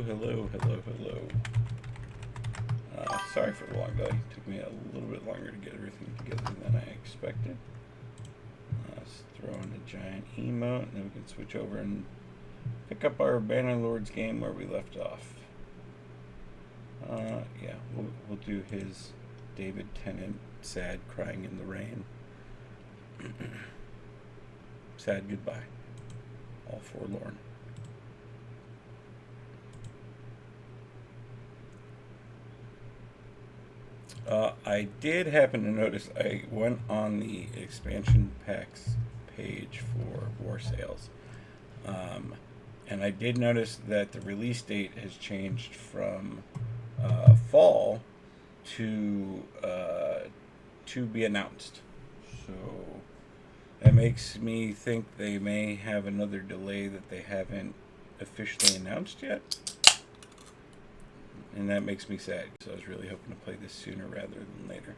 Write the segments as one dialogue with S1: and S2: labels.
S1: Hello. Sorry for the long delay. Took me a little bit longer to get everything together than I expected. Let's throw in a giant emote, and then we can switch over and pick up our Bannerlords game where we left off. Yeah, we'll do his David Tennant, sad, crying in the rain. Sad goodbye. All forlorn. I did happen to notice, I went on the expansion packs page for War Sales, and I did notice that the release date has changed from fall to be announced. So that makes me think they may have another delay that they haven't officially announced yet. And that makes me sad, because I was really hoping to play this sooner rather than later.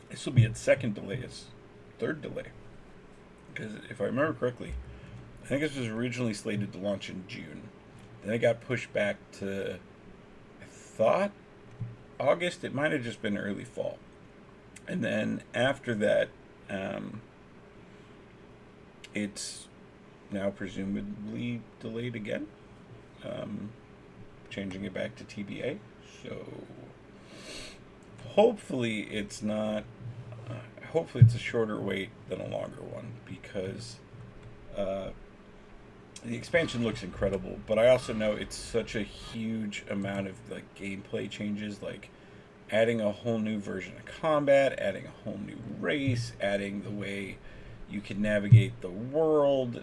S1: This will be its second delay, its third delay. Because if I remember correctly, I think this was originally slated to launch in June. Then it got pushed back to, I thought, August. It might have just been early fall. And then after that, it's now presumably delayed again, changing it back to TBA. So hopefully it's not, hopefully it's a shorter wait than a longer one, because the expansion looks incredible, but I also know it's such a huge amount of like gameplay changes, like adding a whole new version of combat, adding a whole new race, adding the way you can navigate the world,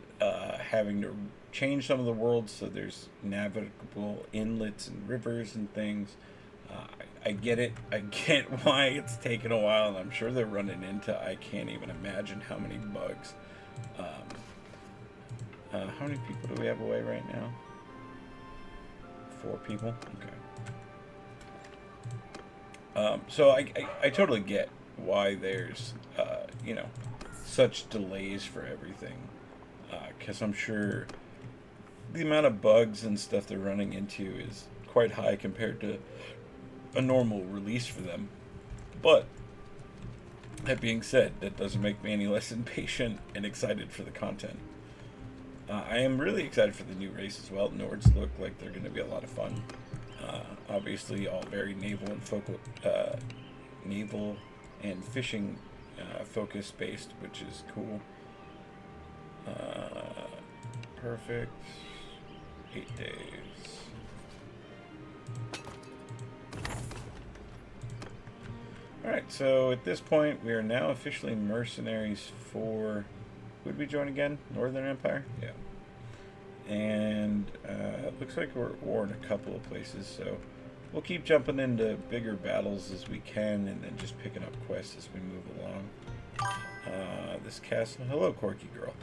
S1: having to change some of the worlds so there's navigable inlets and rivers and things. I get it. I get why it's taken a while, and I'm sure they're running into, I can't even imagine how many bugs. How many people do we have away right now? 4 people? Okay. So I totally get why there's, such delays for everything, because I'm sure the amount of bugs and stuff they're running into is quite high compared to a normal release for them. But that being said, that doesn't make me any less impatient and excited for the content. I am really excited for the new race as well. Nords look like they're going to be a lot of fun. Obviously all very naval and fishing focus based, which is cool. Perfect. 8 days. Alright, so at this point we are now officially mercenaries for, who would we join again? Northern Empire? Yeah. And it looks like we're at war in a couple of places, so we'll keep jumping into bigger battles as we can, and then just picking up quests as we move along. This castle, hello Corky girl.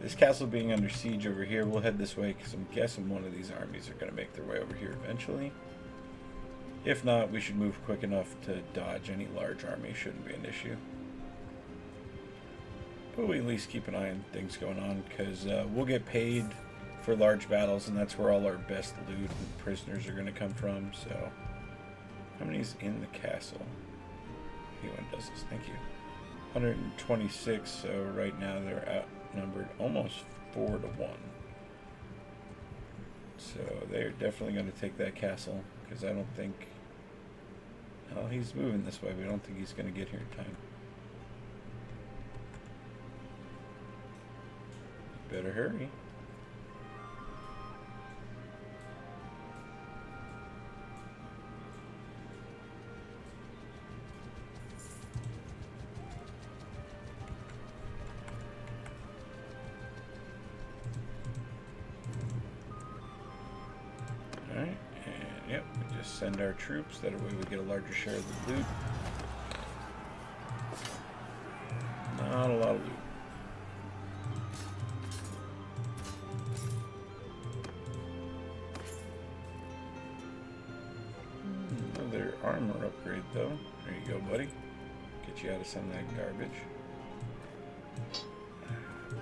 S1: This castle being under siege over here, we'll head this way because I'm guessing one of these armies are going to make their way over here eventually. If not, we should move quick enough to dodge any large army, shouldn't be an issue. But we at least keep an eye on things going on, because we'll get paid for large battles, and that's where all our best loot and prisoners are going to come from. So how many's in the castle? Anyone does this, thank you. 126, so right now they're outnumbered almost 4 to 1. So they're definitely going to take that castle, because I don't think, well, he's moving this way, but I don't think he's going to get here in time. Better hurry. Alright, and yep, we just send our troops, that way we get a larger share of the loot. Not a lot of loot. Another armor upgrade though. There you go, buddy. Get you out of some of that garbage.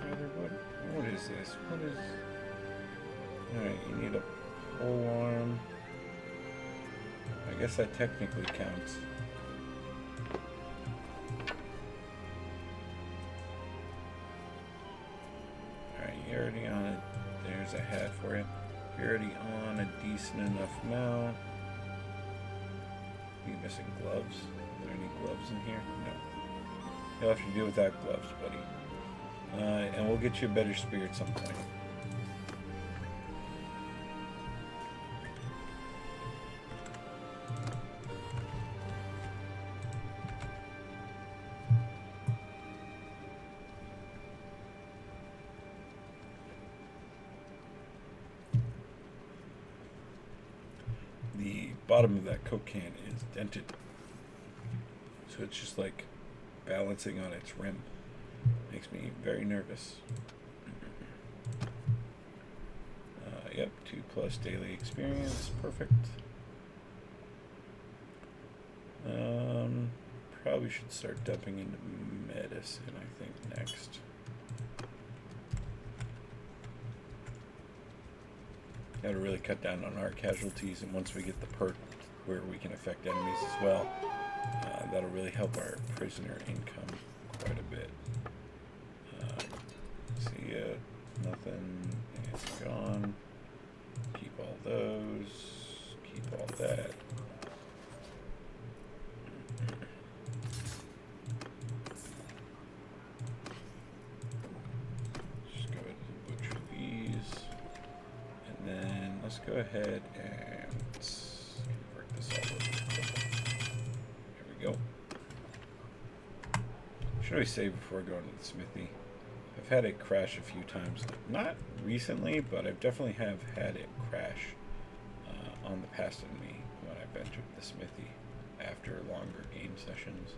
S1: Rather wood. What is this? What is... Alright, you need a pole arm. I guess that technically counts. Alright, you're already on it. There's a hat for you. You're already on a decent enough mount. Are you missing gloves? Are there any gloves in here? No. You'll have to deal without gloves, buddy. And we'll get you a better spear at some point. The bottom of that Coke can is dented, so it's just like balancing on its rim. Makes me very nervous. Yep, 2+ daily experience, perfect. Probably should start dumping into medicine, I think, next. Got to really cut down on our casualties, and once we get the perk where we can affect enemies as well, that'll really help our prisoner income quite a bit. See ya, nothing, it's gone. Keep all those, keep all that. Just go ahead and butcher these. Let's go ahead and convert this all over. There we go. Should I save before going to the smithy? I've had it crash a few times. Not recently, but I definitely have had it crash on the past of me when I've entered the smithy after longer game sessions.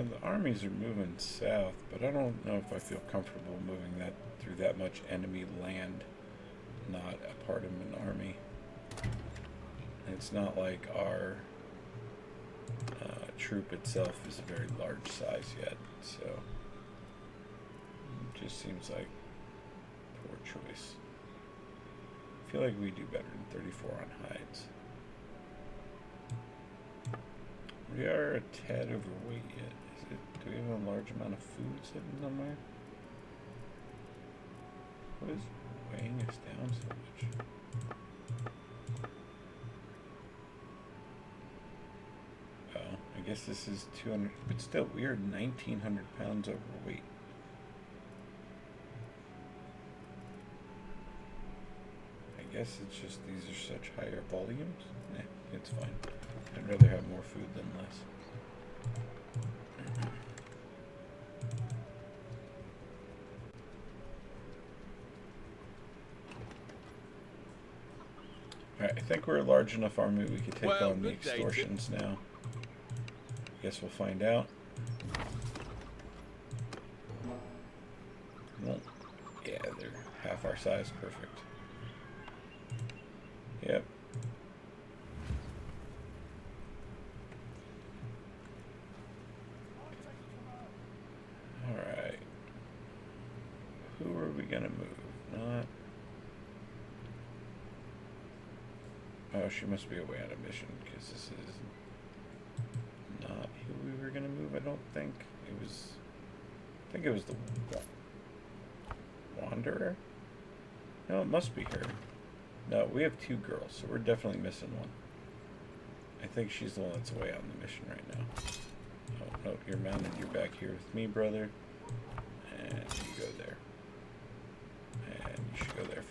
S1: The armies are moving south, but I don't know if I feel comfortable moving that through that much enemy land, not a part of an army. And it's not like our troop itself is a very large size yet, so it just seems like poor choice. I feel like we do better than 34 on hides. We are a tad overweight yet. Do we have a large amount of food sitting somewhere? What is weighing us down so much? Oh, I guess this is 200, but still, we are 1,900 pounds overweight. I guess it's just these are such higher volumes. Nah, it's fine. I'd rather have more food than less. Alright, I think we're a large enough army we could take on the extortions now. Guess we'll find out. Well, yeah, they're half our size, perfect. Yep. Alright. Who are we gonna move? Not... Oh, she must be away on a mission, because this is not who we were going to move, I don't think. It was... I think it was the Wanderer? No, it must be her. No, we have 2 girls, so we're definitely missing one. I think she's the one that's away on the mission right now. Oh, no, you're mounted. You're back here with me, brother. And you go there. And you should go there for now.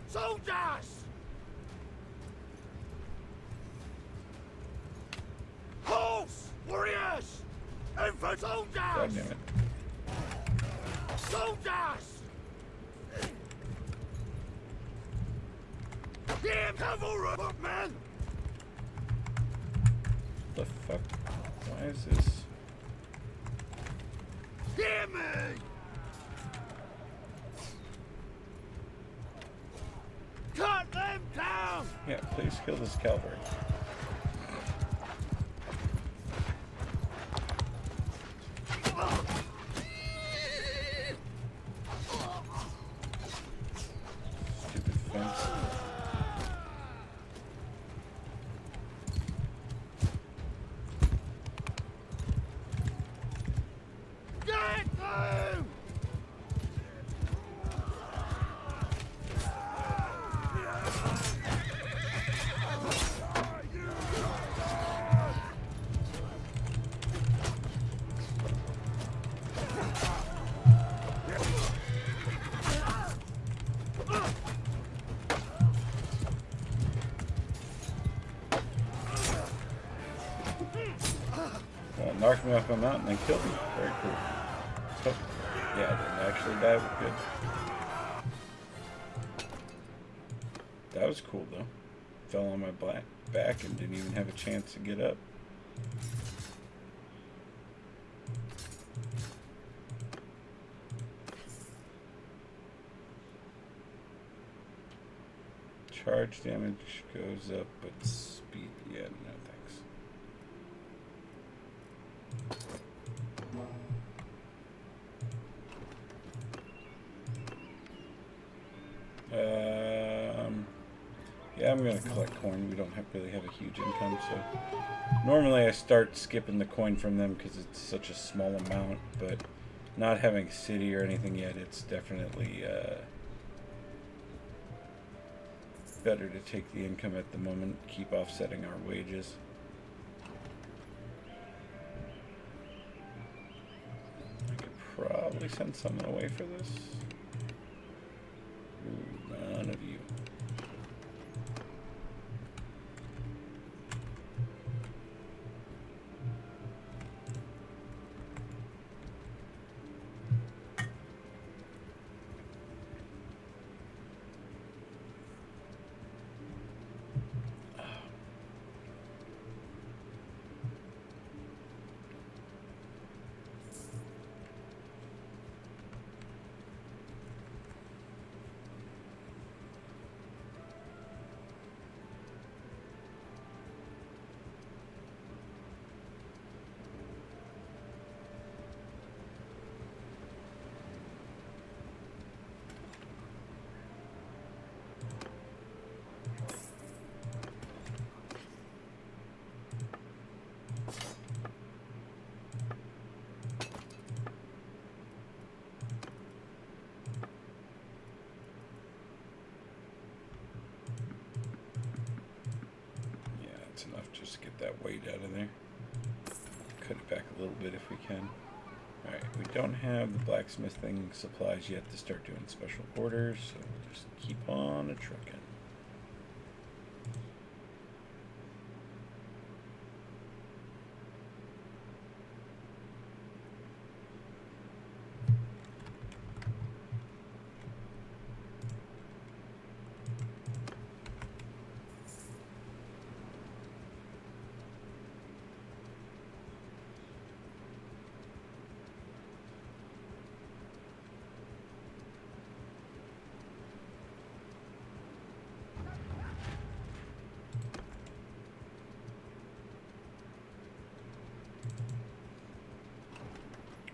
S2: Soldiers! Horse! Warriors! Infant soldiers!
S1: God damn it.
S2: Soldiers! Damn cavalry, man!
S1: The fuck? Why is this?
S2: Hear me! Cut them down!
S1: Yeah, please kill this cavalry. Stupid fence.
S2: Get through!
S1: Well, knocked me off my mountain and killed me. Very cool. So, yeah, I didn't actually die, but good. That was cool, though. Fell on my back and didn't even have a chance to get up. Charge damage goes up, but speed, yeah, no thanks. Yeah, I'm gonna collect coin. We don't really have a huge income, so normally I start skipping the coin from them because it's such a small amount. But not having a city or anything yet, it's definitely better to take the income at the moment, keep offsetting our wages. I could probably send someone away for this. Ooh, none of you. That's enough just to get that weight out of there. Cut it back a little bit if we can. Alright, we don't have the blacksmithing supplies yet to start doing special orders, so we'll just keep on a-trucking.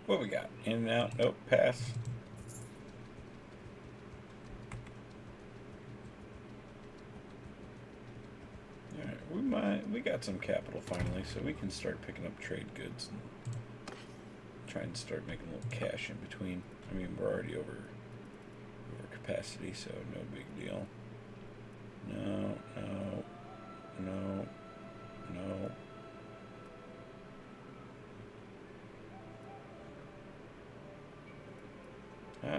S1: What we got? In and out? Nope. Pass. Alright, we got some capital finally, so we can start picking up trade goods and try and start making a little cash in between. I mean, we're already over capacity, so no big deal. No.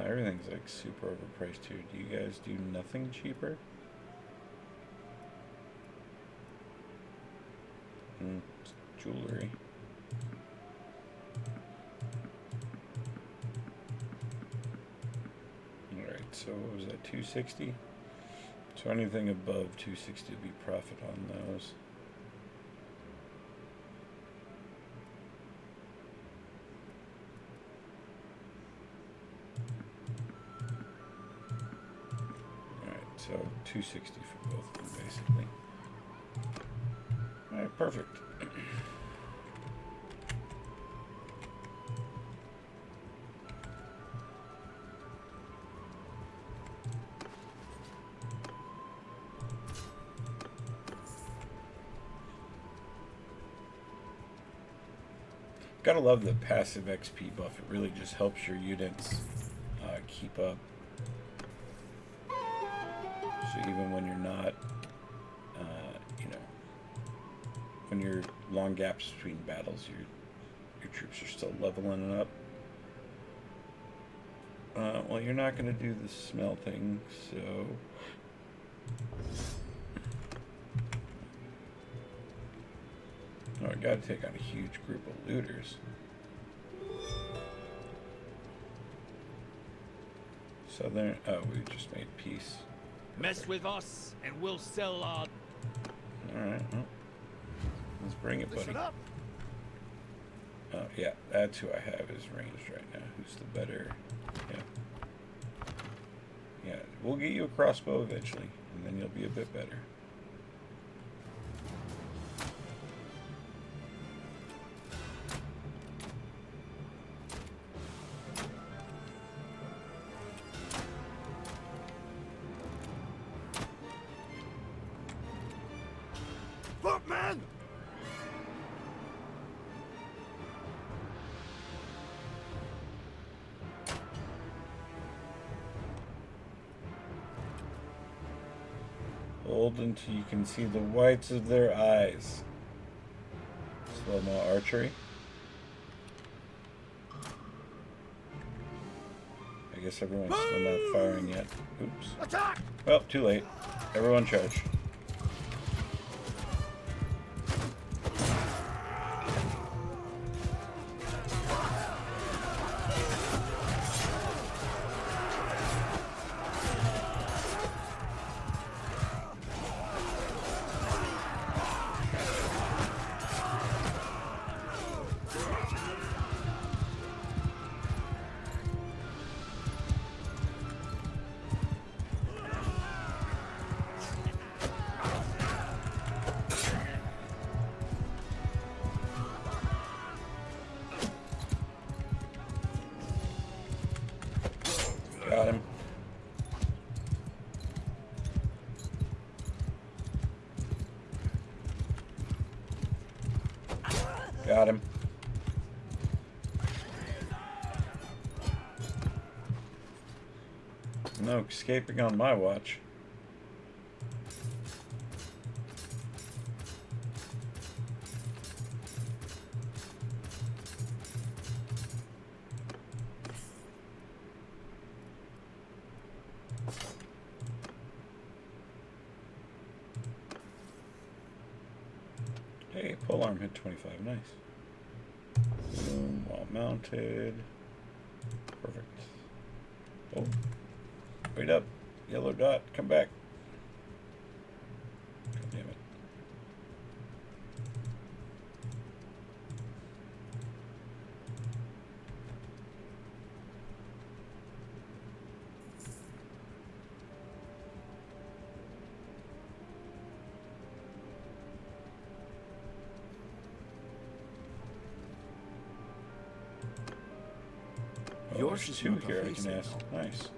S1: Everything's like super overpriced here. Do you guys do nothing cheaper? Jewelry. so what was that, 260? So anything above 260 would be profit on those. Alright, so 260 for both of them, basically. Alright, perfect. Gotta love the passive XP buff. It really just helps your units keep up. So even when you're not, you know, when you're long gaps between battles, your troops are still leveling up. Well, you're not going to do the smell thing, so... Oh, I gotta take on a huge group of looters. Southern... Oh, we just made peace.
S2: Mess with us, and we'll sell our...
S1: Alright, well. Let's bring it, buddy.
S2: Listen up.
S1: Oh, yeah, that's who I have is ranged right now. Who's the better... Yeah. Yeah, we'll get you a crossbow eventually, and then you'll be a bit better.
S2: Footman!
S1: Hold until you can see the whites of their eyes. Slow-mo archery. I guess everyone's still not firing yet. Oops.
S2: Attack!
S1: Well, too late. Everyone charge. Got him. Got him. No escaping on my watch. Hey, polearm hit 25, nice. Boom, well mounted. Perfect. Oh, wait up. Yellow dot, come back. God damn it.
S3: Yours
S1: There's
S3: is
S1: two
S3: not a
S1: here I
S3: face
S1: can
S3: signal.
S1: ask. Nice.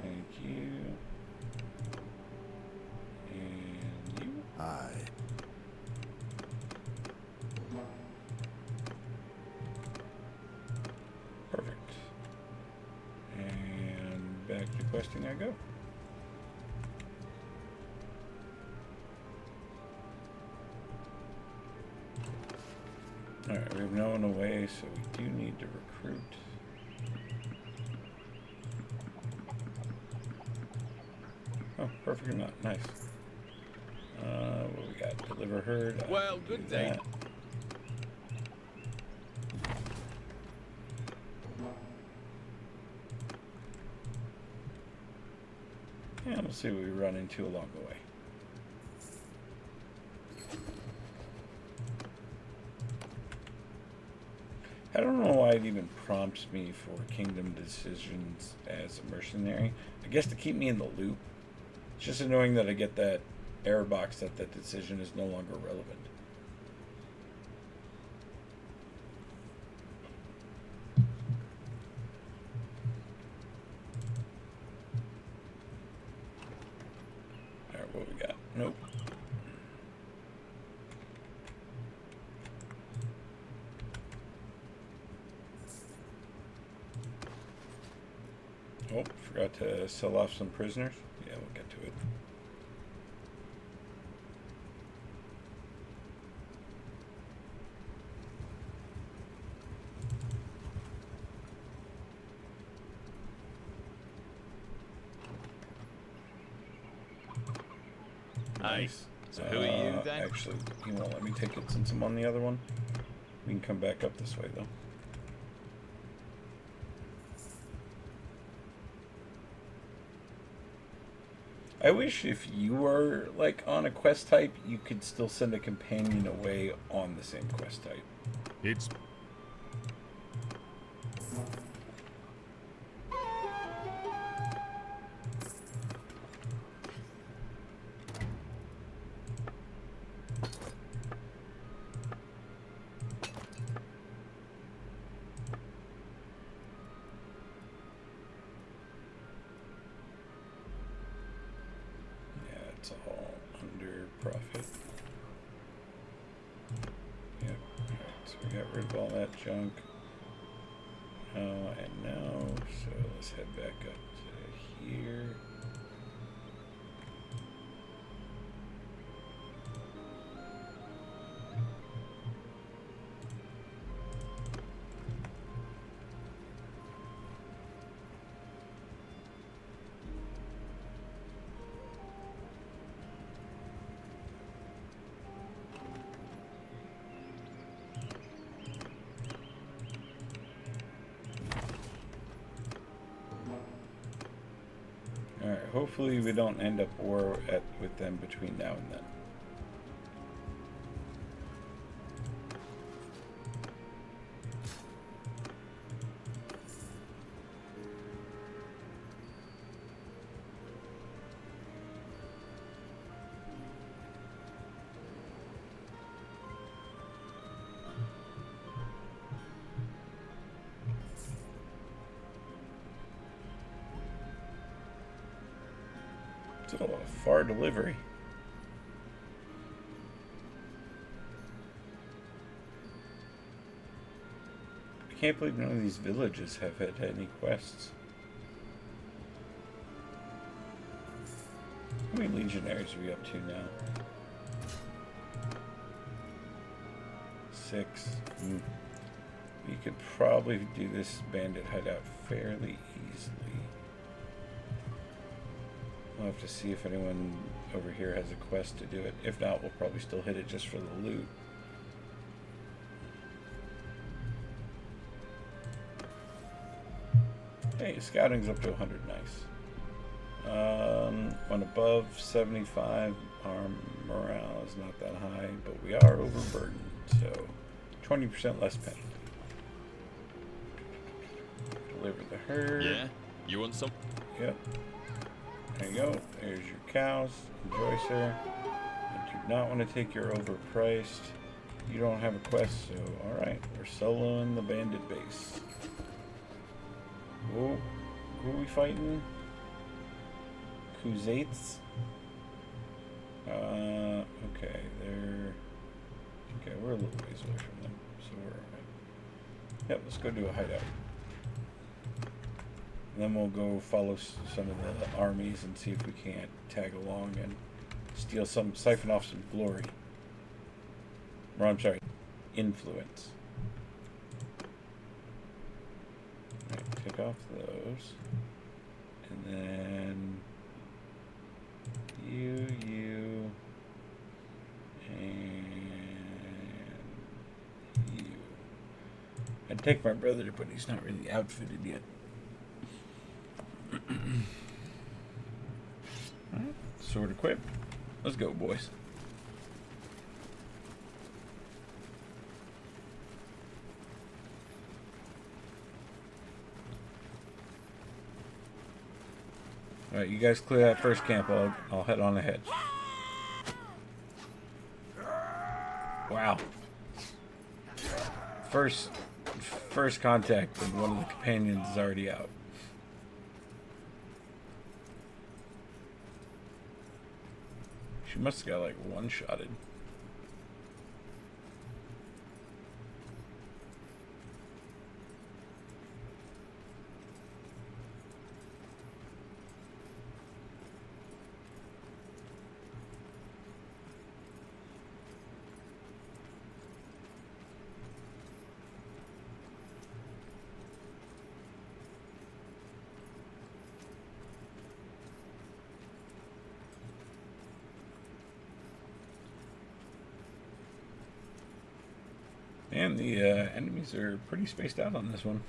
S1: Thank you. And you.
S3: Aye.
S1: Perfect. And back to questing I go. Alright, we have no one away, so we do need to recruit. Oh, perfect or not. Nice. What we got? Deliver herd.
S2: Well, good day.
S1: And we'll see what we run into along the way. I don't know why it even prompts me for kingdom decisions as a mercenary. I guess to keep me in the loop. It's just annoying that I get that error box that that decision is no longer relevant. Alright, what we got? Nope. Oh, forgot to sell off some prisoners. Yeah, we'll get to it. Nice.
S2: So who are you then?
S1: Actually, he won't let me take it since I'm on the other one. We can come back up this way though. I wish if you were like on a quest type, you could still send a companion away on the same quest type.
S3: It's
S1: It's all under profit. Yep. Alright, so we got rid of all that junk. And now, so let's head back up to here. Alright, hopefully we don't end up war with them between now and then. Oh, a far delivery. I can't believe none of these villages have had any quests. How many legionaries are we up to now? 6. We could probably do this bandit hideout fairly easily. We'll have to see if anyone over here has a quest to do it. If not, we'll probably still hit it just for the loot. Hey, scouting's up to 100, nice. One above 75, our morale is not that high, but we are overburdened, so 20% less penalty. Deliver the herd.
S2: Yeah? You want some?
S1: Yep. There you go. There's your cows. Enjoy, sir. I do not want to take your overpriced. You don't have a quest, so alright. We're soloing the bandit base. Whoa. Who are we fighting? Khuzaits? Okay, they're... Okay, we're a little ways away from them, so we're alright. Yep, let's go do a hideout. Then we'll go follow some of the armies and see if we can't tag along and steal some, siphon off some glory. Or I'm sorry, influence. Alright, take off those. And then you, and you. I'd take my brother, but he's not really outfitted yet. Sword equipped. Let's go, boys. Alright, you guys clear that first camp. I'll head on ahead. Wow. First contact, and one of the companions is already out. She must have got like one-shotted. And the enemies are pretty spaced out on this one.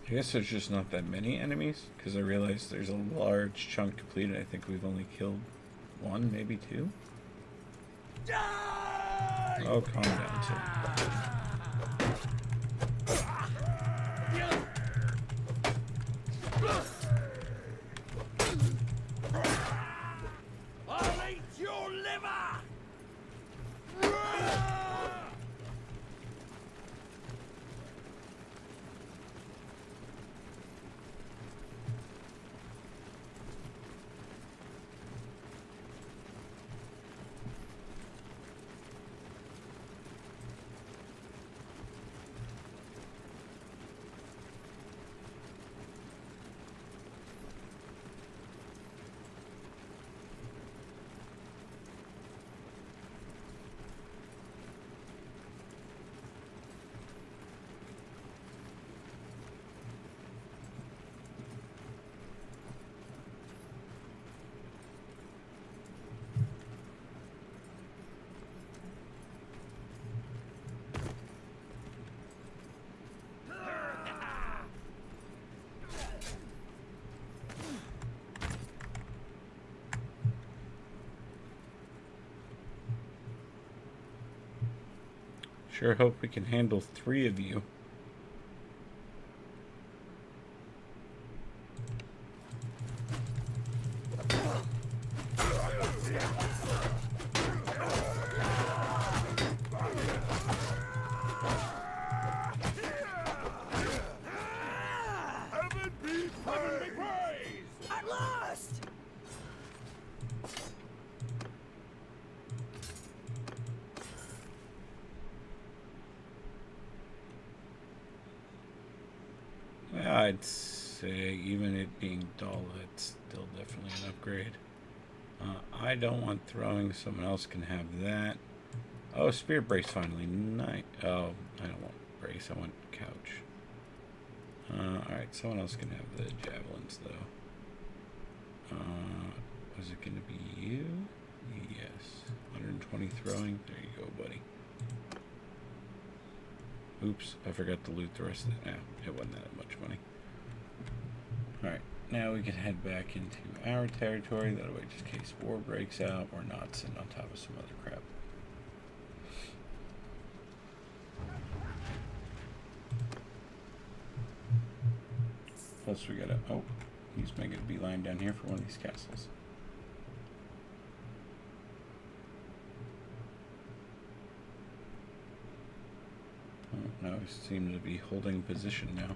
S1: I guess there's just not that many enemies, because I realized there's a large chunk completed. I think we've only killed one, maybe two. Oh, calm down, sir. Sure hope we can handle 3 of you. I'd say even it being dull, it's still definitely an upgrade. I don't want throwing. Someone else can have that. Oh, spear brace finally. Nice. Oh, I don't want brace. I want couch. Alright, someone else can have the javelins, though. Was it going to be you? Yes. 120 throwing. There you go, buddy. Oops, I forgot to loot the rest of it. No, it wasn't that much money. Alright, now we can head back into our territory. That way, just in case war breaks out, we're not sitting on top of some other crap. Plus, we gotta. Oh, he's making a beeline down here for one of these castles. Now we seem to be holding position now.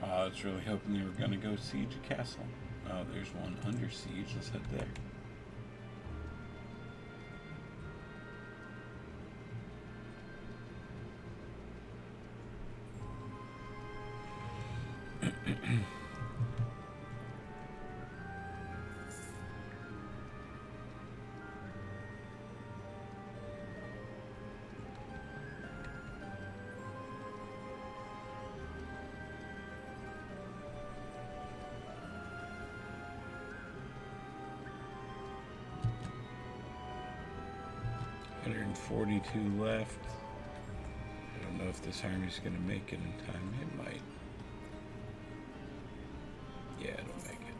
S1: I was really hoping they were going to go siege a castle. Oh, there's one under siege. Let's head there. 142 left. I don't know if this army's going to make it in time. It might. Yeah, it'll make it.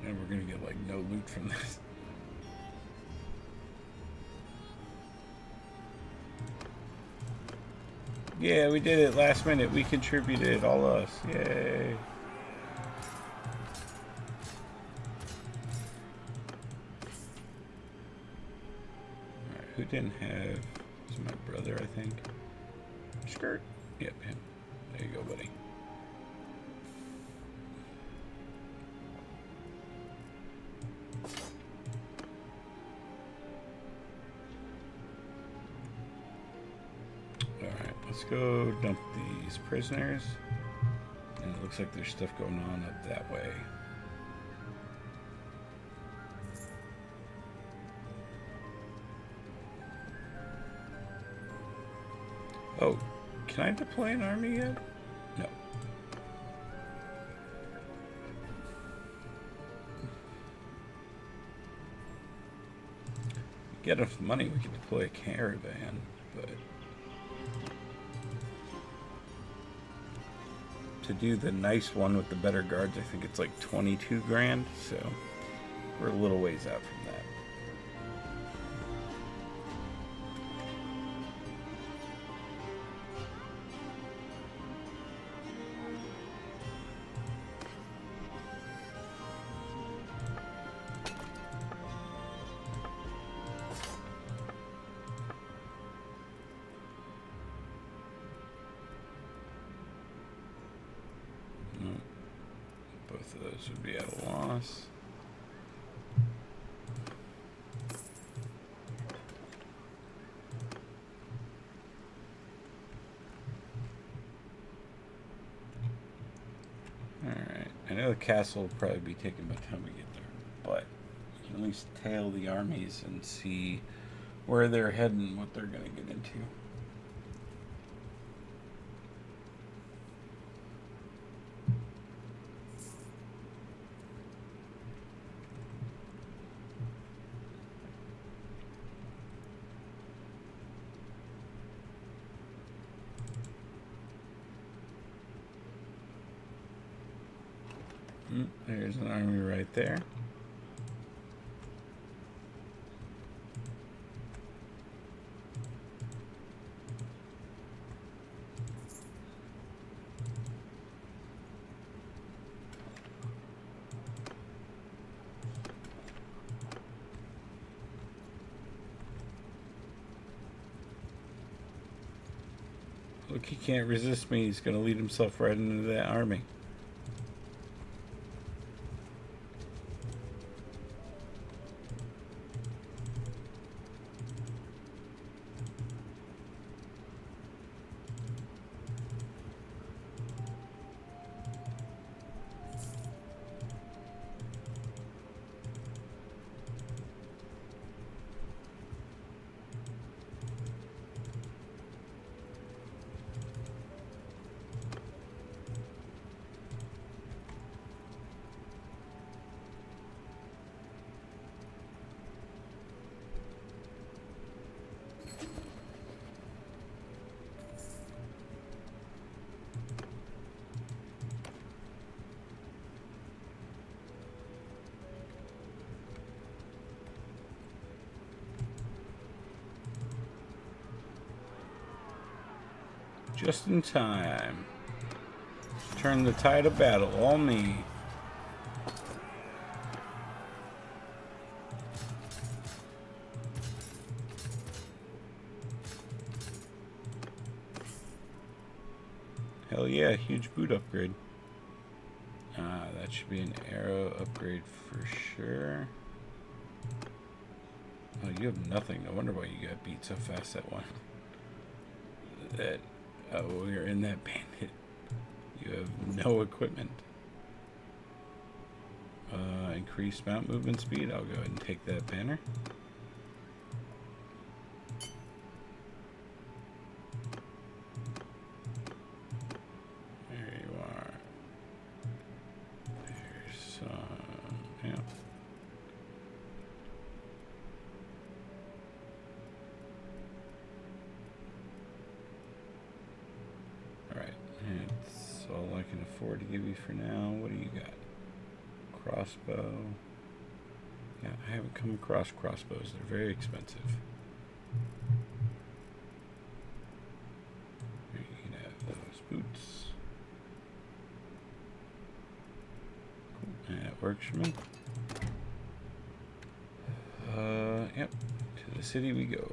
S1: And we're going to get like no loot from this. Yeah, we did it last minute. We contributed, all us. Yay. Alright, who didn't have... It was my brother, I think. Skirt. Yep, him. There you go, buddy. Let's go dump these prisoners. And it looks like there's stuff going on up that way. Oh, can I deploy an army yet? No. Get enough money, we could deploy a caravan, but... to do the nice one with the better guards, I think it's like 22 grand, so we're a little ways out from that. Both of those would be at a loss. Alright, I know the castle will probably be taken by the time we get there, but we can at least tail the armies and see where they're heading, what they're going to get into. There's an army right there. Look, he can't resist me. He's going to lead himself right into that army. Just in time. Turn the tide of battle, all me. Hell yeah, huge boot upgrade. That should be an arrow upgrade for sure. Oh, you have nothing. No wonder why you got beat so fast that one. Oh, we're in that bandit. You have no equipment. Increase mount movement speed. I'll go ahead and take that banner. sword to give you for now. What do you got? Crossbow. Yeah, I haven't come across crossbows. They're very expensive. You can have those boots. Cool. That works for me. Yep. To the city we go.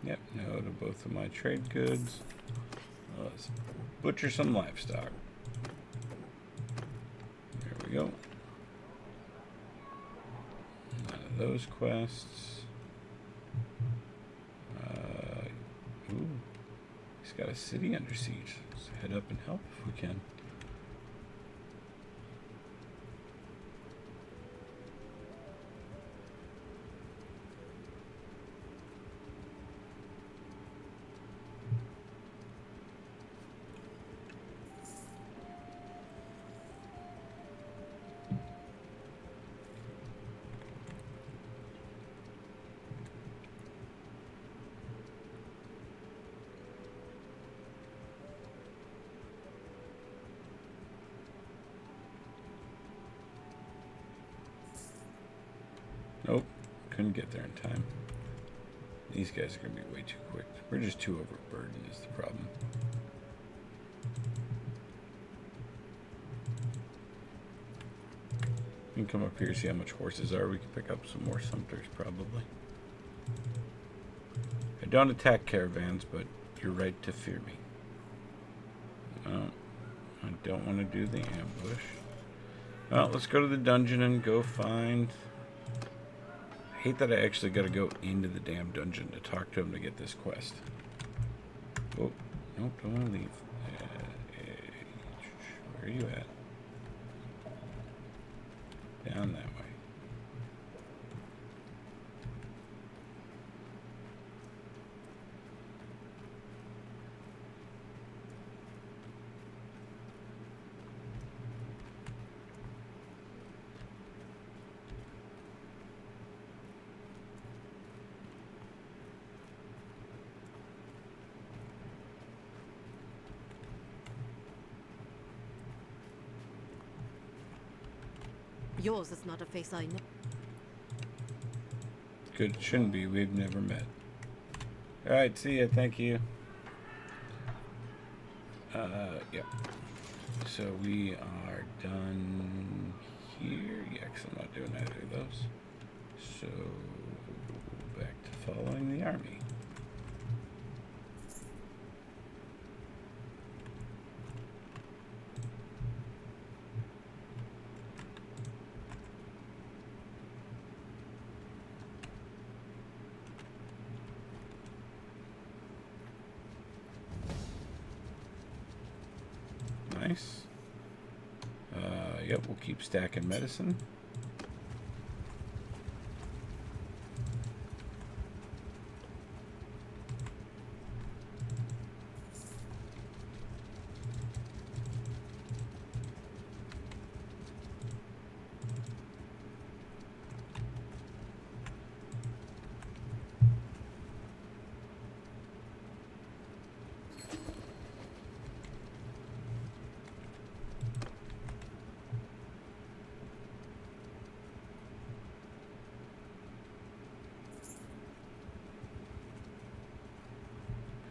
S1: Yep, no to both of my trade goods. Let's butcher some livestock. There we go. None of those quests. Ooh, he's got a city under siege. Let's head up and help if we can. Nope, couldn't get there in time. These guys are going to be way too quick. We're just too overburdened is the problem. We can come up here, see how much horses are. We can pick up some more Sumters probably. I don't attack caravans, but you're right to fear me. I don't want to do the ambush. Well, let's go to the dungeon and go find... I hate that I actually got to go into the damn dungeon to talk to him to get this quest. Oh, nope, don't want to leave. Where are you at? Down that way.
S3: Yours is not a face I know.
S1: Good, shouldn't be. We've never met. Alright, see ya. Thank you. Yep. So we are done here. Yeah, 'cause I'm not doing either of those. So back to following the army. Nice. Yep, we'll keep stacking medicine.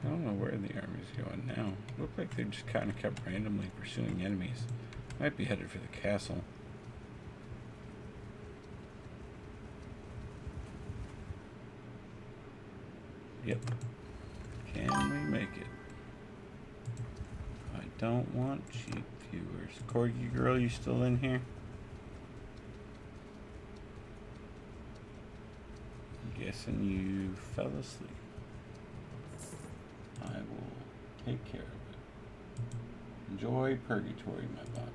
S1: I don't know where the army's going now. Look like they just kind of kept randomly pursuing enemies. Might be headed for the castle. Yep. Can we make it? I don't want cheap viewers. Corgi girl, you still in here? I'm guessing you fell asleep. I will take care of it. Enjoy purgatory, my bot.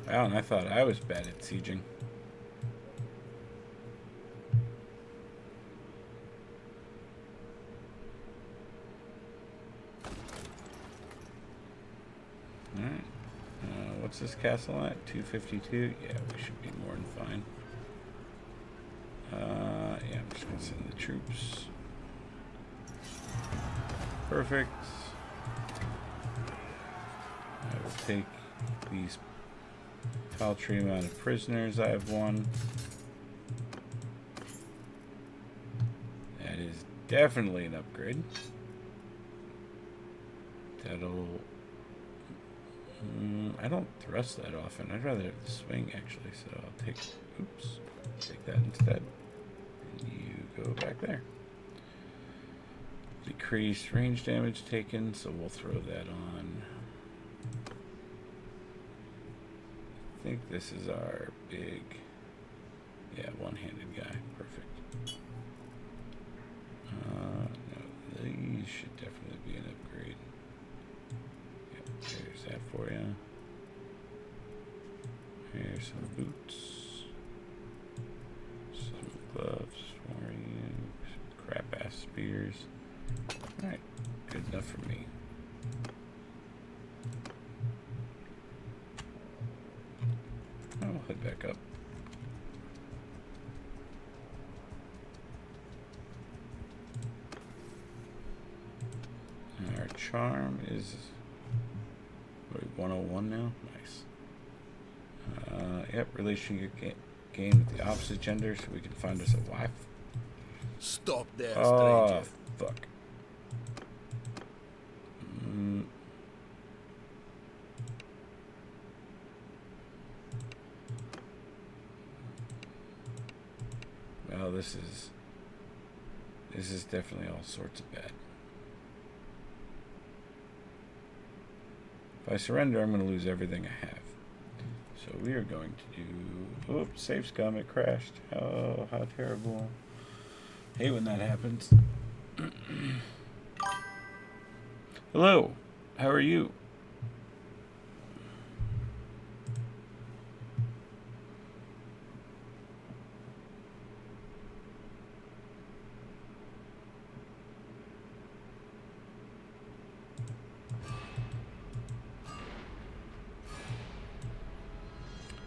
S1: Wow, and I thought I was bad at sieging. Alright. What's this castle at? 252? Yeah, we should be more than fine. Yeah, I'm just going to send the troops. Perfect. I will take these paltry amount of prisoners. I have one. That is definitely an upgrade. That'll... I don't thrust that often. I'd rather have the swing, actually. So I'll take... Oops. Take that instead. And you go back there. Decrease range damage taken, so we'll throw that on. I think this is our big, yeah, one-handed guy. Perfect. No, these should definitely be an upgrade. Yep, there's that for you. Here's some boots, some gloves for you, some crap-ass spears. All right, good enough for me. I'll head back up. And our charm is 101 now. Nice. Yep, relation gain with the opposite gender, so we can find us a wife.
S4: Stop there,
S1: Oh,
S4: stranger.
S1: fuck. Well, this is definitely all sorts of bad. If I surrender, I'm going to lose everything I have. So we are going to do... Oops, save scum, it crashed. Oh, how terrible. Hate when that happens. Hello, how are you?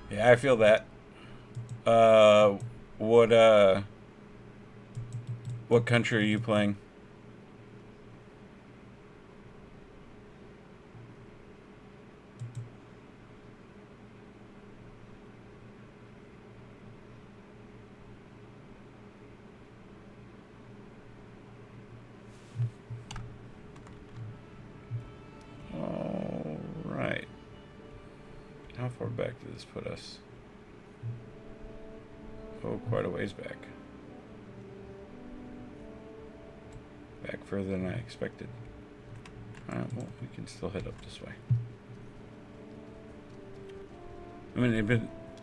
S1: Yeah, I feel that. What country are you playing? All right. How far back did this put us? Oh, quite a ways back. Back further than I expected. Alright, well, we can still head up this way. I mean,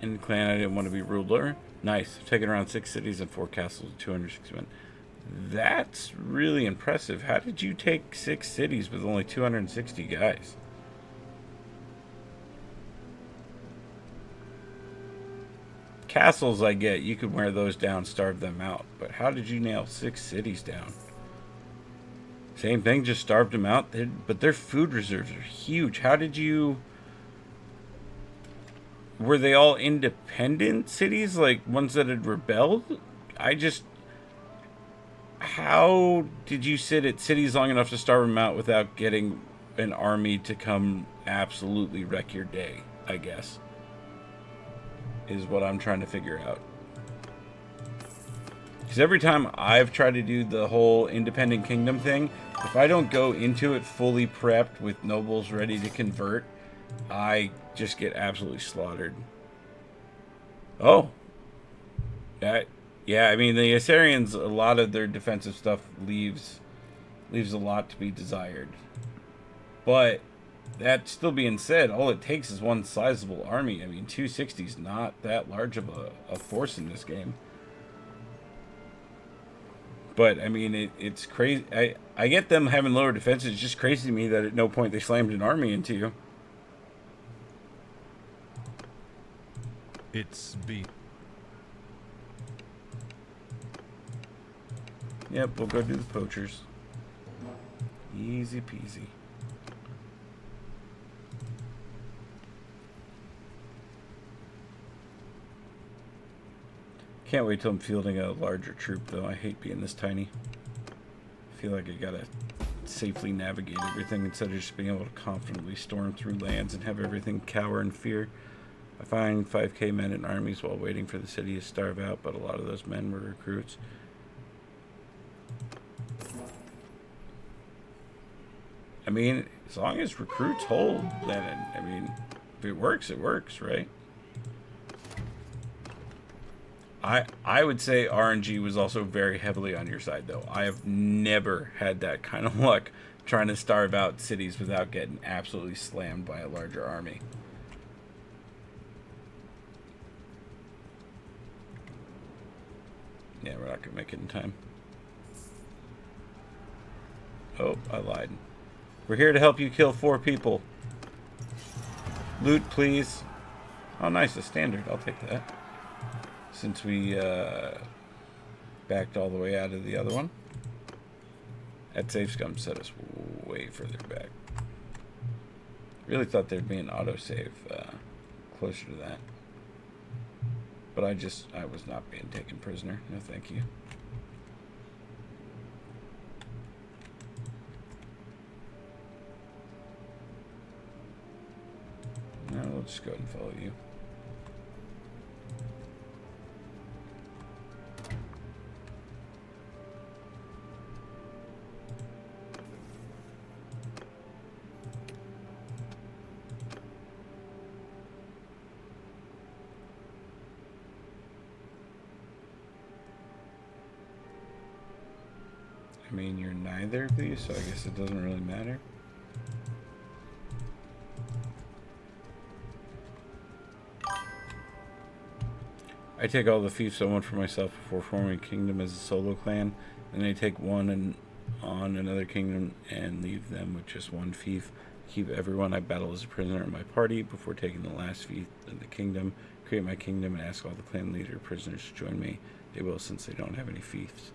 S1: in the clan, I didn't want to be ruler. Nice. I've taken around 6 cities and 4 castles with 260 men. That's really impressive. How did you take 6 cities with only 260 guys? Castles, I get. You could wear those down, starve them out. But how did you nail 6 cities down? Same thing, just starved them out. But their food reserves are huge. How did you... Were they all independent cities? Like, ones that had rebelled? How did you sit at cities long enough to starve them out without getting an army to come absolutely wreck your day, I guess? Is what I'm trying to figure out. Because every time I've tried to do the whole independent kingdom thing, if I don't go into it fully prepped with nobles ready to convert, I just get absolutely slaughtered. Oh, Yeah, I mean the Assyrians, a lot of their defensive stuff leaves a lot to be desired. But that still being said, all it takes is one sizable army. I mean, 260 is not that large of a force in this game. But I mean, it's crazy. I get them having lower defenses. It's just crazy to me that at no point they slammed an army into you.
S5: It's B.
S1: Yep, we'll go do the poachers. Easy peasy. Can't wait till I'm fielding a larger troop, though. I hate being this tiny. I feel like I gotta safely navigate everything instead of just being able to confidently storm through lands and have everything cower in fear. I find 5k men in armies while waiting for the city to starve out, but a lot of those men were recruits. I mean, as long as recruits hold, then, I mean, if it works, right? I would say RNG was also very heavily on your side, though. I have never had that kind of luck trying to starve out cities without getting absolutely slammed by a larger army. Yeah, we're not going to make it in time. Oh, I lied. We're here to help you kill 4 people. Loot, please. Oh, nice. A standard. I'll take that. Since we backed all the way out of the other one. That safe scum set us way further back. Really thought there'd be an autosave closer to that. But I was not being taken prisoner. No, thank you. No, we'll just go ahead and follow you. I mean, you're neither of these, so I guess it doesn't really matter. I take all the fiefs I want for myself before forming a kingdom as a solo clan, and I take one on another kingdom and leave them with just one fief. Keep everyone I battle as a prisoner in my party before taking the last fief in the kingdom. Create my kingdom and ask all the clan leader prisoners to join me. They will, since they don't have any fiefs.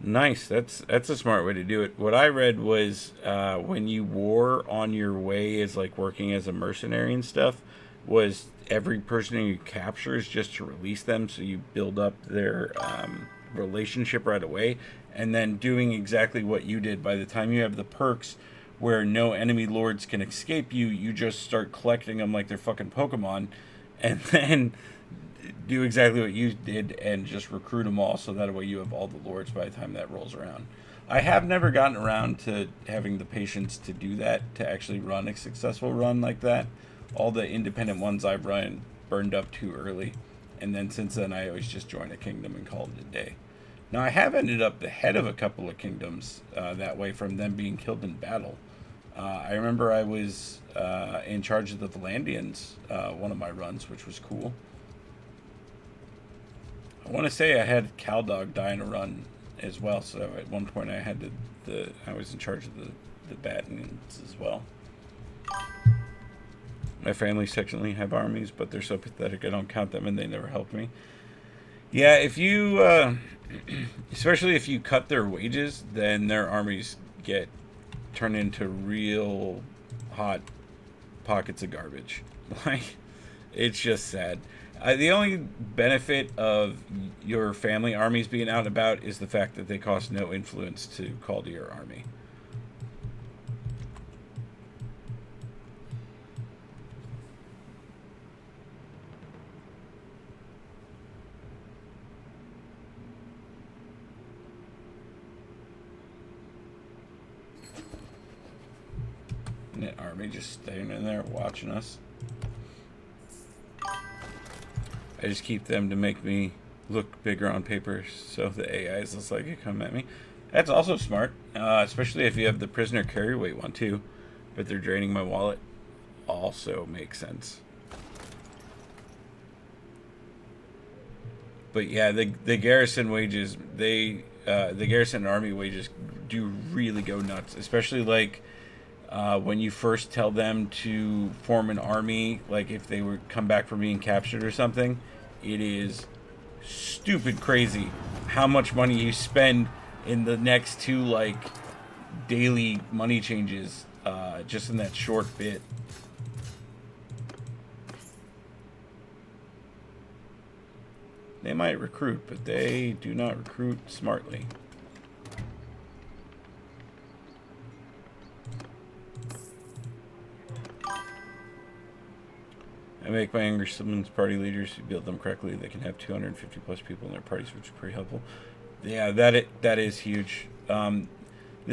S1: Nice. That's a smart way to do it. What I read was when you war on your way as like working as a mercenary and stuff, was every person you capture is just to release them, so you build up their relationship right away, and then doing exactly what you did. By the time you have the perks where no enemy lords can escape you, you just start collecting them like they're fucking Pokemon, and then do exactly what you did and just recruit them all, so that way you have all the lords by the time that rolls around. I have never gotten around to having the patience to do that, to actually run a successful run like that. All the independent ones I've run burned up too early, and then since then I always just join a kingdom and call it a day. Now I have ended up the head of a couple of kingdoms that way from them being killed in battle. I remember I was in charge of the Valandians one of my runs, which was cool. I want to say I had Caldog die in a run as well, so at one point I had I was in charge of the Battanians as well. My family sectionally have armies, but they're so pathetic I don't count them, and they never helped me. Yeah, if you, especially if you cut their wages, then their armies get turned into real hot pockets of garbage. Like, it's just sad. The only benefit of your family armies being out and about is the fact that they cost no influence to call to your army. And that army just staying in there watching us. I just keep them to make me look bigger on paper, so the AI is less likely to come at me. That's also smart, especially if you have the prisoner carry weight one too. But they're draining my wallet. Also makes sense. But yeah, the garrison wages, the garrison army wages do really go nuts, especially like when you first tell them to form an army, like if they would come back from being captured or something. It is stupid crazy how much money you spend in the next two like daily money changes, just in that short bit. They might recruit, but they do not recruit smartly. I make my younger siblings party leaders. If you build them correctly, they can have 250 plus people in their parties, which is pretty helpful. Yeah, that is huge. The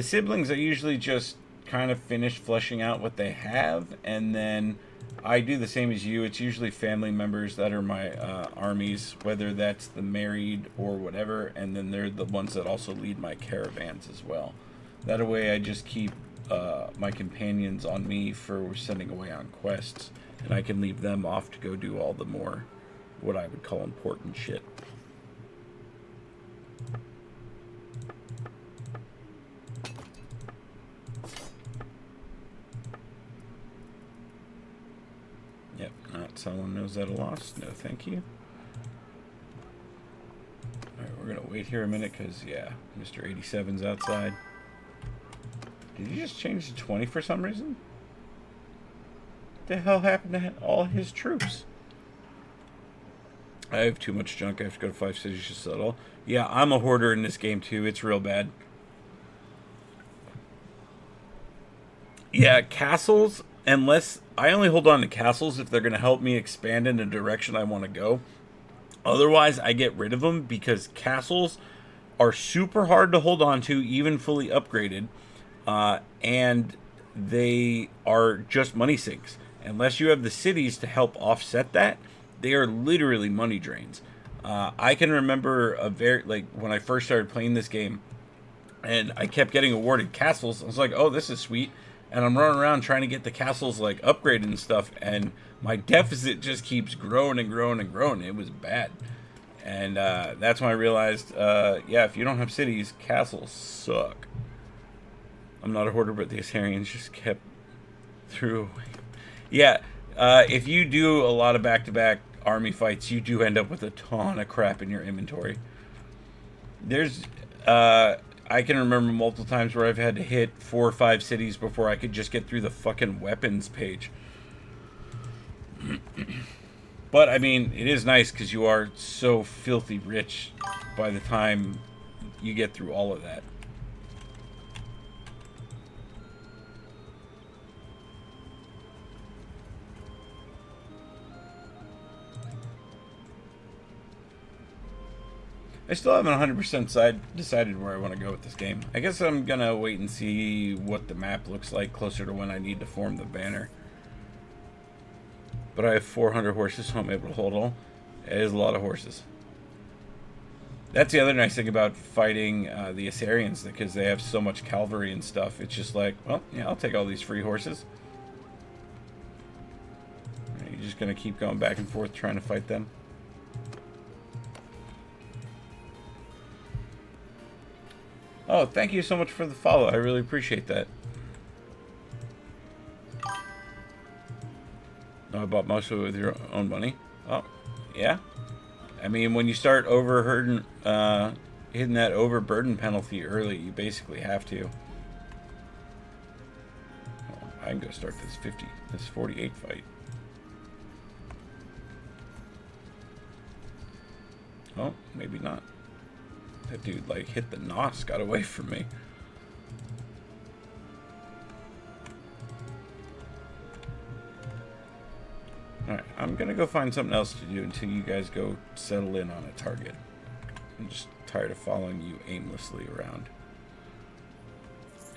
S1: siblings, I usually just kind of finish fleshing out what they have, and then I do the same as you. It's usually family members that are my armies, whether that's the married or whatever, and then they're the ones that also lead my caravans as well. That way I just keep my companions on me for sending away on quests, and I can leave them off to go do all the more, what I would call important shit. Yep, not someone knows at a loss. No, thank you. Alright, we're gonna wait here a minute because, yeah, Mr. 87's outside. Did he just change to 20 for some reason? What the hell happened to all his troops? I have too much junk. I have to go to 5 cities to settle. Yeah, I'm a hoarder in this game too. It's real bad. Yeah, castles, unless I only hold on to castles if they're going to help me expand in the direction I want to go. Otherwise, I get rid of them because castles are super hard to hold on to, even fully upgraded. And they are just money sinks. Unless you have the cities to help offset that, they are literally money drains. I can remember when I first started playing this game, and I kept getting awarded castles. I was like, oh, this is sweet. And I'm running around trying to get the castles like upgraded and stuff, and my deficit just keeps growing and growing and growing. It was bad. And that's when I realized, yeah, if you don't have cities, castles suck. I'm not a hoarder, but the Assyrians just kept through. Yeah, if you do a lot of back-to-back army fights, you do end up with a ton of crap in your inventory. There's, I can remember multiple times where I've had to hit 4 or 5 cities before I could just get through the fucking weapons page. But, I mean, it is nice because you are so filthy rich by the time you get through all of that. I still haven't 100% decided where I want to go with this game. I guess I'm going to wait and see what the map looks like closer to when I need to form the banner. But I have 400 horses, so I'm able to hold all. It is a lot of horses. That's the other nice thing about fighting the Assyrians, because they have so much cavalry and stuff. It's just like, well, yeah, I'll take all these free horses. You're just going to keep going back and forth trying to fight them. Oh, thank you so much for the follow. I really appreciate that. Oh, I bought most of it with your own money. Oh, yeah. I mean, when you start hitting that overburden penalty early, you basically have to. Oh, I can go start this 48 fight. Oh, maybe not. That dude, like, hit the nos, got away from me. Alright, I'm gonna go find something else to do until you guys go settle in on a target. I'm just tired of following you aimlessly around.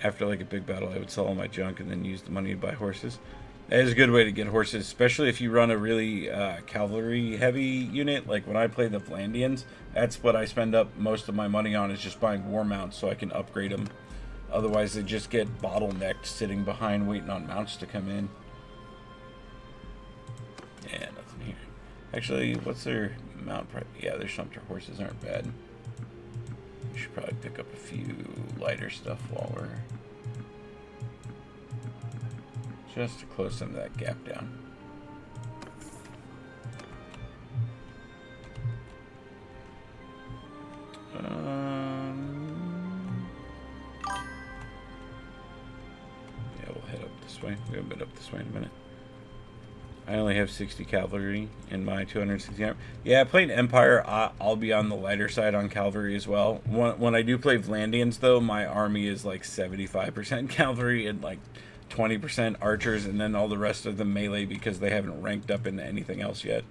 S1: After, like, a big battle, I would sell all my junk and then use the money to buy horses. That is a good way to get horses, especially if you run a really cavalry-heavy unit. Like when I play the Vlandians, that's what I spend up most of my money on, is just buying war mounts so I can upgrade them. Otherwise, they just get bottlenecked sitting behind waiting on mounts to come in. Yeah, nothing here. Actually, what's their mount price? Yeah, their sumpter horses aren't bad. We should probably pick up a few lighter stuff while we're... just to close some of that gap down. Yeah, we'll head up this way. We haven't been up this way in a minute. I only have 60 cavalry in my 260 armor. Yeah, playing Empire, I'll be on the lighter side on cavalry as well. When I do play Vlandians, though, my army is like 75% cavalry and like 20% archers, and then all the rest of the melee because they haven't ranked up into anything else yet.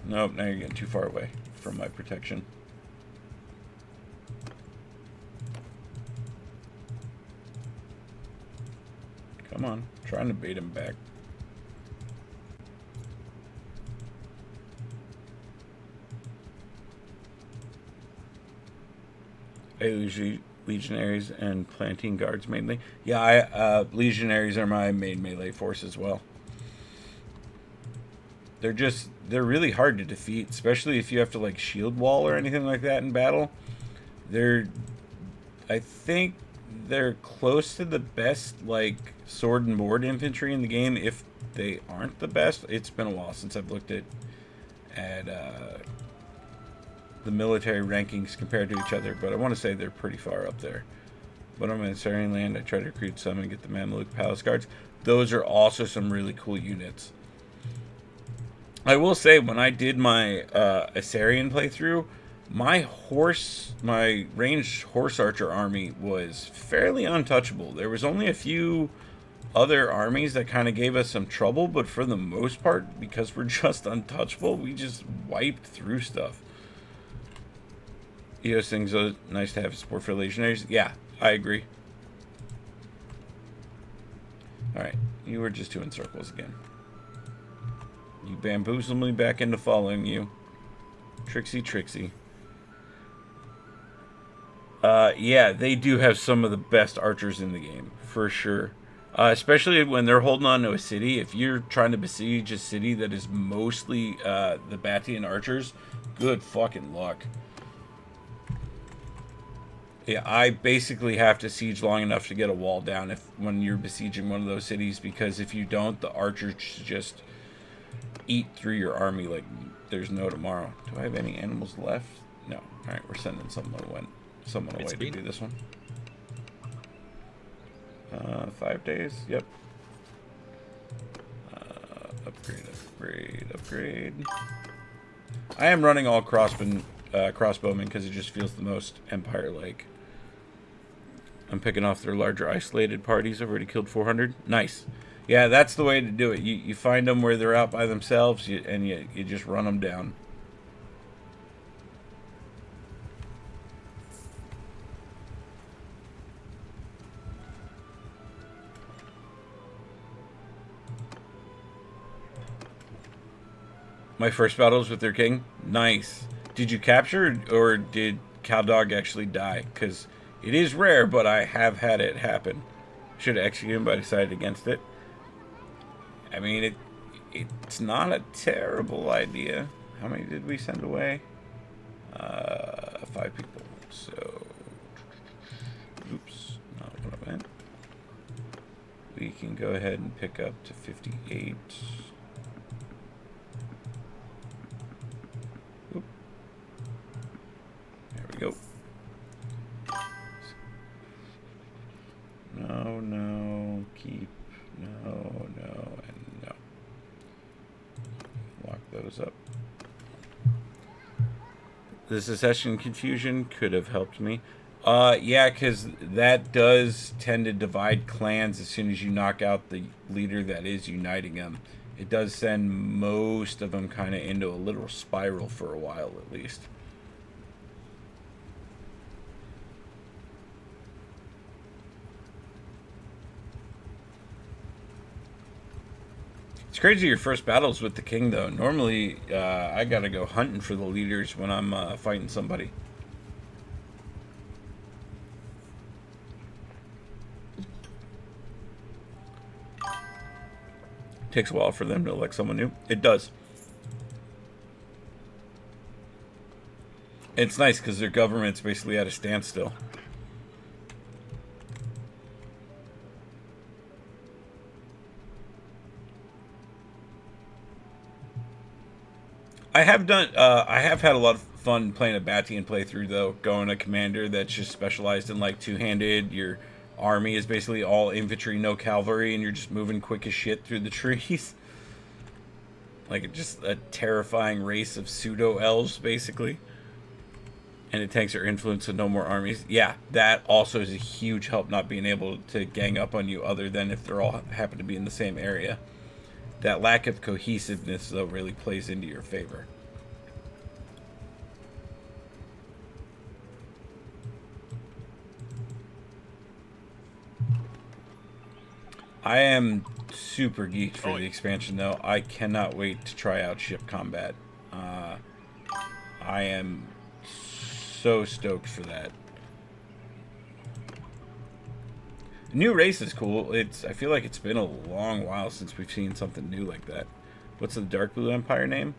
S1: Nope, now you're getting too far away from my protection. Come on, trying to bait him back. I usually legionaries and planting guards mainly. Yeah, legionaries are my main melee force as well. They're really hard to defeat, especially if you have to like shield wall or anything like that in battle. I think they're close to the best like sword and board infantry in the game, if they aren't the best. It's been a while since I've looked at the military rankings compared to each other, but I want to say they're pretty far up there. But I'm in Syrian land. I try to recruit some and get the Mamluk Palace Guards. Those are also some really cool units. I will say, when I did my Assyrian playthrough, my ranged horse archer army was fairly untouchable. There was only a few other armies that kind of gave us some trouble, but for the most part, because we're just untouchable, we just wiped through stuff. EOS things are nice to have support for legionaries. Yeah, I agree. Alright, you were just doing circles again. You bamboozled me back into following you. Trixie. Yeah, they do have some of the best archers in the game, for sure. Especially when they're holding on to a city. If you're trying to besiege a city that is mostly the Batian archers, good fucking luck. Yeah, I basically have to siege long enough to get a wall down when you're besieging one of those cities, because if you don't, the archers just eat through your army like there's no tomorrow. Do I have any animals left? No. Alright, we're sending someone away to do this one. 5 days? Yep. Upgrade. I am running all crossbowmen because it just feels the most Empire-like. I'm picking off their larger isolated parties. I've already killed 400. Nice. Yeah, that's the way to do it. You find them where they're out by themselves, and you just run them down. My first battles with their king? Nice. Did you capture, or did Caldog actually die? Because it is rare, but I have had it happen. Should have executed him, but I decided against it. I mean, it's not a terrible idea. How many did we send away? 5 people. So, oops, not what I meant. We can go ahead and pick up to 58. Oop. There we go. No, keep, no, and no. Lock those up. The secession confusion could have helped me. Yeah, because that does tend to divide clans as soon as you knock out the leader that is uniting them. It does send most of them kind of into a literal spiral for a while, at least. It's crazy your first battle's with the king, though. Normally, I gotta go hunting for the leaders when I'm fighting somebody. Takes a while for them to elect someone new. It does. It's nice because their government's basically at a standstill. I have had a lot of fun playing a Batian playthrough, though. Going a commander that's just specialized in like two-handed. Your army is basically all infantry, no cavalry, and you're just moving quick as shit through the trees. Like just a terrifying race of pseudo-elves, basically. And it takes your influence with no more armies. Yeah, that also is a huge help, not being able to gang up on you other than if they're all happen to be in the same area. That lack of cohesiveness, though, really plays into your favor. I am super geeked for the expansion, though. I cannot wait to try out ship combat. I am so stoked for that. New race is cool. I feel like it's been a long while since we've seen something new like that. What's the Dark Blue Empire name?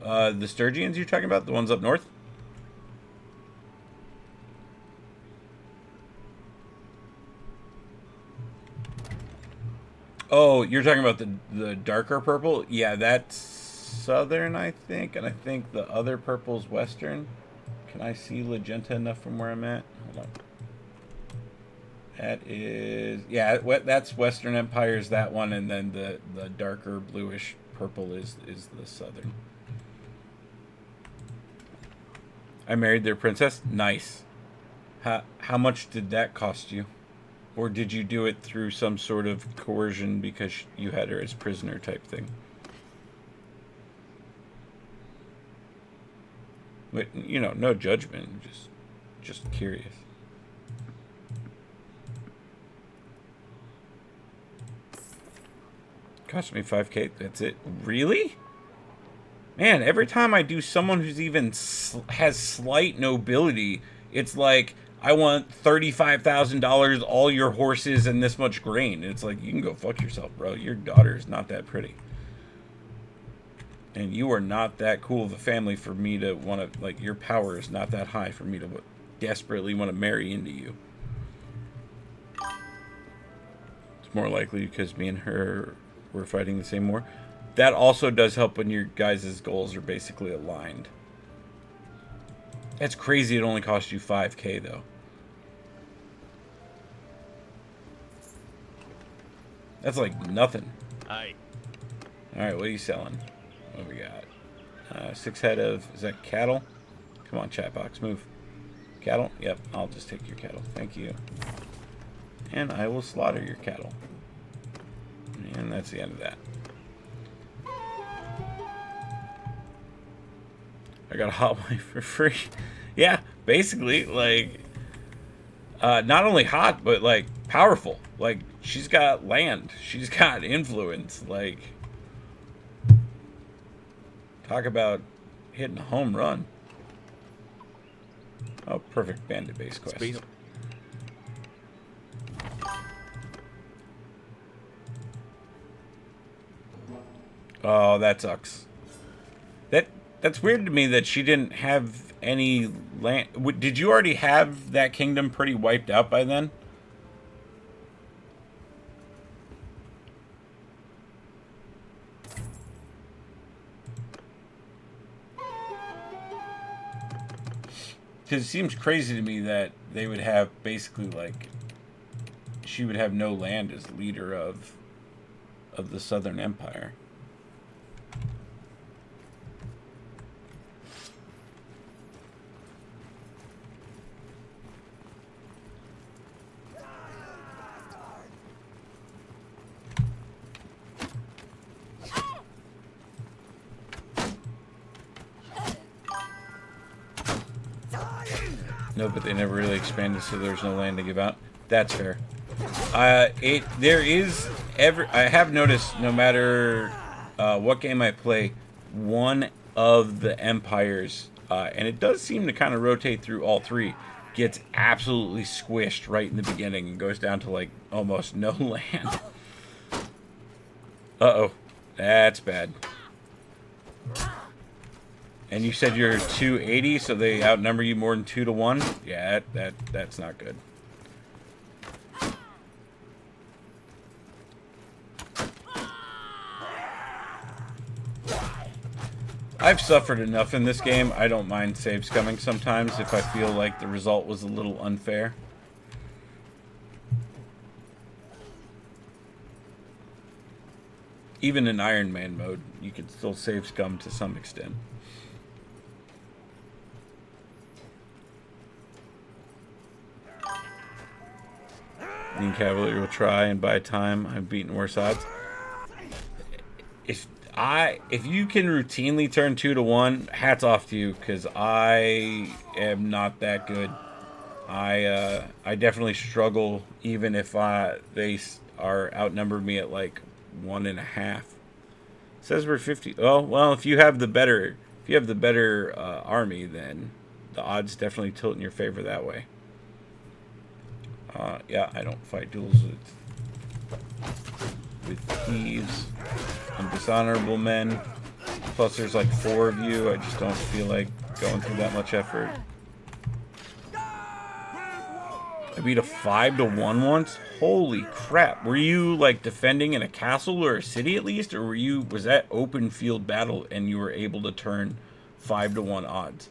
S1: The Sturgians you're talking about? The ones up north? Oh, you're talking about the darker purple? Yeah, that's southern, I think. And I think the other purple's western. Can I see Legenta enough from where I'm at? Hold on. That is, yeah, that's Western Empire's that one, and then the darker bluish purple is the southern. I married their princess. Nice. How much did that cost you? Or did you do it through some sort of coercion because you had her as prisoner type thing? But, you know, no judgment, just curious. Cost me 5K. That's it. Really? Man, every time I do someone who's even has slight nobility, it's like, I want $35,000, all your horses, and this much grain. It's like, you can go fuck yourself, bro. Your daughter is not that pretty. And you are not that cool of a family for me to want to, like, your power is not that high for me to desperately want to marry into you. It's more likely because me and her were fighting the same war. That also does help when your guys' goals are basically aligned. That's crazy. It only cost you 5K, though. That's like nothing.
S2: Aye.
S1: Alright, what are you selling? What do we got? 6 head of... Is that cattle? Come on, chat box, move. Cattle? Yep, I'll just take your cattle. Thank you. And I will slaughter your cattle. And that's the end of that. I got a hot wife for free. Yeah, basically, like... not only hot, but, like, powerful. Like, she's got land. She's got influence. Like... Talk about hitting a home run. Oh, perfect bandit base quest. Oh, that sucks. That's weird to me that she didn't have any land. Did you already have that kingdom pretty wiped out by then? Because it seems crazy to me that they would have basically, like, she would have no land as leader of the Southern Empire. No, but they never really expanded, so there's no land to give out. That's fair. I have noticed no matter what game I play, one of the empires, and it does seem to kind of rotate through all three, gets absolutely squished right in the beginning and goes down to like almost no land. Uh-oh. That's bad. And you said you're 280, so they outnumber you more than 2 to 1? Yeah, that's not good. I've suffered enough in this game. I don't mind saves coming sometimes if I feel like the result was a little unfair. Even in Iron Man mode, you can still save scum to some extent. Mean Cavalier will try and buy time. I've beaten worse odds. If you can routinely turn 2 to 1, hats off to you, because I am not that good. I definitely struggle even if they are outnumbered me at like 1.5. It says we're 50. Oh well, if you have the better army, then the odds definitely tilt in your favor that way. Yeah, I don't fight duels with thieves and dishonorable men. Plus, there's like 4 of you. I just don't feel like going through that much effort. I beat a 5 to 1 once. Holy crap! Were you like defending in a castle or a city at least, or was that open field battle and you were able to turn 5 to 1 odds?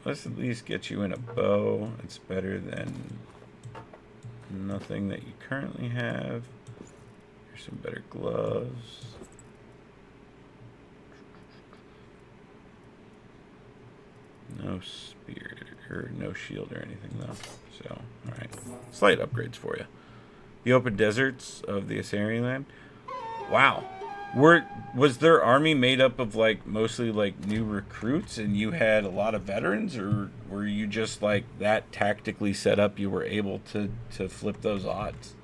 S1: Let's at least get you in a bow. It's better than nothing that you currently have. Here's some better gloves. No spear or no shield or anything though. So, alright. Slight upgrades for you. The open deserts of the Assyrian land. Wow. Was their army made up of like mostly like new recruits and you had a lot of veterans, or were you just like that tactically set up you were able to flip those odds?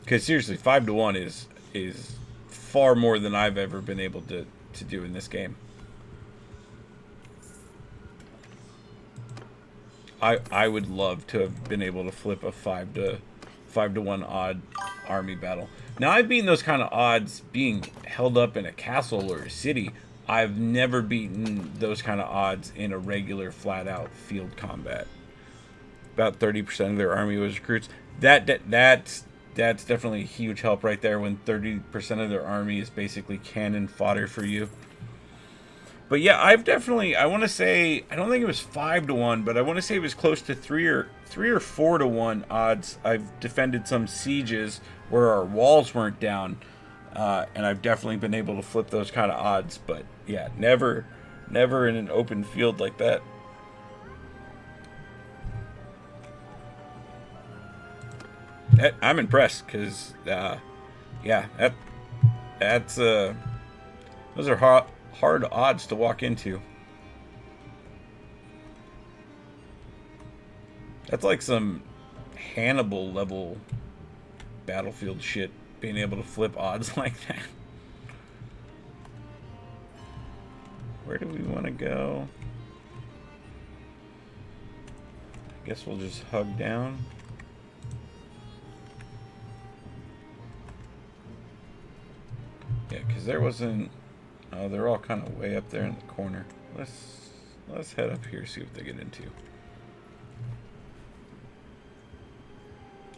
S1: Because seriously, 5 to 1 is far more than I've ever been able to do in this game. I would love to have been able to flip a 5 to 1 odd army battle. Now, I've beaten those kind of odds being held up in a castle or a city. I've never beaten those kind of odds in a regular flat-out field combat. About 30% of their army was recruits. That's definitely a huge help right there when 30% of their army is basically cannon fodder for you. But yeah, I want to say, I don't think it was 5 to 1, but I want to say it was close to 3 or 4 to 1 odds. I've defended some sieges where our walls weren't down, and I've definitely been able to flip those kind of odds. But yeah, never in an open field like that. I'm impressed because, yeah, that's those are hard odds to walk into. That's like some Hannibal level battlefield shit, being able to flip odds like that. Where do we want to go? I guess we'll just hug down. Yeah, because there wasn't... Oh, they're all kind of way up there in the corner. Let's head up here, see what they get into.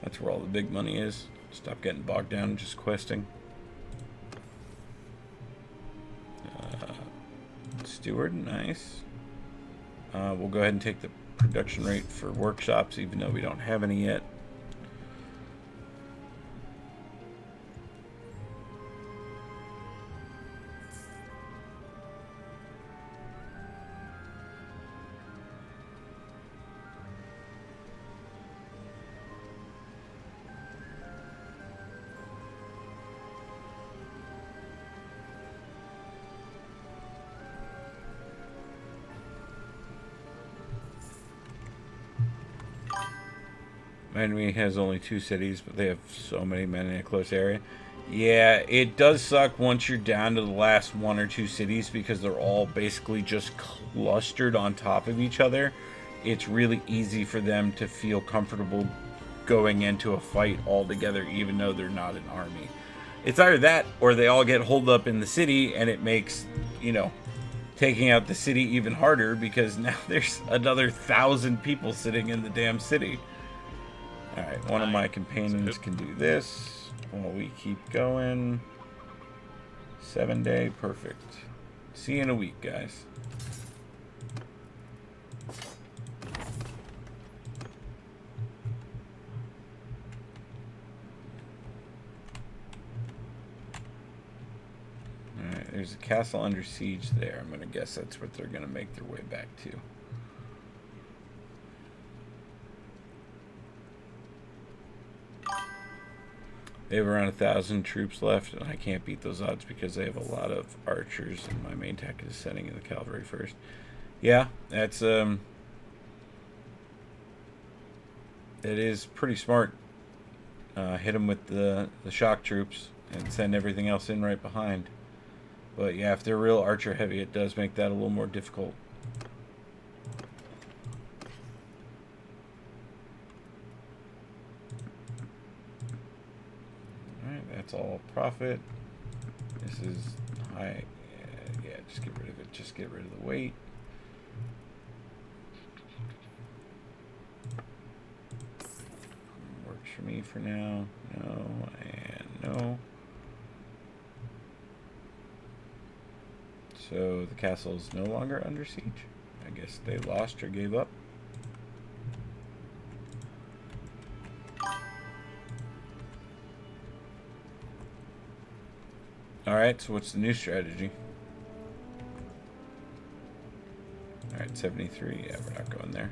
S1: That's where all the big money is. Stop getting bogged down just questing. Steward, nice. We'll go ahead and take the production rate for workshops, even though we don't have any yet. My enemy has only 2 cities, but they have so many men in a close area. Yeah, it does suck once you're down to the last 1 or 2 cities because they're all basically just clustered on top of each other. It's really easy for them to feel comfortable going into a fight all together, even though they're not an army. It's either that or they all get holed up in the city, and it makes, you know, taking out the city even harder because now there's another 1,000 people sitting in the damn city. Alright, one of my companions can do this while we keep going. 7-day, perfect. See you in a week, guys. Alright, there's a castle under siege there. I'm gonna guess that's what they're gonna make their way back to. They have around 1,000 troops left, and I can't beat those odds because they have a lot of archers, and my main tactic is sending in the cavalry first. Yeah, that's it is pretty smart. Hit them with the shock troops and send everything else in right behind. But yeah, if they're real archer heavy, it does make that a little more difficult. That's all profit. This is high. Yeah, just get rid of it. Just get rid of the weight. Works for me for now. No, and no. So the castle is no longer under siege. I guess they lost or gave up. Alright, so what's the new strategy? Alright, 73. Yeah, we're not going there.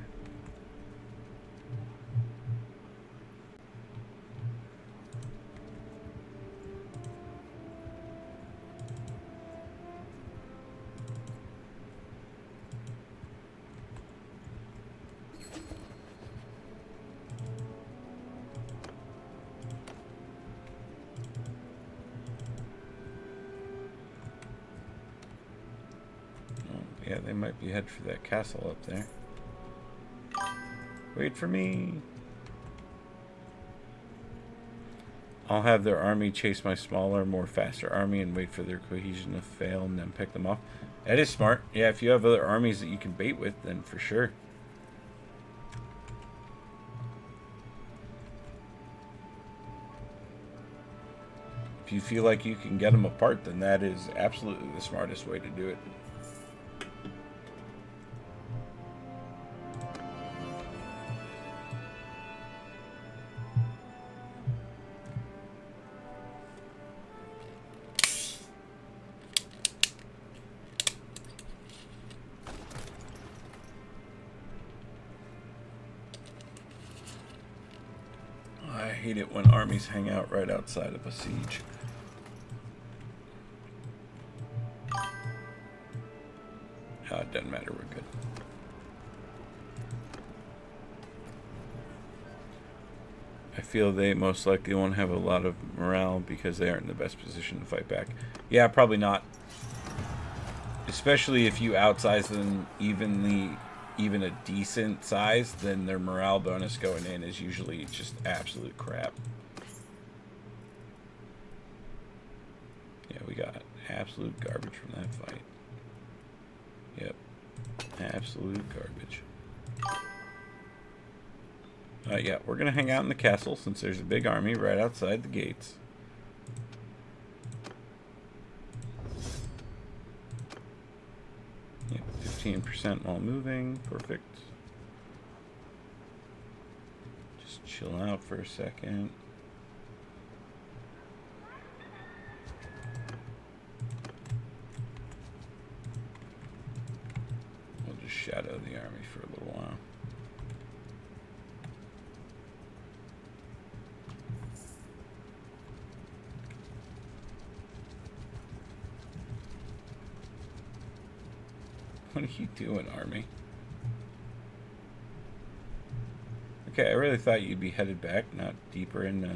S1: Yeah, they might be headed for that castle up there. Wait for me. I'll have their army chase my smaller, more faster army and wait for their cohesion to fail and then pick them off. That is smart. Yeah, if you have other armies that you can bait with, then for sure. If you feel like you can get them apart, then that is absolutely the smartest way to do it. I hate it when armies hang out right outside of a siege. It doesn't matter, we're good. I feel they most likely won't have a lot of morale because they aren't in the best position to fight back. Yeah, probably not. Especially if you outsize them even a decent size, then their morale bonus going in is usually just absolute crap. Yeah, we got absolute garbage from that fight. Yep. Absolute garbage. Yeah, we're going to hang out in the castle since there's a big army right outside the gates. Yep, 15% while moving. Perfect. Just chill out for a second. We'll just shadow the army for a little while. What are you doing, army? Okay, Okay, I really thought you'd be headed back, not deeper into...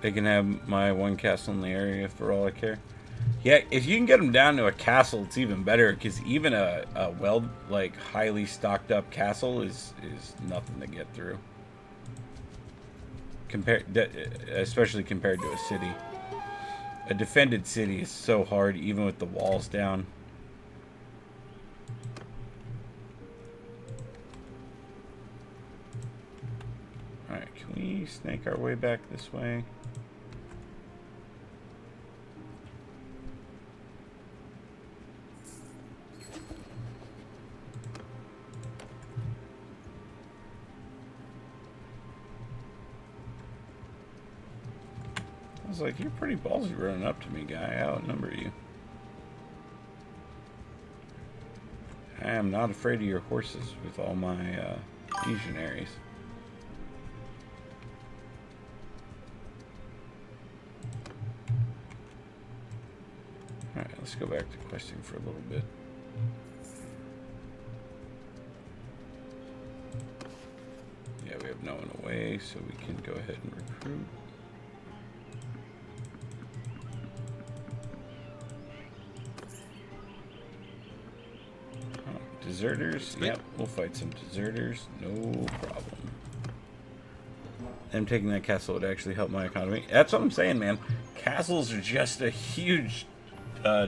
S1: They can have my one castle in the area for all I care. Yeah, if you can get them down to a castle, it's even better, because even a well, like, highly stocked up castle is nothing to get through. Especially compared to a city. A defended city is so hard, even with the walls down. Alright, can we snake our way back this way? I was like, you're pretty ballsy running up to me, guy. I outnumber you. I am not afraid of your horses with all my legionaries. Alright, let's go back to questing for a little bit. Yeah, we have no one away, so we can go ahead and recruit. Deserters? Yep, we'll fight some deserters. No problem. Them taking that castle would actually help my economy. That's what I'm saying, man. Castles are just a huge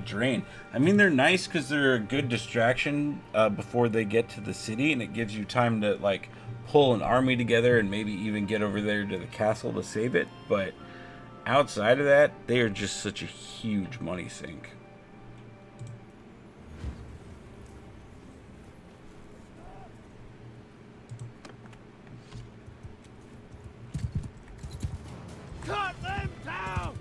S1: drain. I mean, they're nice because they're a good distraction before they get to the city, and it gives you time to, like, pull an army together and maybe even get over there to the castle to save it. But outside of that, they are just such a huge money sink.
S4: Cut them down!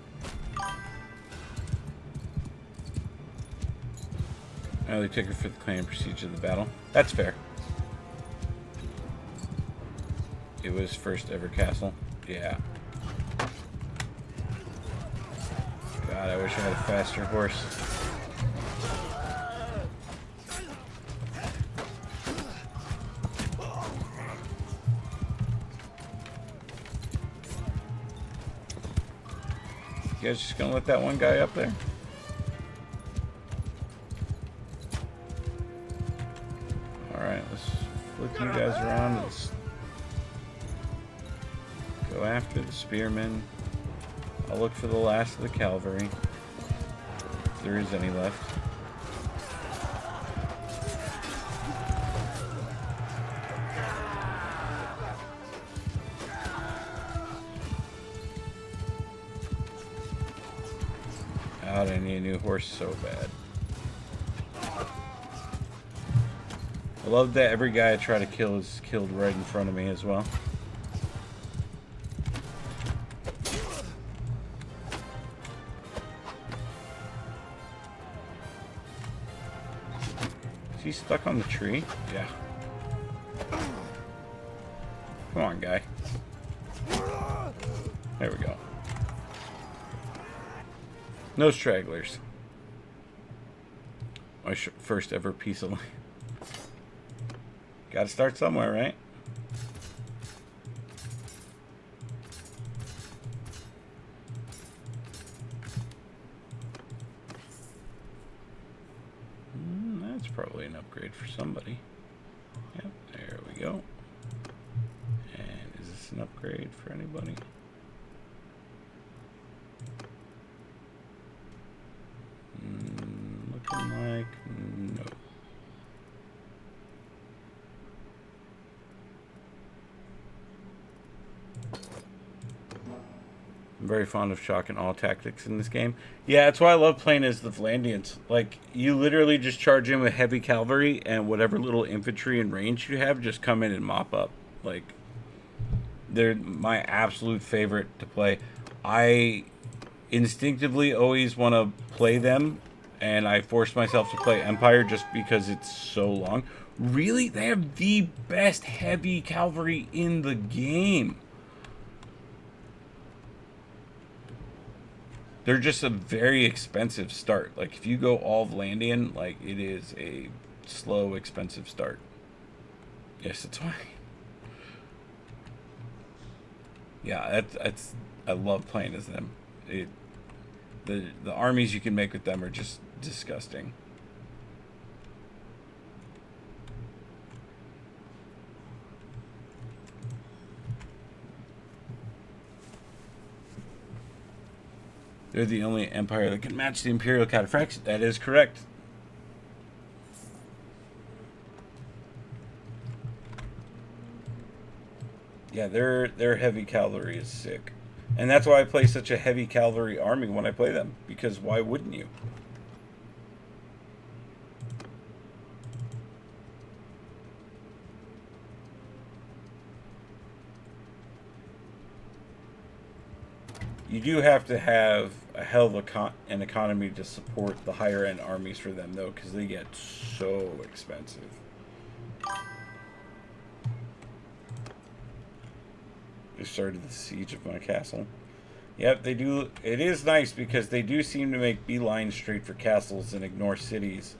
S1: They took it for the clan procedure of the battle. That's fair. It was first ever castle. Yeah. God, I wish I had a faster horse. You guys just gonna let that one guy up there? Alright, let's flip you guys around. Let's go after the spearmen. I'll look for the last of the cavalry, if there is any left. God, I need a new horse so bad. I love that every guy I try to kill is killed right in front of me as well. Is he stuck on the tree? Yeah. Come on, guy. There we go. No stragglers. My first ever piece of land. Gotta start somewhere, right? That's probably an upgrade for somebody. Yep, there we go. And is this an upgrade for anybody? Looking like no. I'm very fond of shock and awe tactics in this game. Yeah, that's why I love playing as the Vlandians. Like, you literally just charge in with heavy cavalry, and whatever little infantry and range you have, just come in and mop up. Like, they're my absolute favorite to play. I instinctively always want to play them, and I force myself to play Empire just because it's so long. Really? They have the best heavy cavalry in the game. They're just a very expensive start. Like, if you go all Vlandian, like, it is a slow, expensive start. Yes, it's fine. Yeah, that's I love playing as them. The armies you can make with them are just disgusting. They're the only empire that can match the Imperial Cataphracts. That is correct. Yeah, their heavy cavalry is sick. And that's why I play such a heavy cavalry army when I play them. Because why wouldn't you? You do have to have a hell of an economy to support the higher end armies for them, though, because they get so expensive. They started the siege of my castle. Yep, they do. It is nice because they do seem to make beeline straight for castles and ignore cities.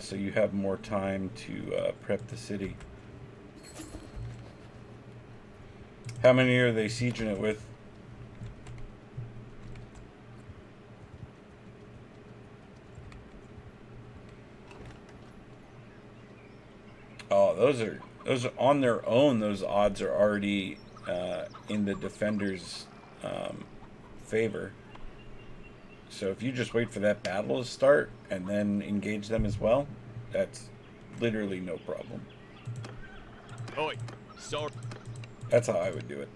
S1: So you have more time to prep the city. How many are they sieging it with? Oh, those are on their own. Those odds are already in the defender's favor. So if you just wait for that battle to start and then engage them as well, that's literally no problem.
S2: Oi, sorry.
S1: That's how I would do it.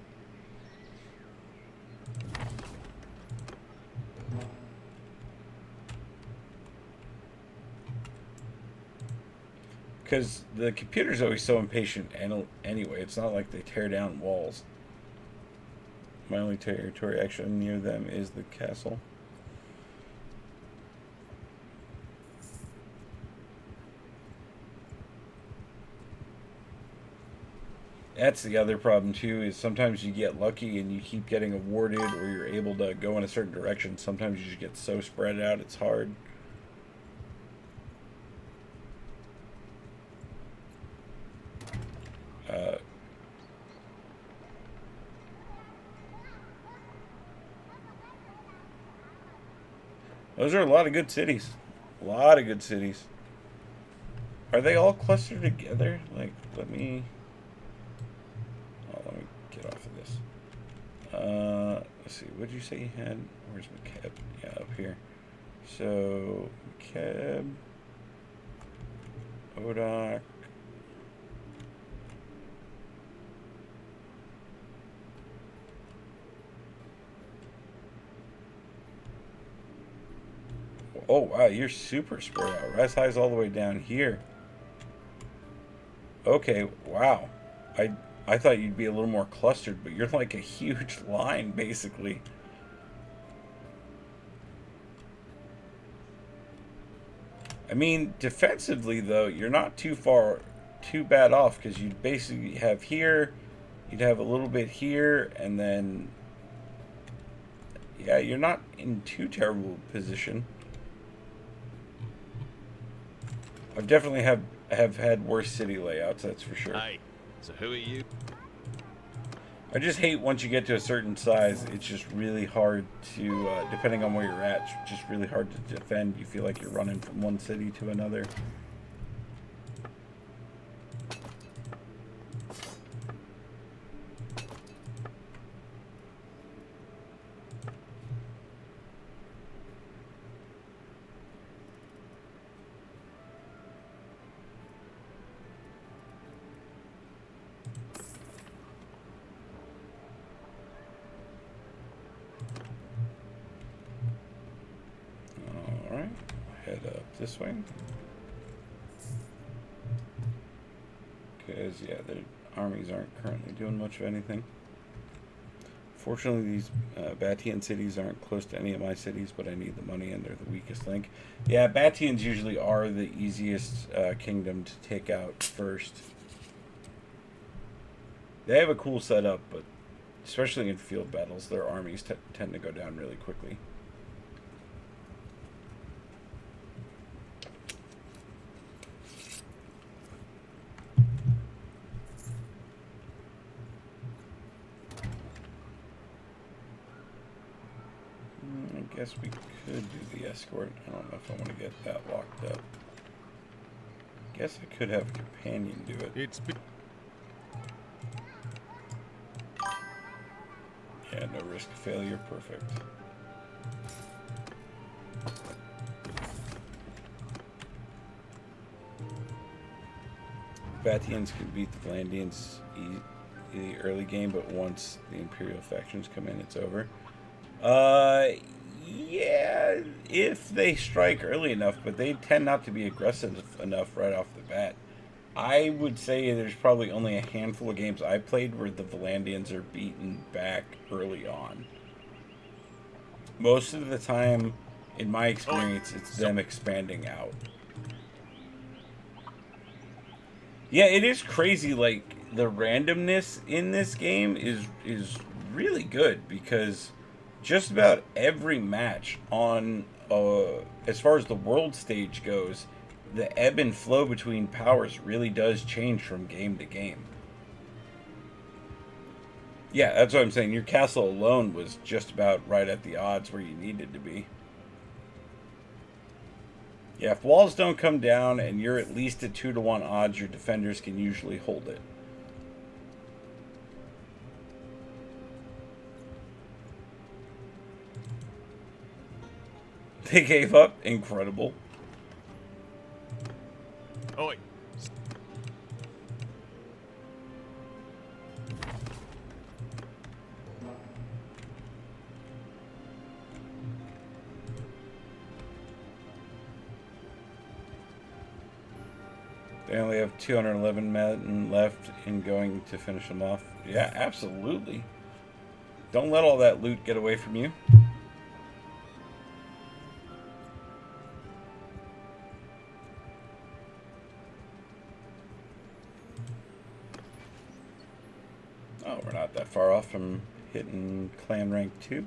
S1: Because the computer's always so impatient anyway. It's not like they tear down walls. My only territory actually near them is the castle. That's the other problem too, is sometimes you get lucky and you keep getting awarded or you're able to go in a certain direction. Sometimes you just get so spread out, it's hard. Those are a lot of good cities. A lot of good cities. Are they all clustered together? Like, let me get off of this. Let's see. What did you say you had? Where's McKeb? Yeah, up here. So, McKeb, Odak. Oh, wow, you're super spread out. Rashai's all the way down here. Okay, wow. I thought you'd be a little more clustered, but you're like a huge line, basically. I mean, defensively, though, you're not too bad off, because you'd basically have here, you'd have a little bit here, and then, yeah, you're not in too terrible position. I've definitely have had worse city layouts, that's for sure.
S2: Hey, so who are you?
S1: I just hate once you get to a certain size, it's just really hard to, depending on where you're at, it's just really hard to defend. You feel like you're running from one city to another. Head up this way. Because, yeah, their armies aren't currently doing much of anything. Fortunately, these Batian cities aren't close to any of my cities, but I need the money and they're the weakest link. Yeah, Batians usually are the easiest kingdom to take out first. They have a cool setup, but especially in field battles, their armies tend to go down really quickly. I guess we could do the escort. I don't know if I want to get that locked up. I guess I could have a companion do it. Yeah, no risk of failure. Perfect. Batians can beat the Vlandians in the early game, but once the Imperial factions come in, it's over. Yeah, if they strike early enough, but they tend not to be aggressive enough right off the bat. I would say there's probably only a handful of games I played where the Vlandians are beaten back early on. Most of the time, in my experience, it's them expanding out. Yeah, it is crazy. Like, the randomness in this game is really good, because just about every match on, as far as the world stage goes, the ebb and flow between powers really does change from game to game. Yeah, that's what I'm saying. Your castle alone was just about right at the odds where you needed to be. Yeah, if walls don't come down and you're at least at 2-to-1 odds, your defenders can usually hold it. They gave up? Incredible.
S2: Oi.
S1: They only have 211 men left and going to finish them off. Yeah, absolutely. Don't let all that loot get away from you. Oh, we're not that far off from hitting clan rank 2.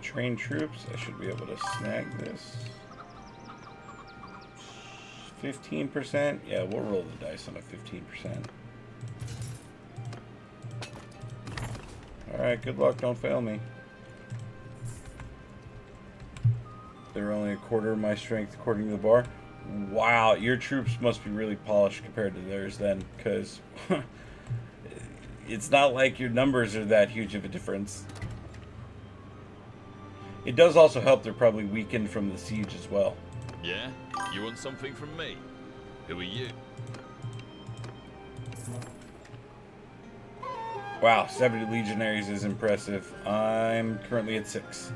S1: Train troops. I should be able to snag this. 15%. Yeah, we'll roll the dice on a 15%. Alright, good luck. Don't fail me. They're only a quarter of my strength according to the bar. Wow, your troops must be really polished compared to theirs then, because it's not like your numbers are that huge of a difference. It does also help they're probably weakened from the siege as well.
S2: Yeah? You want something from me? Who are you?
S1: Wow, 70 legionaries is impressive. I'm currently at 6.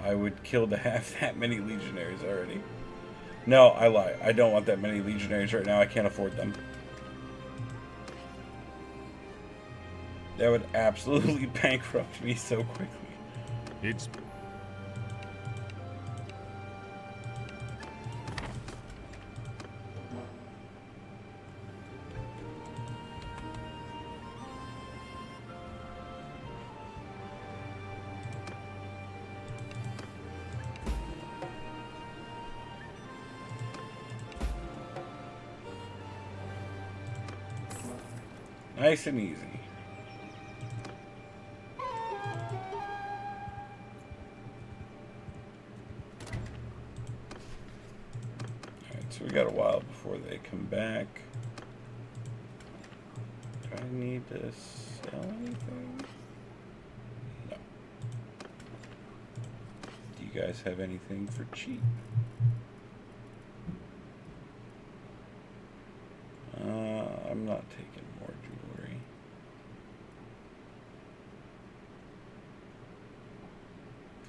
S1: I would kill to have that many legionaries already. No, I lie. I don't want that many legionaries right now. I can't afford them. That would absolutely bankrupt me so quickly.
S2: It's...
S1: Nice and easy. Alright, so we got a while before they come back. Do I need to sell anything? No. Do you guys have anything for cheap? I'm not taking more jewelry.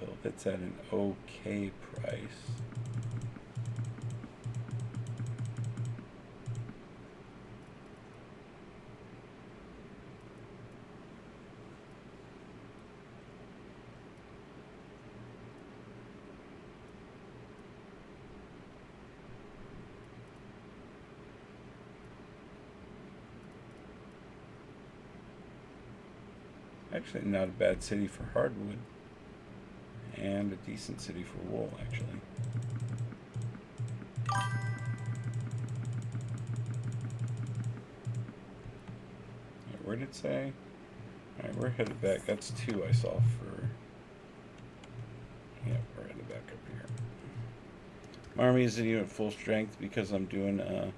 S1: Velvet's at an okay price. Actually, not a bad city for hardwood. And a decent city for wool, actually. Where did it say? Alright, we're headed back. That's 2 I saw for... Yeah, we're headed back up here. My army isn't even at full strength because I'm doing a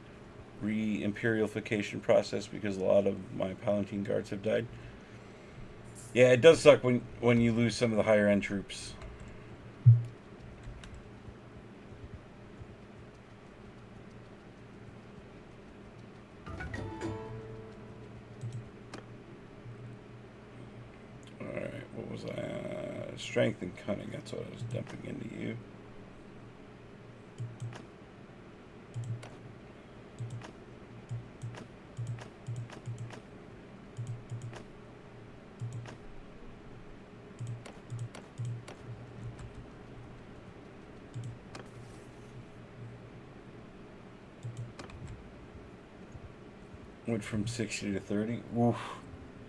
S1: re-imperialification process because a lot of my Palatine guards have died. Yeah, it does suck when you lose some of the higher end troops. Alright, what was I? Strength and cunning, that's what I was dumping into you. Went from 60 to 30. Oof,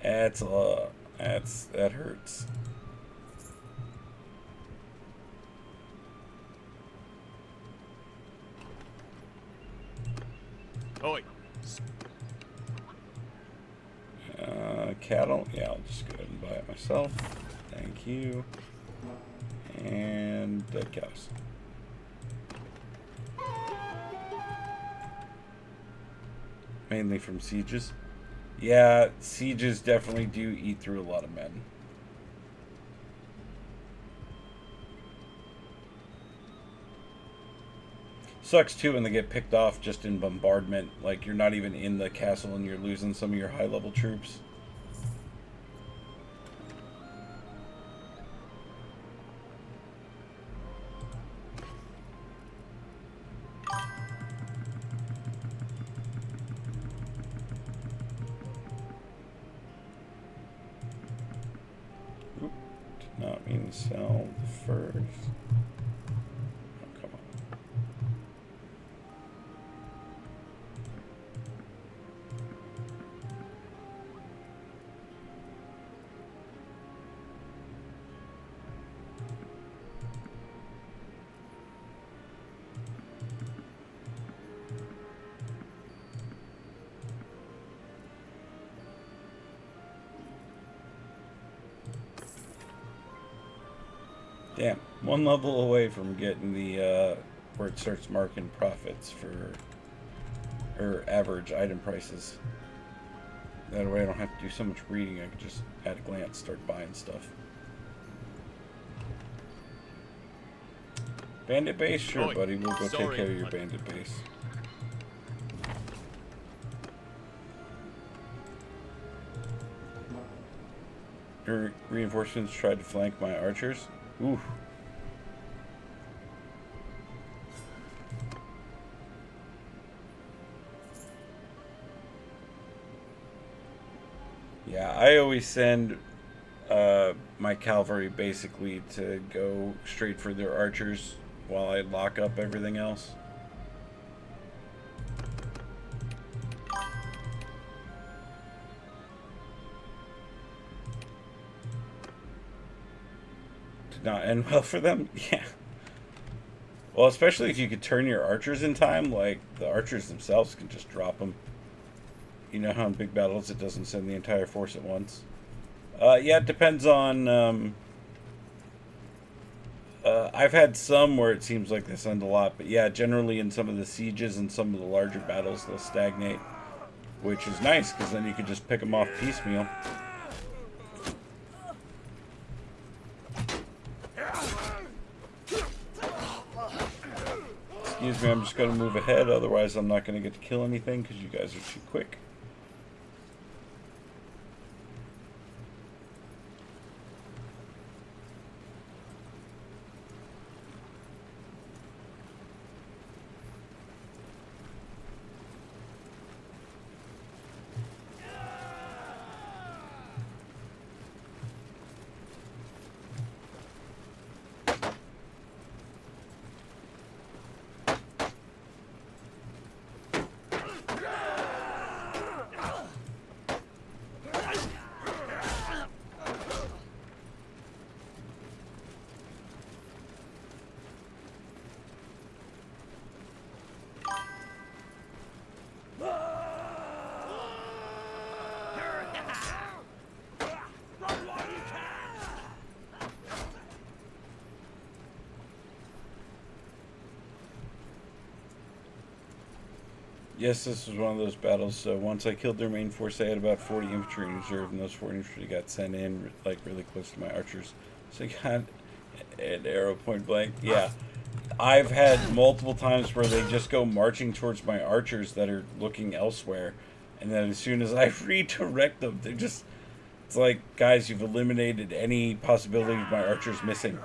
S1: that's a lot. That hurts.
S2: Oi.
S1: Cattle. Yeah, I'll just go ahead and buy it myself. Thank you. And dead cows. Mainly from sieges. Yeah, sieges definitely do eat through a lot of men. Sucks too when they get picked off just in bombardment. Like you're not even in the castle and you're losing some of your high level troops. Oop, did not mean to sell the furs. Oh, come on. Damn, one level away from getting the, where it starts marking profits for, or average item prices. That way I don't have to do so much reading, I can just, at a glance, start buying stuff. Bandit base? Sure,
S2: Oi,
S1: buddy, we'll go take
S2: sorry,
S1: care of your
S2: buddy.
S1: bandit base. Your reinforcements tried to flank my archers? Ooh. Yeah, I always send my cavalry basically to go straight for their archers while I lock up everything else. Did not end well for them? Yeah. Well, especially if you could turn your archers in time, like the archers themselves can just drop them. You know how in big battles it doesn't send the entire force at once? Yeah, it depends on... I've had some where it seems like they send a lot, but yeah, generally in some of the sieges and some of the larger battles, they'll stagnate, which is nice, because then you can just pick them off piecemeal. Excuse me, I'm just going to move ahead, otherwise I'm not going to get to kill anything, because you guys are too quick. Yes, this was one of those battles. So once I killed their main force, I had about 40 infantry in reserve, and those 40 infantry got sent in, like, really close to my archers. So I got an arrow point blank. Yeah. I've had multiple times where they just go marching towards my archers that are looking elsewhere, and then as soon as I redirect them, they're just... It's like, guys, you've eliminated any possibility of my archers missing.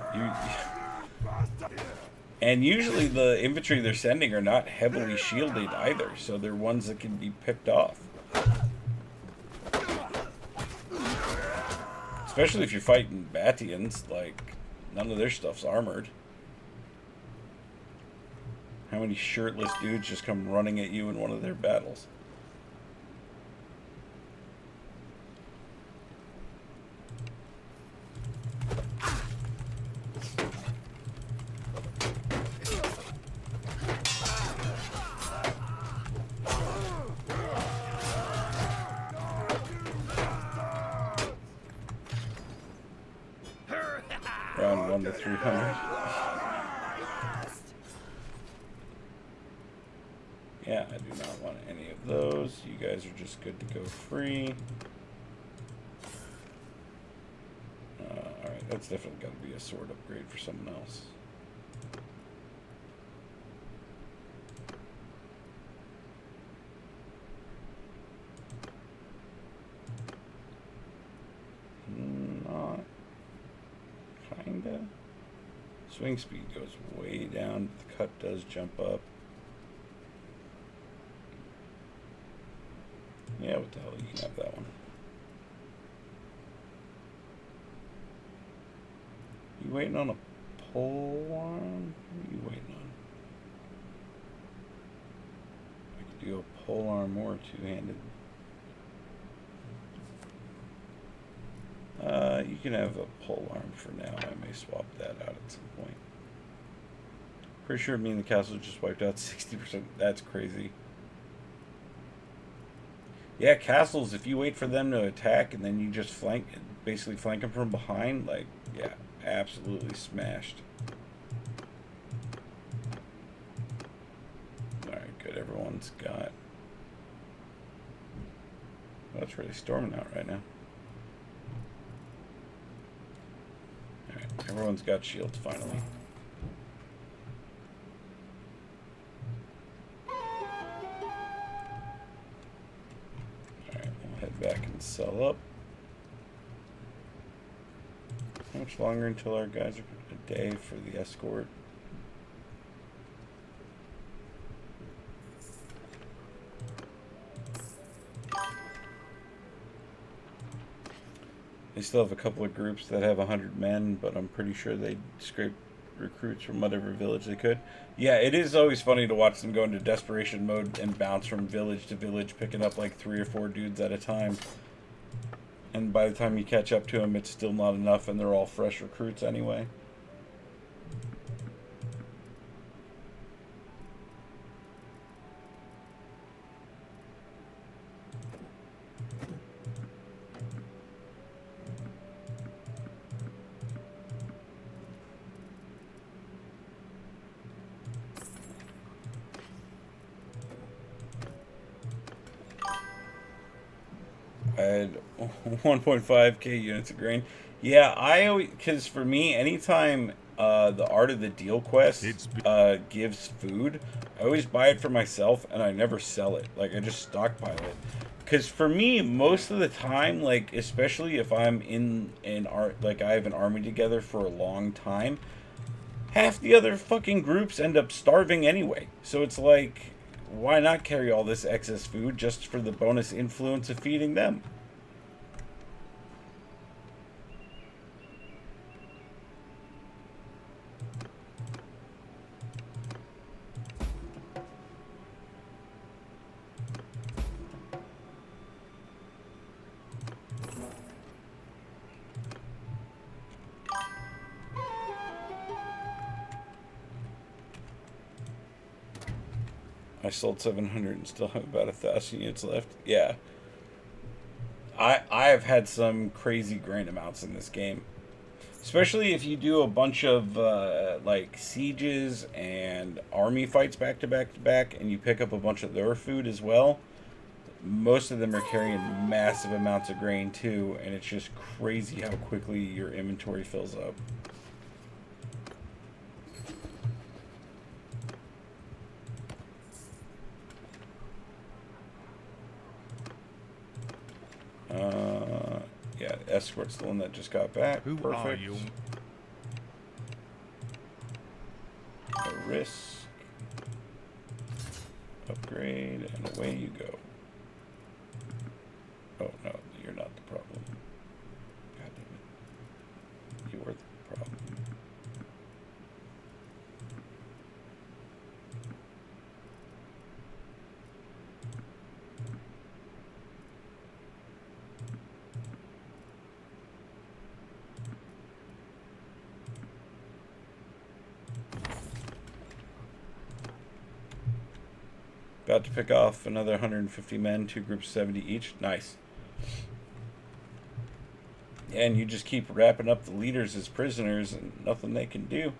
S1: And usually the infantry they're sending are not heavily shielded either, so they're ones that can be picked off. Especially if you're fighting Batians, like, none of their stuff's armored. How many shirtless dudes just come running at you in one of their battles? Round 1 to 300. Yeah, I do not want any of those. You guys are just good to go free. Alright, that's definitely got to be a sword upgrade for someone else. Not. Kinda. Swing speed goes way down. The cut does jump up. Yeah, what the hell? You can have that one. You waiting on a pole arm? What are you waiting on? I could do a pole arm or two-handed. You can have a pole arm for now. I may swap that out at some point. Pretty sure me and the castle just wiped out 60%. That's crazy. Yeah, castles, if you wait for them to attack and then you just basically flank them from behind, like, yeah, absolutely smashed. Alright, good. Everyone's got... Well, it's really storming out right now. Alright, everyone's got shields finally. Back and sell up. How much longer until our guys are a day for the escort? They still have a couple of groups that have 100 men, but I'm pretty sure they scrape recruits from whatever village they could. Yeah, it is always funny to watch them go into desperation mode and bounce from village to village, picking up like 3 or 4 dudes at a time. And by the time you catch up to them, it's still not enough, and they're all fresh recruits anyway. I had 1.5k units of grain. Yeah, I always, because for me, anytime the Art of the Deal quest gives food, I always buy it for myself and I never sell it. Like, I just stockpile it. Because for me, most of the time, like, especially if I'm in an like I have an army together for a long time, half the other fucking groups end up starving anyway. So it's like, why not carry all this excess food just for the bonus influence of feeding them? I sold 700 and still have about 1,000 units left. Yeah. I have had some crazy grain amounts in this game. Especially if you do a bunch of like sieges and army fights back to back to back, and you pick up a bunch of their food as well. Most of them are carrying massive amounts of grain too, and it's just crazy how quickly your inventory fills up. Yeah, escort's the one that just got back.
S5: Who
S1: Perfect.
S5: are you?
S1: A risk. Upgrade, and away you go. Oh no, you're not the problem. God damn it. You are the problem. About to pick off another 150 men, 2 groups 70 each. Nice. And you just keep wrapping up the leaders as prisoners and nothing they can do.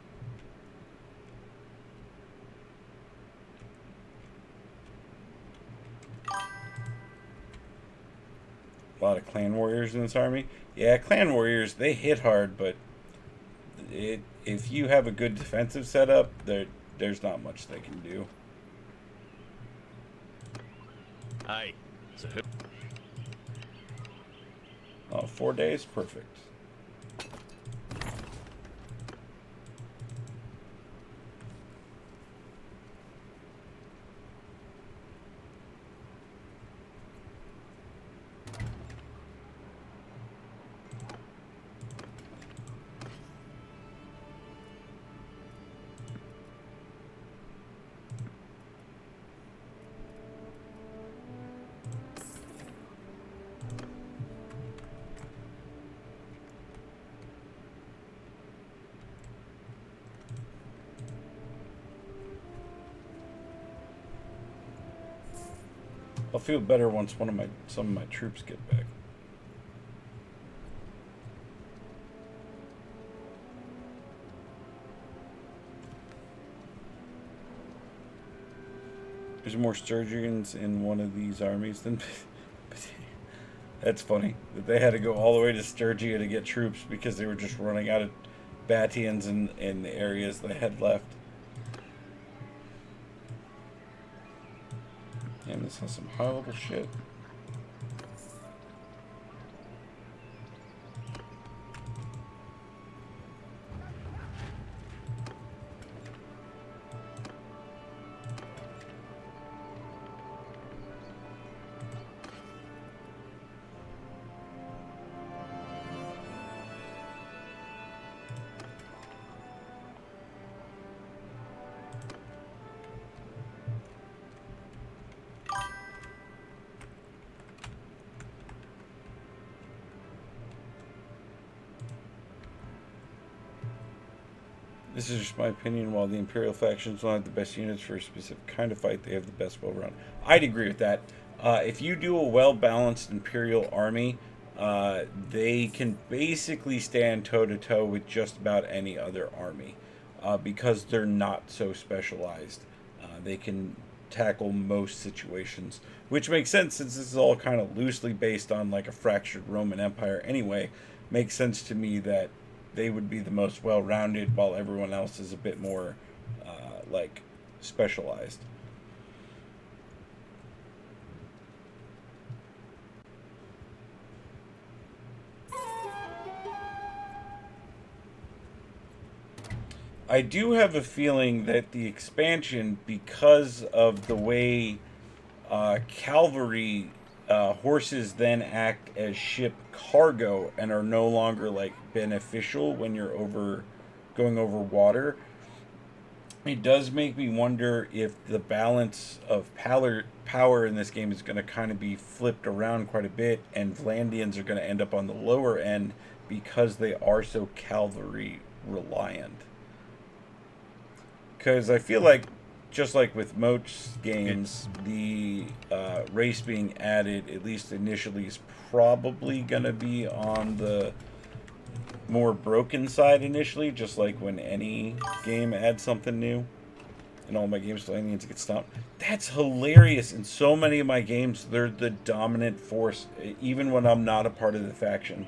S1: A lot of clan warriors in this army. Yeah, clan warriors, they hit hard, but if you have a good defensive setup, there's not much they can do.
S2: Hey, so who?
S1: Oh, 4 days? Perfect. I'll feel better once some of my troops get back. There's more Sturgians in one of these armies than... That's funny that they had to go all the way to Sturgia to get troops because they were just running out of Batians in the areas they had left. Damn, this has some high level shit. This is just my opinion. While the Imperial factions don't have the best units for a specific kind of fight, they have the best well-rounded. I'd agree with that. If you do a well-balanced Imperial army, they can basically stand toe-to-toe with just about any other army because they're not so specialized. They can tackle most situations, which makes sense since this is all kind of loosely based on like a fractured Roman Empire anyway. Makes sense to me that they would be the most well-rounded while everyone else is a bit more like specialized. I do have a feeling that the expansion, because of the way cavalry horses then act as ship cargo and are no longer like beneficial when you're going over water, it does make me wonder if the balance of power in this game is going to kind of be flipped around quite a bit, and Vlandians are going to end up on the lower end because they are so cavalry reliant. Because I feel like, just like with most games, the race being added, at least initially, is probably going to be on the more broken side initially, just like when any game adds something new. And all my games still need to get stopped. That's hilarious. In so many of my games, they're the dominant force, even when I'm not a part of the faction.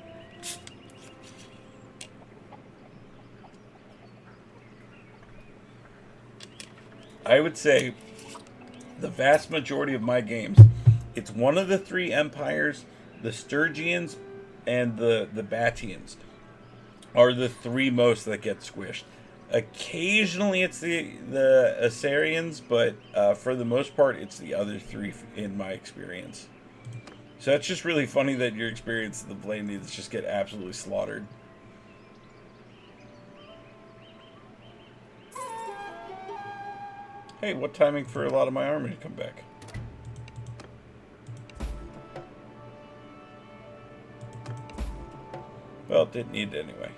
S1: I would say the vast majority of my games, it's one of the three empires, the Sturgians and the Batians are the three most that get squished. Occasionally it's the Assyrians, but for the most part it's the other three in my experience. So it's just really funny that your experience the Blandians just get absolutely slaughtered. Hey, what timing for a lot of my army to come back? Well, it didn't need it anyway.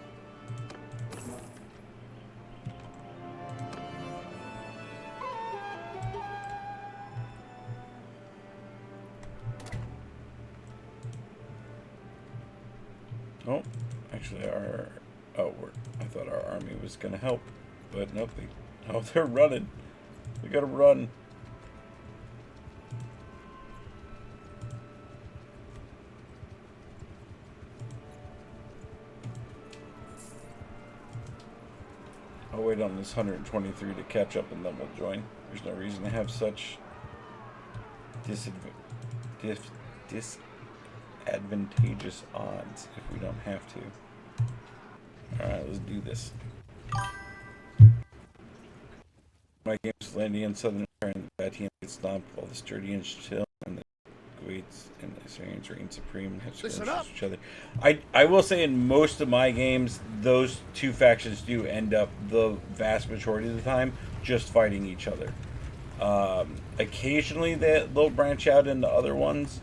S1: Oh, actually I thought our army was going to help, but nope. They're running. We gotta run. I'll wait on this 123 to catch up and then we'll join. There's no reason to have such disadvantageous odds if we don't have to. Alright, let's do this. My game's landing in southern and the Batians get stomped while the Sturdians chill and the Kuwaits and the Assyrians reign supreme and have skirmishes with each other. I will say in most of my games, those two factions do end up the vast majority of the time just fighting each other. Occasionally they'll branch out into other ones,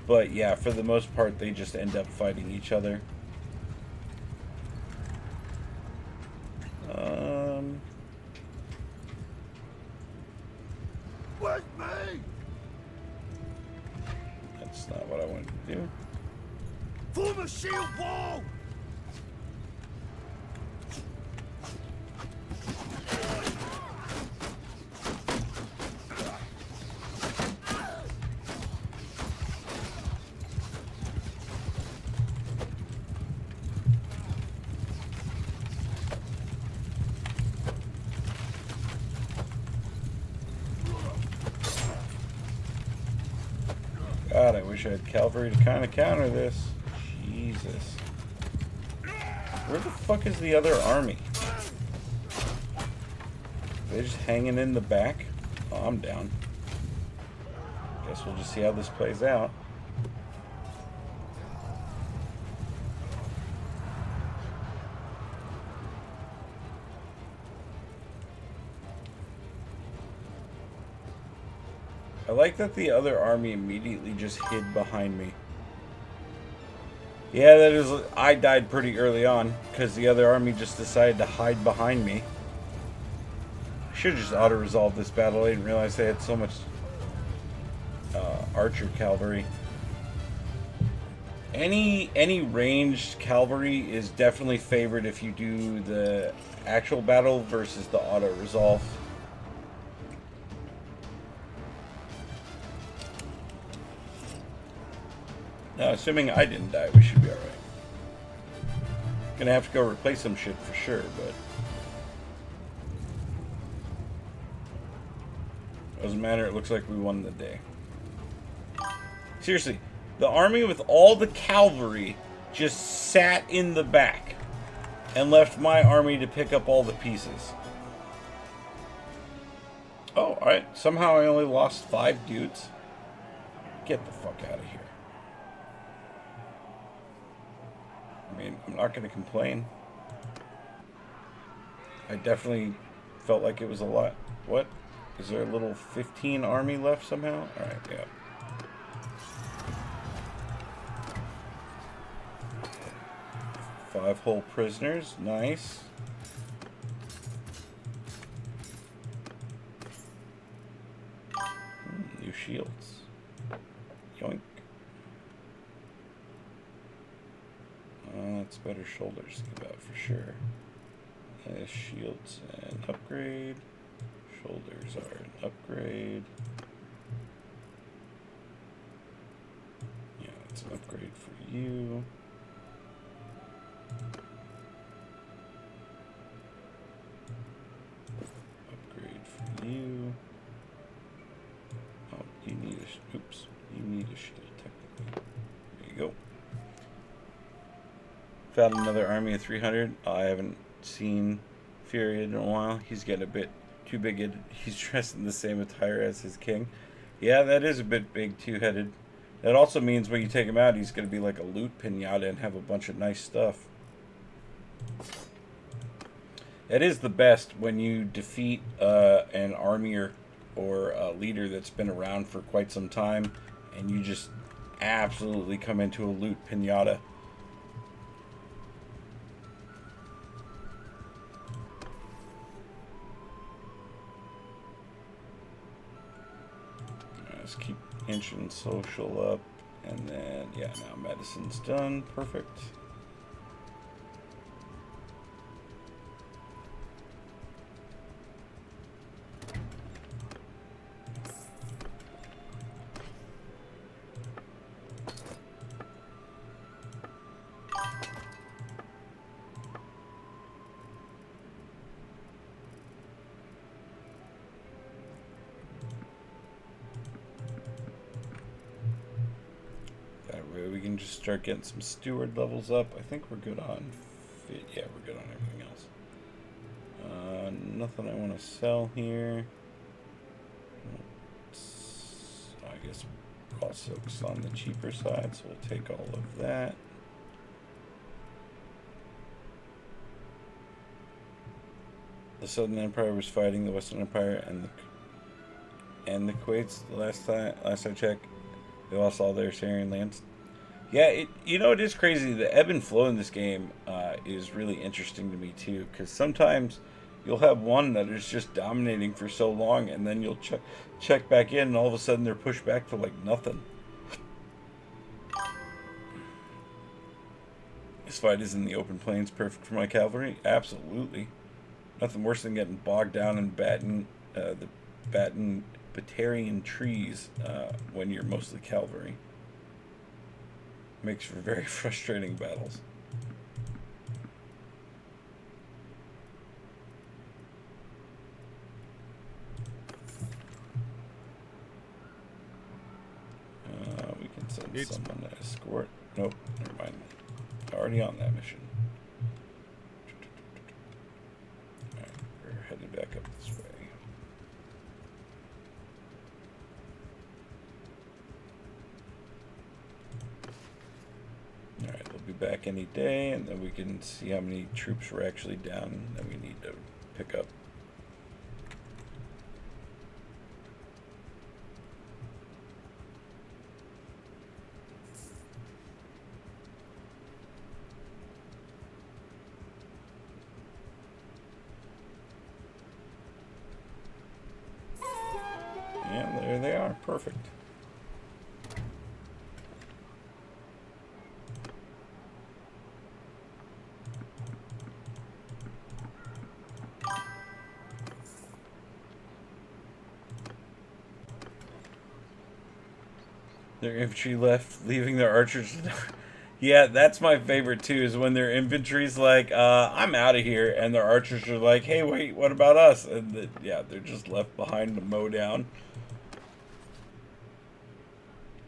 S1: but yeah, for the most part they just end up fighting each other.
S4: With me!
S1: That's not what I wanted to do.
S4: Form a shield wall!
S1: God, I wish I had cavalry to kind of counter this. Jesus. Where the fuck is the other army? They're just hanging in the back? Oh, I'm down. Guess we'll just see how this plays out. I like that the other army immediately just hid behind me. Yeah, that is. I died pretty early on because the other army just decided to hide behind me. I should have just auto-resolved this battle. I didn't realize they had so much archer cavalry. Any ranged cavalry is definitely favored if you do the actual battle versus the auto-resolve. Now, assuming I didn't die, we should be alright. Gonna have to go replace some shit for sure, but doesn't matter, it looks like we won the day. Seriously, the army with all the cavalry just sat in the back and left my army to pick up all the pieces. Oh, alright. Somehow I only lost 5 dudes. Get the fuck out of here. I mean, I'm not going to complain. I definitely felt like it was a lot. What? Is there a little 15 army left somehow? Alright, yeah. Five whole prisoners. Nice. New shields. Yoink. It's better shoulders to give out for sure. Shields an upgrade. Shoulders are an upgrade. Yeah, it's an upgrade for you. Upgrade for you. Oh, you need a oops. You need a shield technically. There you go. Found another army of 300. I haven't seen Fury in a while. He's getting a bit too big. He's dressed in the same attire as his king. Yeah, that is a bit big, two-headed. That also means when you take him out, he's going to be like a loot pinata and have a bunch of nice stuff. It is the best when you defeat an army or a leader that's been around for quite some time, and you just absolutely come into a loot pinata. Let's keep inching social up, and then yeah, now medicine's done. Perfect. We can just start getting some steward levels up. I think we're good on fit. Yeah, we're good on everything else. Nothing I want to sell here. I guess raw silk's on the cheaper side, so we'll take all of that. The Southern Empire was fighting the Western Empire and the Kuwaits. Last I checked, they lost all their Syrian lands. Yeah, it is crazy. The ebb and flow in this game is really interesting to me too, because sometimes you'll have one that is just dominating for so long, and then you'll check back in, and all of a sudden they're pushed back to like nothing. This fight is in the open plains, perfect for my cavalry. Absolutely, nothing worse than getting bogged down in the Batarian trees when you're mostly cavalry. Makes for very frustrating battles. We can send someone to escort. Nope, never mind. Already on that mission. Alright, we're headed back up this way. Alright, they'll be back any day, and then we can see how many troops we're actually down that we need to pick up. Yeah, there they are. Perfect. Their infantry left, leaving their archers. Yeah, that's my favorite too, is when their infantry's like, I'm out of here, and their archers are like, hey, wait, what about us? And yeah, they're just left behind to mow down.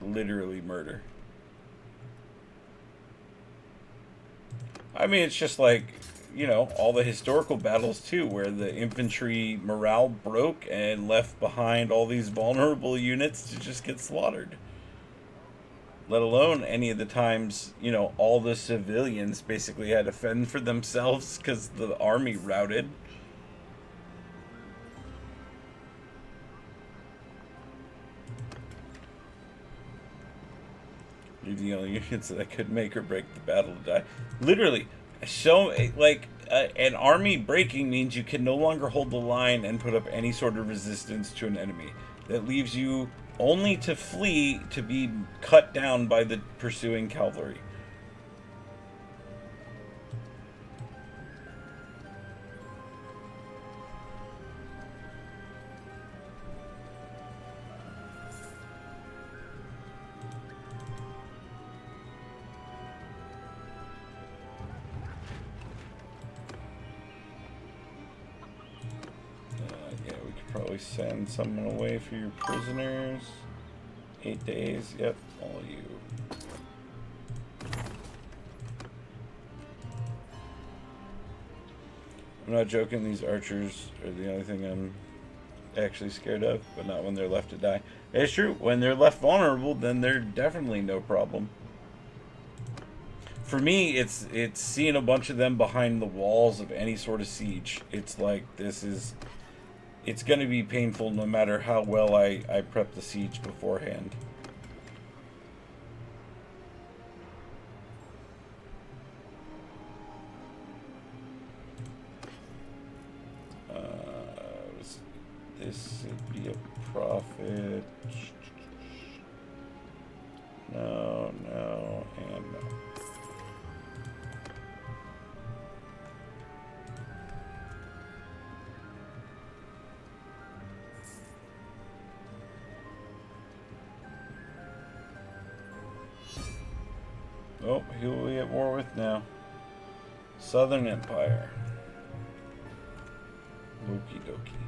S1: Literally murder. I mean, it's just like, all the historical battles too, where the infantry morale broke and left behind all these vulnerable units to just get slaughtered. Let alone any of the times, all the civilians basically had to fend for themselves because the army routed. You're the only units that could make or break the battle to die. Literally, an army breaking means you can no longer hold the line and put up any sort of resistance to an enemy. That leaves you only to flee to be cut down by the pursuing cavalry. we send someone away for your prisoners. 8 days. Yep, all of you. I'm not joking, these archers are the only thing I'm actually scared of, but not when they're left to die. It's true, when they're left vulnerable, then they're definitely no problem. For me, it's seeing a bunch of them behind the walls of any sort of siege. It's like, it's going to be painful no matter how well I prep the siege beforehand. This would be a prophet. No, no, and no. Oh, who are we at war with now? Southern Empire. Okie dokie.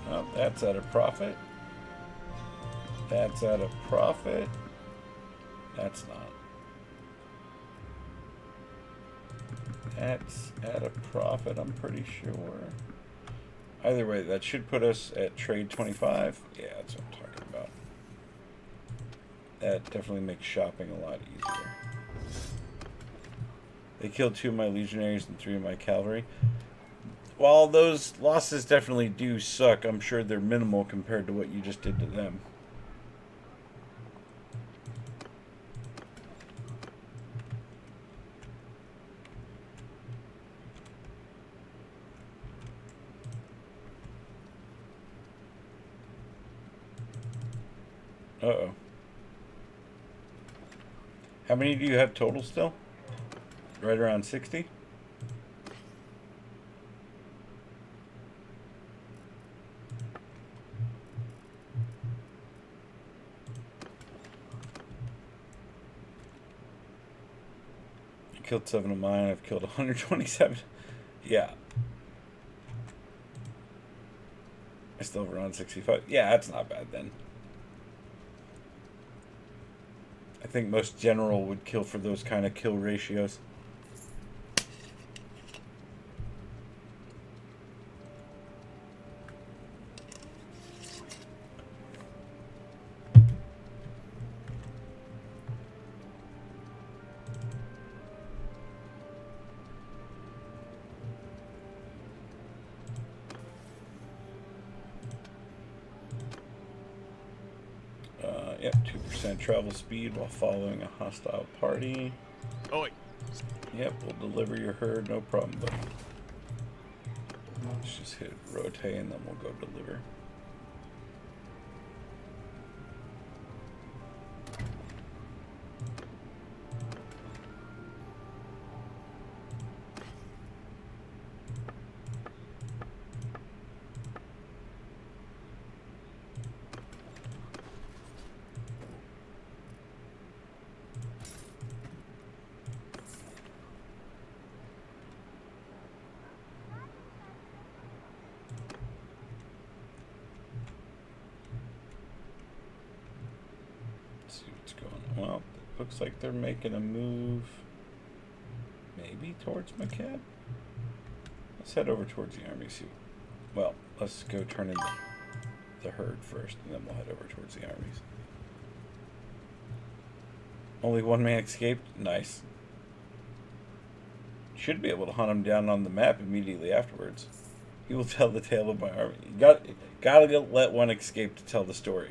S1: Oh, that's at a profit. That's at a profit. That's not. That's at a profit, I'm pretty sure. Either way, that should put us at trade 25. Yeah, that's what I'm talking about. That definitely makes shopping a lot easier. They killed 2 of my legionaries and 3 of my cavalry. While those losses definitely do suck, I'm sure they're minimal compared to what you just did to them. Uh-oh. How many do you have total still? Right around 60? Killed 7 of mine. I've killed 127. Yeah. I still have around 65. Yeah, that's not bad then. I think most general would kill for those kind of kill ratios. Yep, 2% travel speed while following a hostile party.
S2: Oi.
S1: Yep, we'll deliver your herd, no problem, buddy. Let's just hit rotate and then we'll go deliver. Well, it looks like they're making a move, maybe towards Macab. Let's head over towards the army. See, well, let's go turn in the herd first, and then we'll head over towards the armies. Only 1 man escaped. Nice. Should be able to hunt him down on the map immediately afterwards. He will tell the tale of my army. You gotta let one escape to tell the story.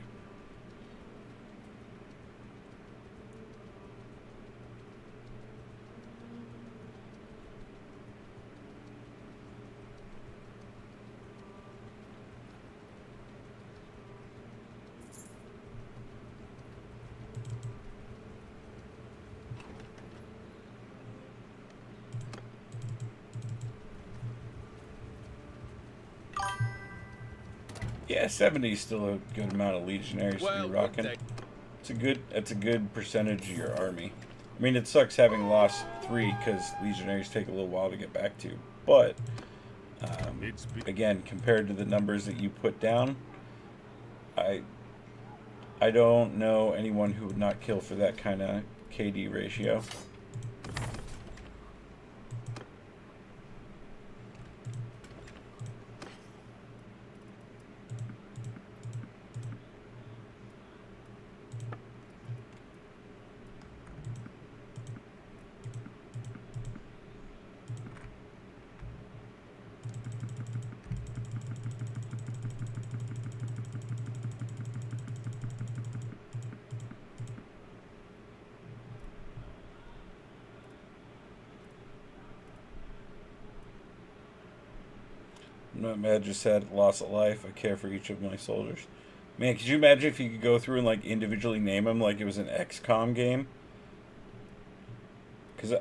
S1: Yeah, 70 is still a good amount of legionaries to
S2: Well,
S1: be rocking.
S2: good day.
S1: It's a good percentage of your army. I mean, it sucks having lost 3 because legionaries take a little while to get back to. But again, compared to the numbers that you put down, I don't know anyone who would not kill for that kind of KD ratio. I'm not mad, just sad loss of life. I care for each of my soldiers. Man, could you imagine if you could go through and like individually name them like it was an XCOM game? Because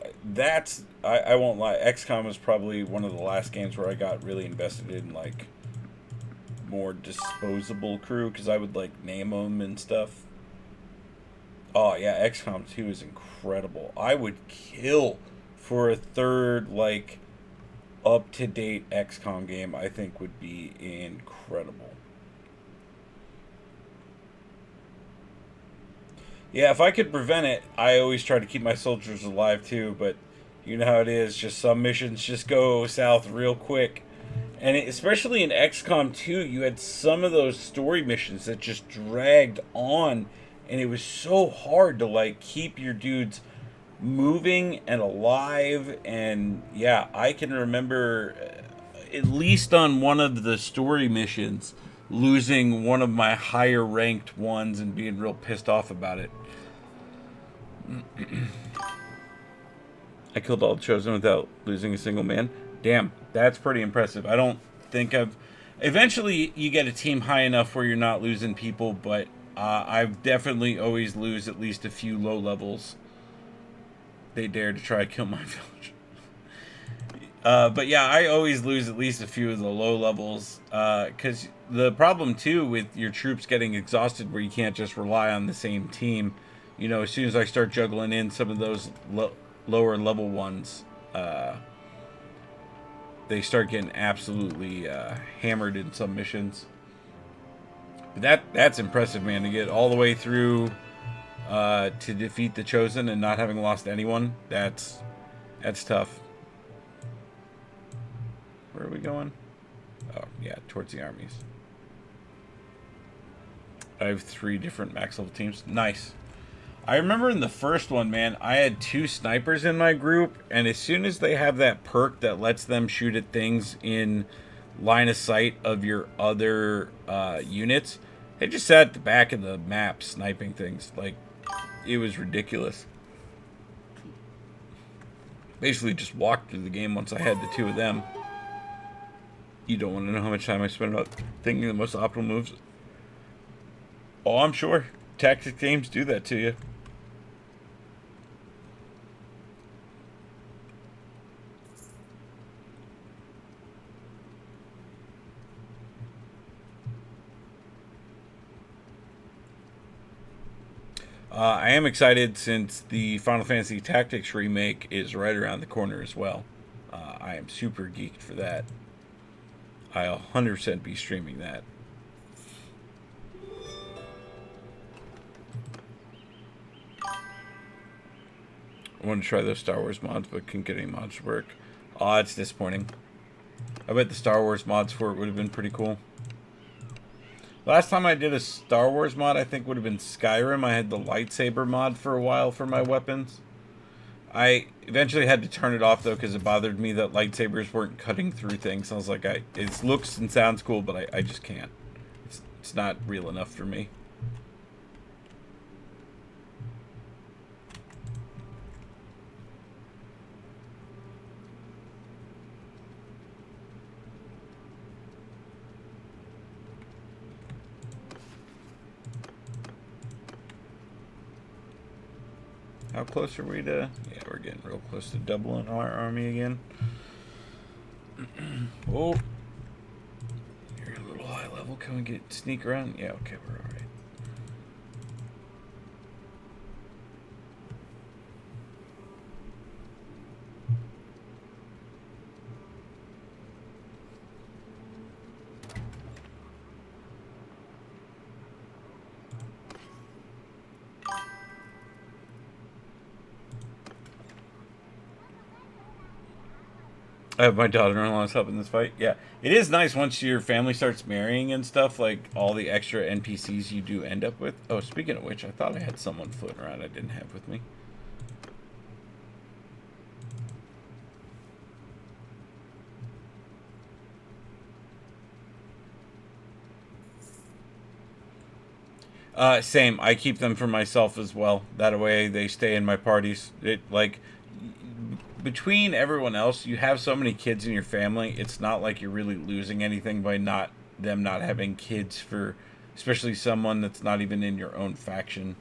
S1: I won't lie, XCOM was probably one of the last games where I got really invested in like more disposable crew because I would like name them and stuff. Oh yeah, XCOM 2 is incredible. I would kill for a third like up-to-date XCOM game. I think would be incredible. Yeah, if I could prevent it, I always try to keep my soldiers alive too, but you know how it is, just some missions just go south real quick. And especially in XCOM 2, you had some of those story missions that just dragged on, and it was so hard to like keep your dudes moving and alive. And yeah, I can remember at least on one of the story missions losing one of my higher ranked ones and being real pissed off about it. I killed all the Chosen without losing a single man. Damn, that's pretty impressive. I don't think I've... Eventually, you get a team high enough where you're not losing people, but I've definitely always lose at least a few low levels. They dare to try to kill my village. But yeah, I always lose at least a few of the low levels. Because the problem, too, with your troops getting exhausted where you can't just rely on the same team, you know, as soon as I start juggling in some of those lower level ones, they start getting absolutely hammered in some missions. But that's impressive, man, to get all the way through to defeat the Chosen and not having lost anyone. That's tough. Where are we going? Oh, yeah, towards the armies. I have 3 different max level teams. Nice. I remember in the first one, man, I had 2 snipers in my group, and as soon as they have that perk that lets them shoot at things in line of sight of your other units, they just sat at the back of the map sniping things. Like, it was ridiculous. Basically just walked through the game once I had the 2 of them. You don't want to know how much time I spent out thinking the most optimal moves. Oh, I'm sure. Tactics games do that to you. I am excited since the Final Fantasy Tactics remake is right around the corner as well. I am super geeked for that. I'll 100% be streaming that. I want to try those Star Wars mods, but couldn't get any mods to work. Oh, it's disappointing. I bet the Star Wars mods for it would have been pretty cool. Last time I did a Star Wars mod, I think would have been Skyrim. I had the lightsaber mod for a while for my weapons. I eventually had to turn it off, though, because it bothered me that lightsabers weren't cutting through things. I was like, it looks and sounds cool, but I just can't. It's not real enough for me. How close are we to... Yeah, we're getting real close to doubling our army again. Oh. You're a little high level. level? Can we get sneak around? Yeah, okay, we're alright. I have my daughter-in-law's helping this fight. Yeah, it is nice once your family starts marrying and stuff, like all the extra NPCs you do end up with. Oh, speaking of which, I thought I had someone floating around I didn't have with me. Same. I keep them for myself as well. That way they stay in my parties. It, like, between everyone else, you have so many kids in your family, it's not like you're really losing anything by not having kids, for especially someone that's not even in your own faction.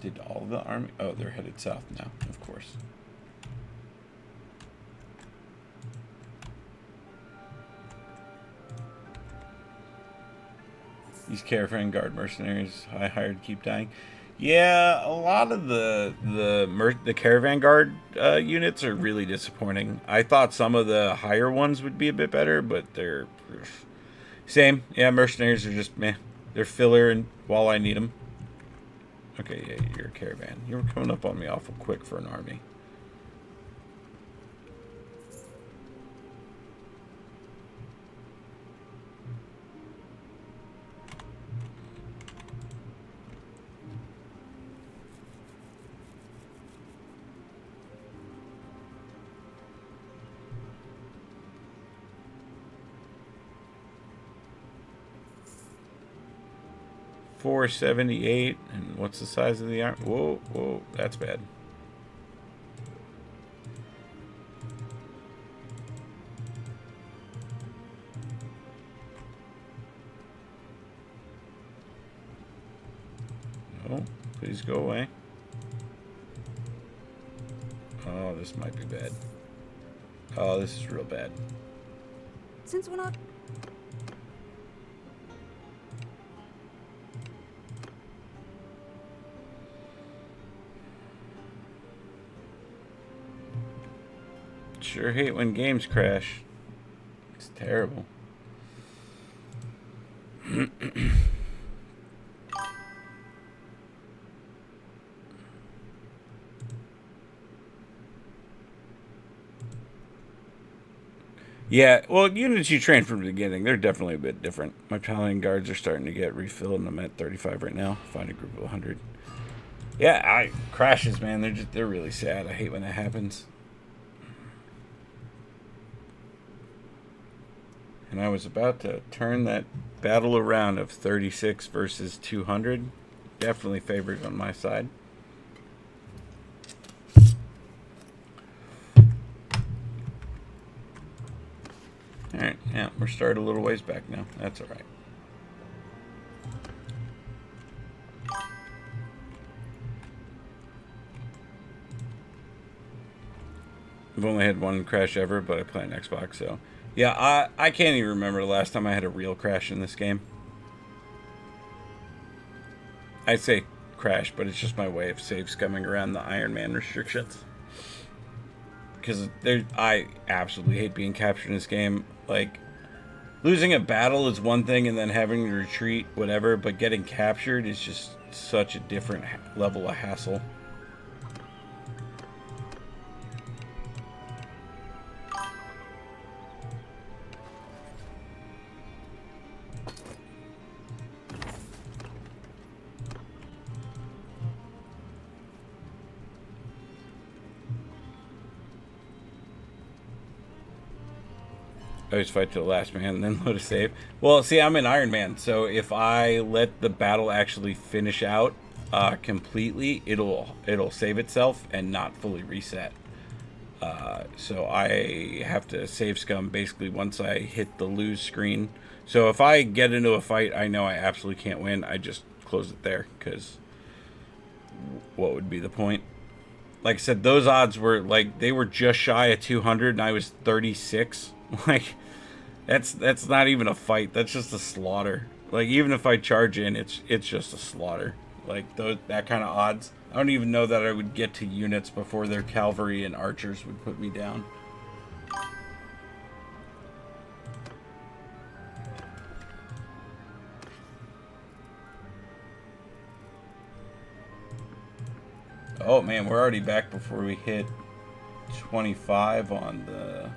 S1: Did all the army? Oh, they're headed south now, of course. These caravan guard mercenaries I hired keep dying. Yeah, a lot of the caravan guard units are really disappointing. I thought some of the higher ones would be a bit better, but they're same. Yeah, mercenaries are just meh. They're filler, and while I need them. Okay, yeah, you're a caravan. You're coming up on me awful quick for an army. $478, and what's the size of the arm? Whoa, whoa, that's bad. No, please go away. Oh, this might be bad. Oh, this is real bad.
S5: Since we're not...
S1: Sure hate when games crash. It's terrible. Yeah, well, units you train from the beginning, they're definitely a bit different. My paladin guards are starting to get refilled, and I'm at 35 right now. Find a group of 100. Yeah, crashes, man. They're really sad. I hate when that happens. And I was about to turn that battle around of 36 versus 200. Definitely favored on my side. Alright, yeah, we're started a little ways back now. That's alright. I've only had one crash ever, but I play on Xbox, so... Yeah, I can't even remember the last time I had a real crash in this game. I'd say crash, but it's just my way of save scumming around the Iron Man restrictions. Because I absolutely hate being captured in this game. Like, losing a battle is one thing, and then having to retreat, whatever, but getting captured is just such a different level of hassle. I always fight to the last man and then load a save. Well, see, I'm an Iron Man, so if I let the battle actually finish out completely, it'll save itself and not fully reset. So I have to save scum basically once I hit the lose screen. So if I get into a fight, I know I absolutely can't win. I just close it there because what would be the point? Like I said, those odds were like they were just shy of 200, and I was 36. Like that's not even a fight. That's just a slaughter. Like even if I charge in, it's just a slaughter. Like that kind of odds. I don't even know that I would get to units before their cavalry and archers would put me down. Oh man, we're already back before we hit 25 on the...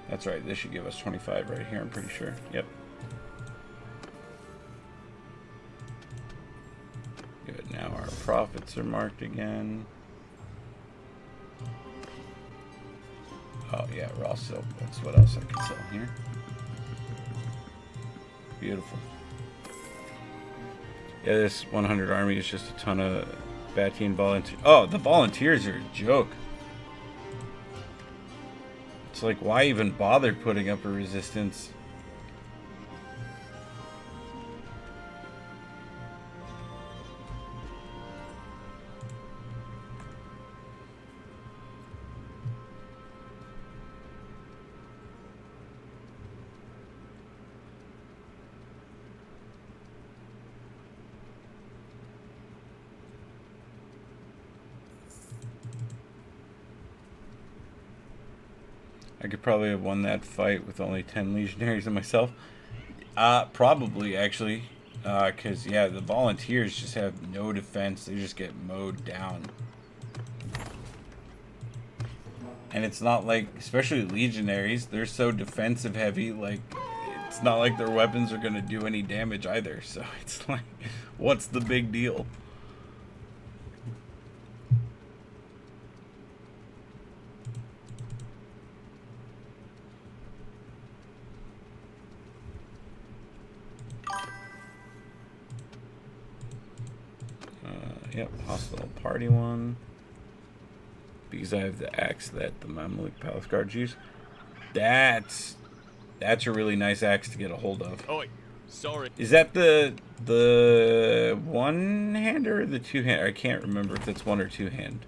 S1: That's right, this should give us 25 right here, I'm pretty sure. Yep. Good, now our profits are marked again. Oh yeah, raw silk, that's what else I can sell here. Beautiful. Yeah, this 100 army is just a ton of Batian volunteers. Oh, the volunteers are a joke. It's like, why even bother putting up a resistance? I could probably have won that fight with only 10 legionaries and myself. Probably, actually. Because, yeah, the volunteers just have no defense. They just get mowed down. And it's not like, especially legionaries, they're so defensive heavy, like, it's not like their weapons are going to do any damage either. So it's like, what's the big deal? Yep, hostile party one. Because I have the axe that the Mamluk Palace Guards use. That's a really nice axe to get a hold of.
S2: Oi, sorry.
S1: Is that the one-hander or the two-hand? I can't remember if it's one or two-hand.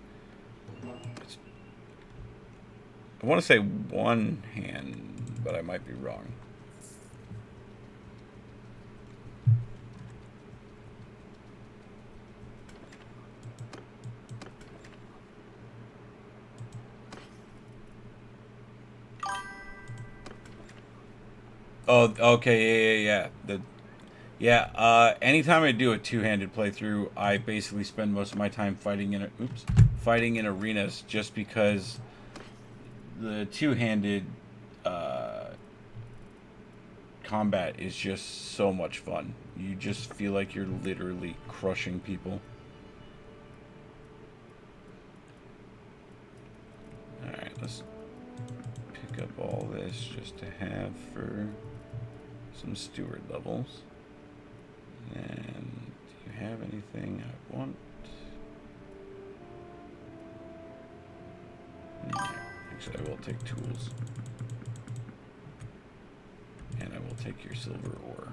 S1: I want to say one hand, but I might be wrong. Oh, okay, yeah. Anytime I do a two-handed playthrough, I basically spend most of my time fighting in arenas, just because the two-handed combat is just so much fun. You just feel like you're literally crushing people. Alright, let's pick up all this just to have for some steward levels. And do you have anything I want? No. Actually, I will take tools. And I will take your silver ore.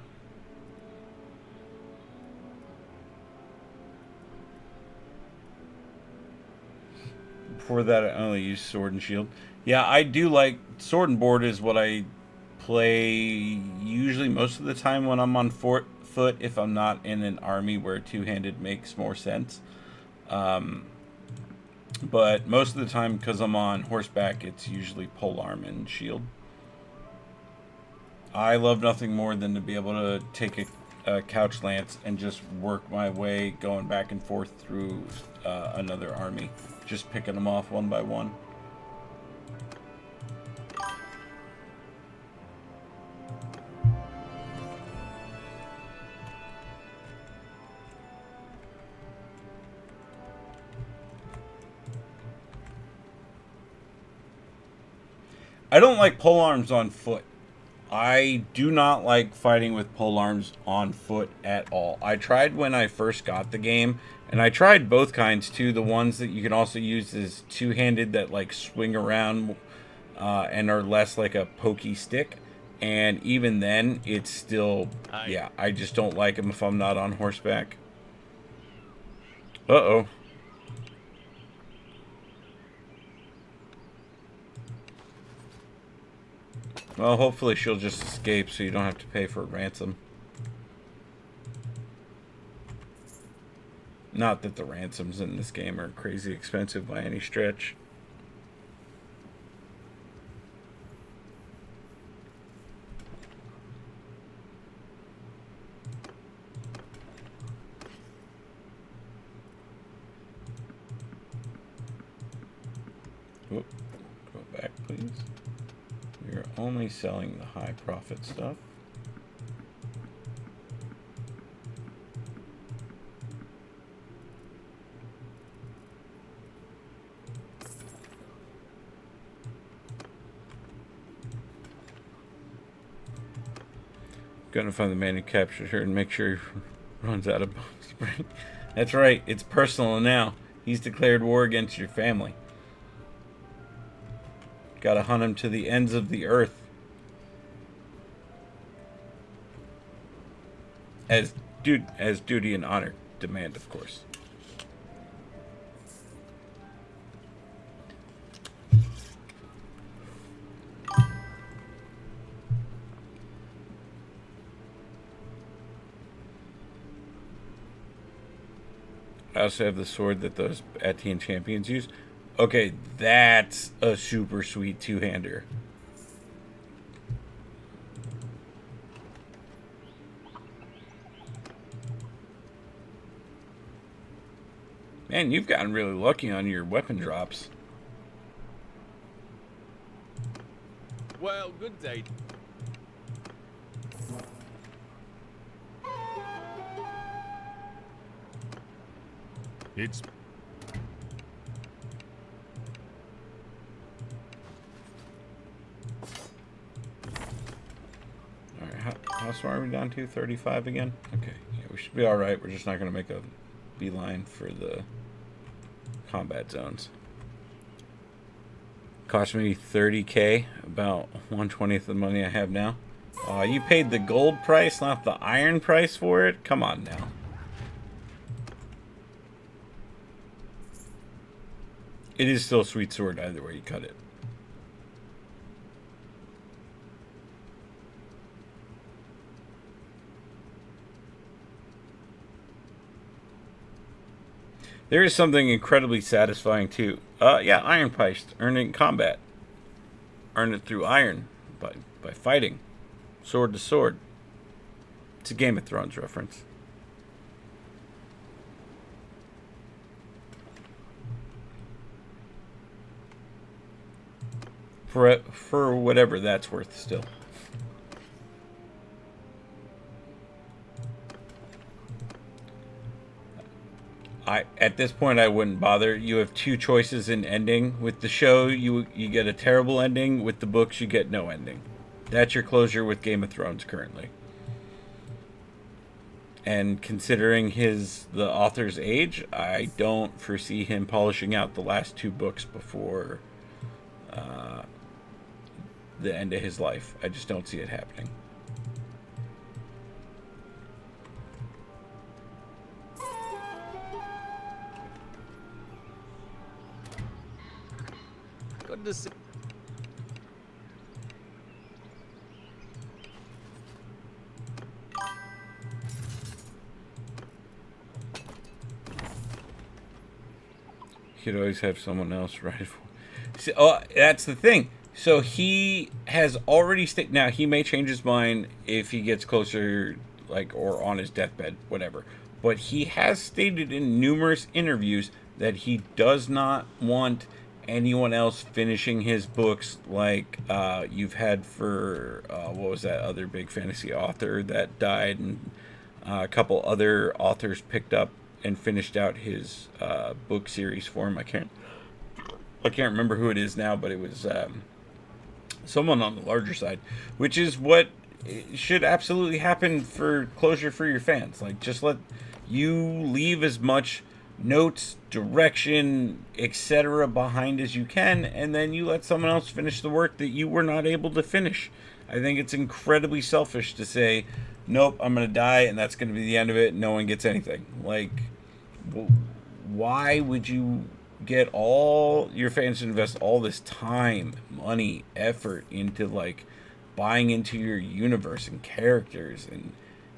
S1: Before that, I only used sword and shield. Yeah, I do like sword and board is what I play usually most of the time when I'm on foot if I'm not in an army where two-handed makes more sense. But most of the time, because I'm on horseback, it's usually polearm and shield. I love nothing more than to be able to take a couch lance and just work my way going back and forth through another army, just picking them off one by one. I don't like polearms on foot. I do not like fighting with polearms on foot at all. I tried when I first got the game, and I tried both kinds too. The ones that you can also use as two-handed that like swing around and are less like a pokey stick. And even then, it's still, yeah, I just don't like them if I'm not on horseback. Uh-oh. Well, hopefully she'll just escape so you don't have to pay for a ransom. Not that the ransoms in this game are crazy expensive by any stretch. Whoop. Go back, please. You're only selling the high profit stuff. Gonna find the man who captured her and make sure he runs out of bone spring. That's right, it's personal now. He's declared war against your family. Gotta hunt him to the ends of the earth. As duty and honor demand, of course. I also have the sword that those Atian champions use. Okay, that's a super sweet two-hander. Man, you've gotten really lucky on your weapon drops.
S2: Well, good day. It's...
S1: Alright, how far are we down to? 35 again? Okay, yeah, we should be alright. We're just not going to make a beeline for the combat zones. Cost me 30k, about 1/20th of the money I have now. You paid the gold price, not the iron price for it? Come on now. It is still a sweet sword either way you cut it. There is something incredibly satisfying too. Yeah, iron price. Earn it in combat. Earn it through iron by fighting. Sword to sword. It's a Game of Thrones reference. For whatever that's worth still. At this point I wouldn't bother. You have two choices in ending. With the show you get a terrible ending. With the books you get no ending. That's your closure with Game of Thrones currently. And considering the author's age, I don't foresee him polishing out the last two books before the end of his life. I just don't see it happening.
S2: Good to see...
S1: You could always have someone else ride for. See, that's the thing. So he has already now he may change his mind if he gets closer, like, or on his deathbed, whatever. But he has stated in numerous interviews that he does not want anyone else finishing his books like you've had for what was that other big fantasy author that died, and a couple other authors picked up and finished out his book series for him. I can't remember who it is now, but it was someone on the larger side, which is what should absolutely happen for closure for your fans. Like, just let you leave as much notes, direction, etc. behind as you can, and then you let someone else finish the work that you were not able to finish. I think it's incredibly selfish to say, nope, I'm going to die, and that's going to be the end of it. No one gets anything. Like, why would you get all your fans to invest all this time, money, effort into like buying into your universe and characters and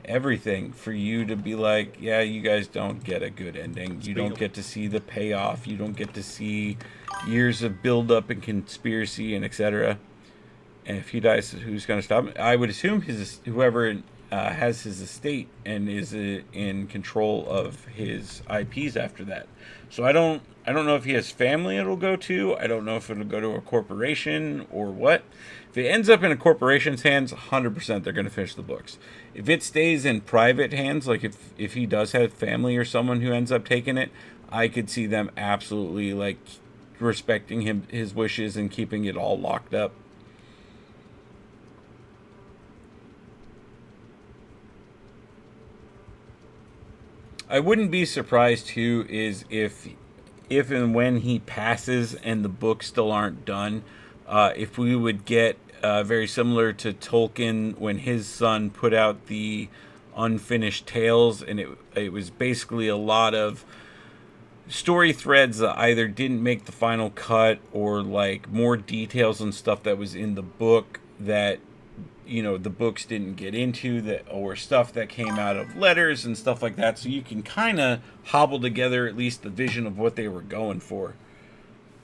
S1: everything for you to be like, yeah, you guys don't get a good ending. You don't get to see the payoff. You don't get to see years of build up and conspiracy and etc. And if he dies, who's going to stop him? I would assume whoever has his estate and is in control of his IPs after that. So I don't know if he has family it'll go to. I don't know if it'll go to a corporation or what. If it ends up in a corporation's hands, 100% they're going to finish the books. If it stays in private hands, like if he does have family or someone who ends up taking it, I could see them absolutely like respecting his wishes and keeping it all locked up. I wouldn't be surprised too is if and when he passes and the books still aren't done, if we would get very similar to Tolkien when his son put out the unfinished tales, and it was basically a lot of story threads that either didn't make the final cut or like more details and stuff that was in the book that the books didn't get into, that or stuff that came out of letters and stuff like that, so you can kind of hobble together at least the vision of what they were going for.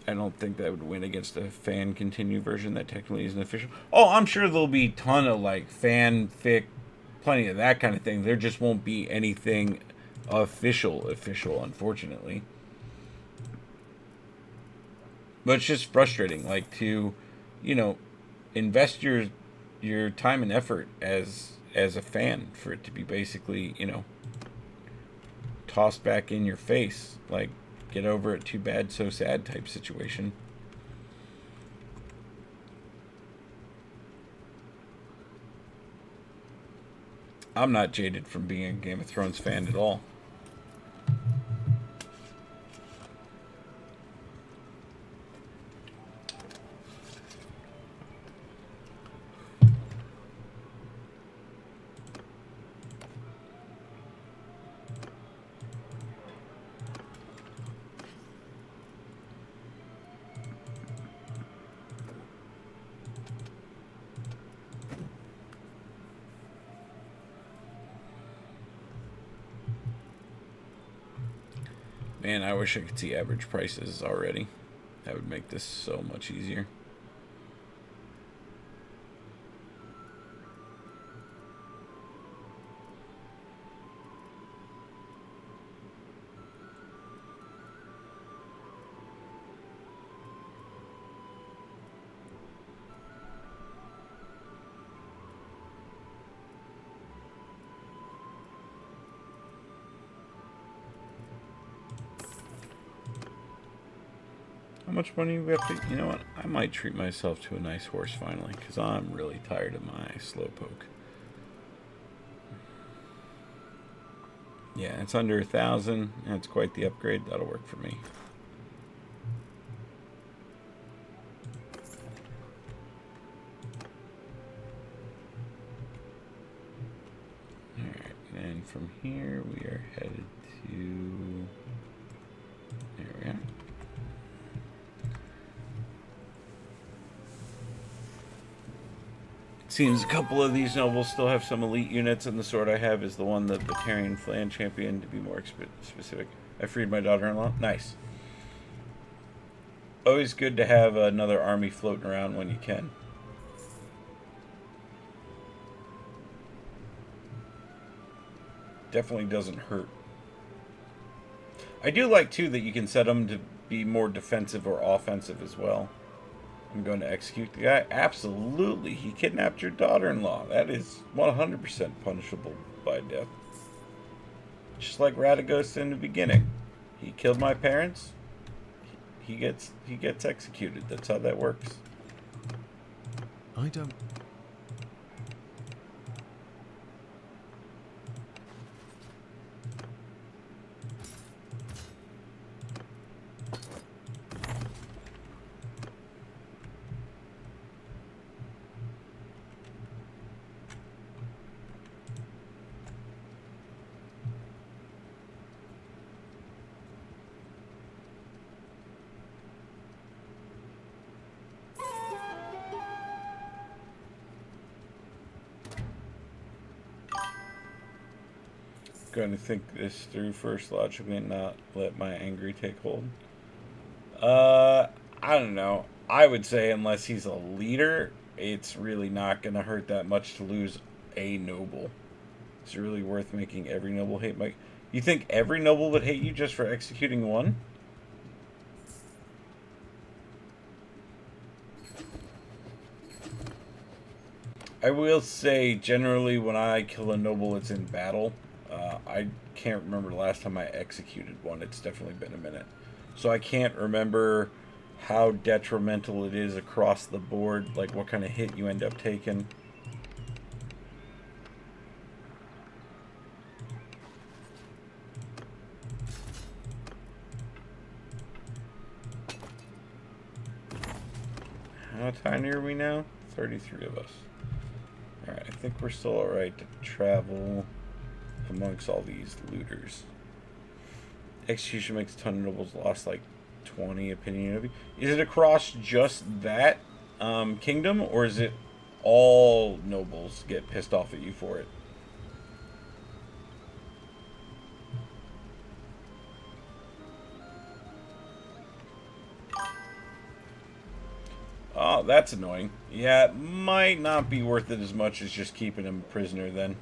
S1: I don't think that would win against a fan continue version that technically isn't official. Oh, I'm sure there'll be a ton of like fanfic, plenty of that kind of thing. There just won't be anything official, unfortunately. But it's just frustrating, like to, invest your time and effort as a fan for it to be basically, tossed back in your face, like get over it, too bad, so sad type situation. I'm not jaded from being a Game of Thrones fan at all. Man, I wish I could see average prices already. That would make this so much easier. How much money we have to... You know what? I might treat myself to a nice horse finally, because I'm really tired of my slowpoke. Yeah, it's under 1,000. That's quite the upgrade. That'll work for me. Alright, and from here we are headed to... There we are. Seems a couple of these nobles still have some elite units, and the sword I have is the one that the Tarian Flan champion, to be more specific. I freed my daughter-in-law. Nice. Always good to have another army floating around when you can. Definitely doesn't hurt. I do like, too, that you can set them to be more defensive or offensive as well. I'm going to execute the guy. Absolutely. He kidnapped your daughter-in-law. That is 100% punishable by death. Just like Radagos in the beginning. He killed my parents. He gets executed. That's how that works.
S6: I don't...
S1: going to think this through first logically and not let my anger take hold. I don't know. I would say unless he's a leader, it's really not going to hurt that much to lose a noble. It's really worth making every noble hate Mike. You think every noble would hate you just for executing one? I will say, generally, when I kill a noble, it's in battle. I can't remember the last time I executed one. It's definitely been a minute. So I can't remember how detrimental it is across the board, like what kind of hit you end up taking. How tiny are we now? 33 of us. Alright, I think we're still alright to travel amongst all these looters. Execution makes a ton of nobles lost like 20 opinion of you. Is it across just that kingdom, or is it all nobles get pissed off at you for it? Oh, that's annoying. Yeah, it might not be worth it as much as just keeping him a prisoner then.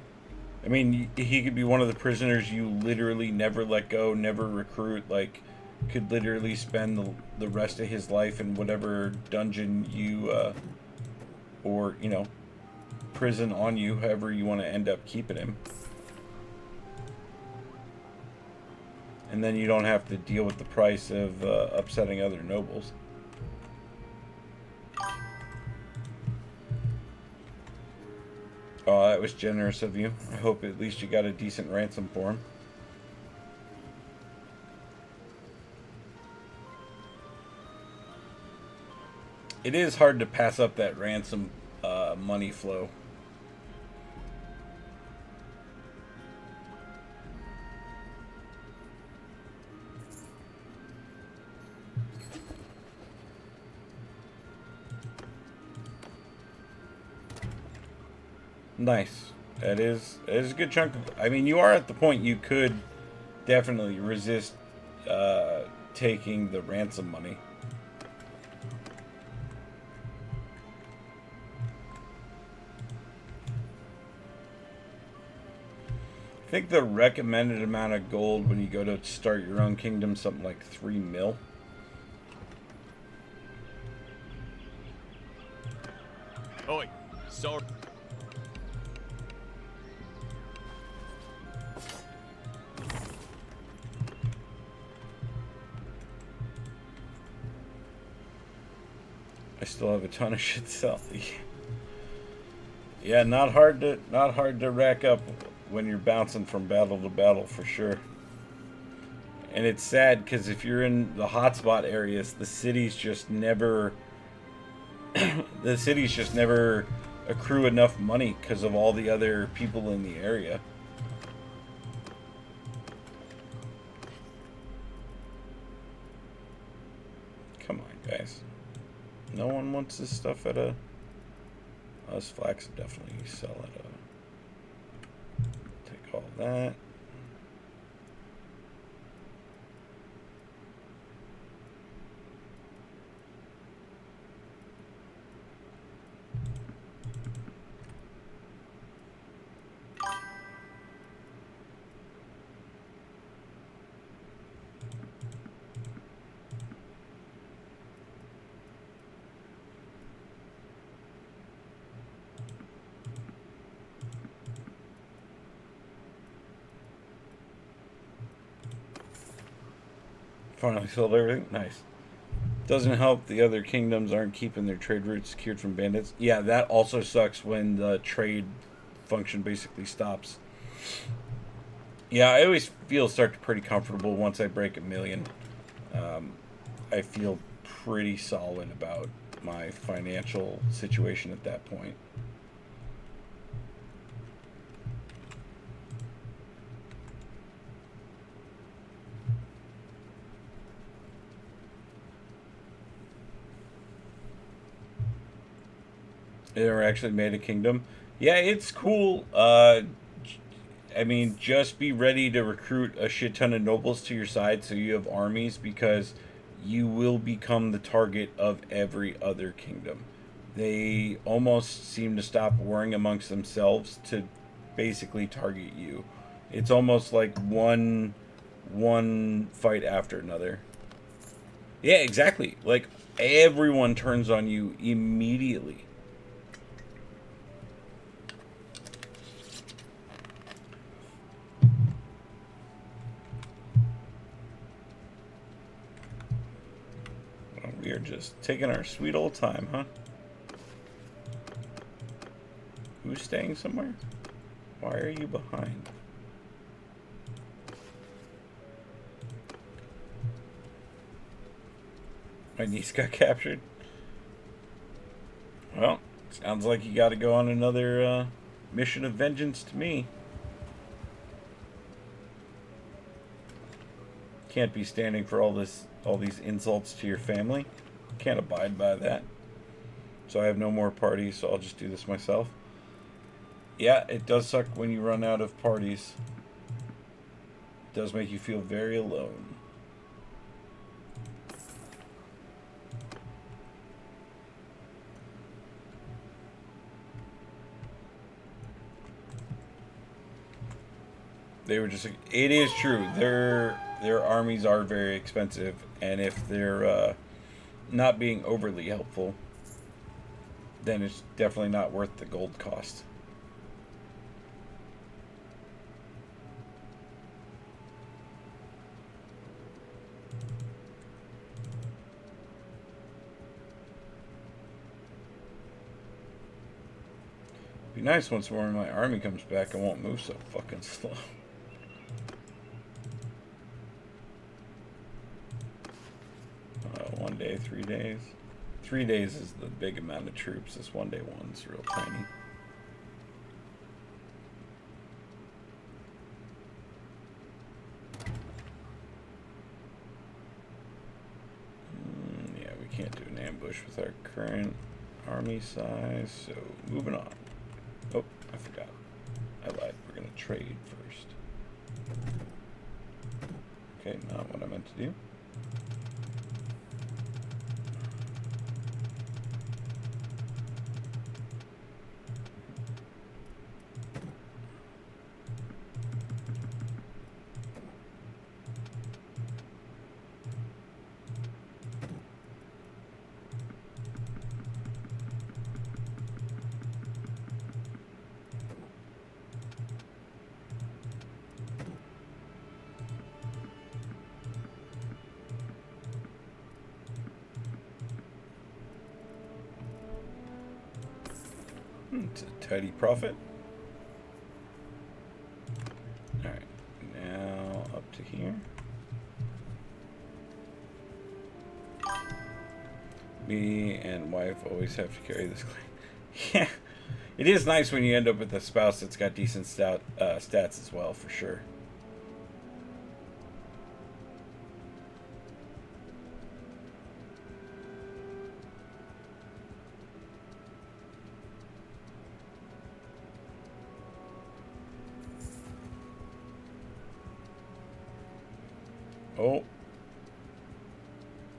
S1: I mean, he could be one of the prisoners you literally never let go, never recruit, like, could literally spend the rest of his life in whatever dungeon you, or, you know, prison on you, however you want to end up keeping him. And then you don't have to deal with the price of upsetting other nobles. Oh, that was generous of you. I hope at least you got a decent ransom for him. It is hard to pass up that ransom money flow. Nice. That is a good chunk of, I mean, you are at the point you could definitely resist taking the ransom money. I think the recommended amount of gold when you go to start your own kingdom is something like 3 mil.
S2: Oi, sorry.
S1: I still have a ton of shit to sell. Yeah, not hard to rack up when you're bouncing from battle to battle for sure. And it's sad because if you're in the hotspot areas, the cities just never accrue enough money because of all the other people in the area. Come on, guys. No one wants this stuff at a... Us flax definitely sell at a... Take all that. Finally sold everything. Nice. Doesn't help the other kingdoms aren't keeping their trade routes secured from bandits. Yeah, that also sucks when the trade function basically stops. Yeah, I always start pretty comfortable once I break 1 million. I feel pretty solid about my financial situation at that point. They never actually made a kingdom. Yeah, it's cool. I mean, just be ready to recruit a shit ton of nobles to your side so you have armies, because you will become the target of every other kingdom. They almost seem to stop warring amongst themselves to basically target you. It's almost like one fight after another. Yeah, exactly. Like, everyone turns on you immediately. We are just taking our sweet old time, huh? Who's staying somewhere? Why are you behind? My niece got captured. Well, sounds like you got to go on another mission of vengeance to me. Can't be standing for all these insults to your family. Can't abide by that. So I have no more parties, so I'll just do this myself. Yeah, it does suck when you run out of parties. It does make you feel very alone. They were just like, it is true. Their armies are very expensive, and if they're not being overly helpful, then it's definitely not worth the gold cost. Be nice once more when my army comes back. I won't move so fucking slow. One day, 3 days. 3 days is the big amount of troops. This one day one's real tiny. Yeah, we can't do an ambush with our current army size, so moving on. Oh, I forgot. I lied. We're going to trade first. Okay, not what I meant to do. It's a tidy profit. Alright, now up to here. Me and wife always have to carry this claim. Yeah, it is nice when you end up with a spouse that's got decent stats as well, for sure. Oh,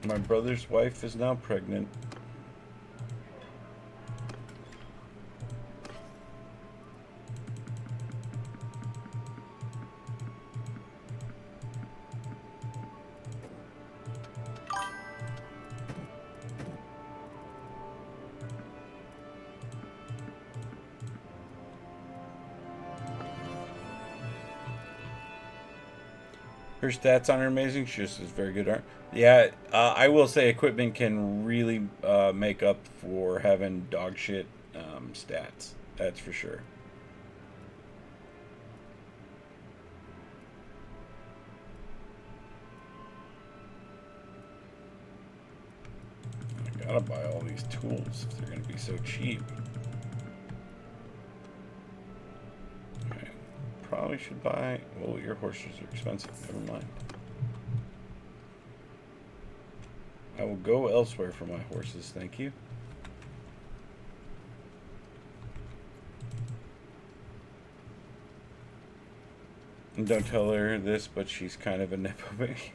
S1: my brother's wife is now pregnant. Her stats on her amazing. She just is very good. Yeah, I will say equipment can really make up for having dog shit stats. That's for sure. I gotta buy all these tools if they're gonna be so cheap. Probably should buy... Well, your horses are expensive. Never mind. I will go elsewhere for my horses. Thank you. And don't tell her this, but she's kind of a nepo baby.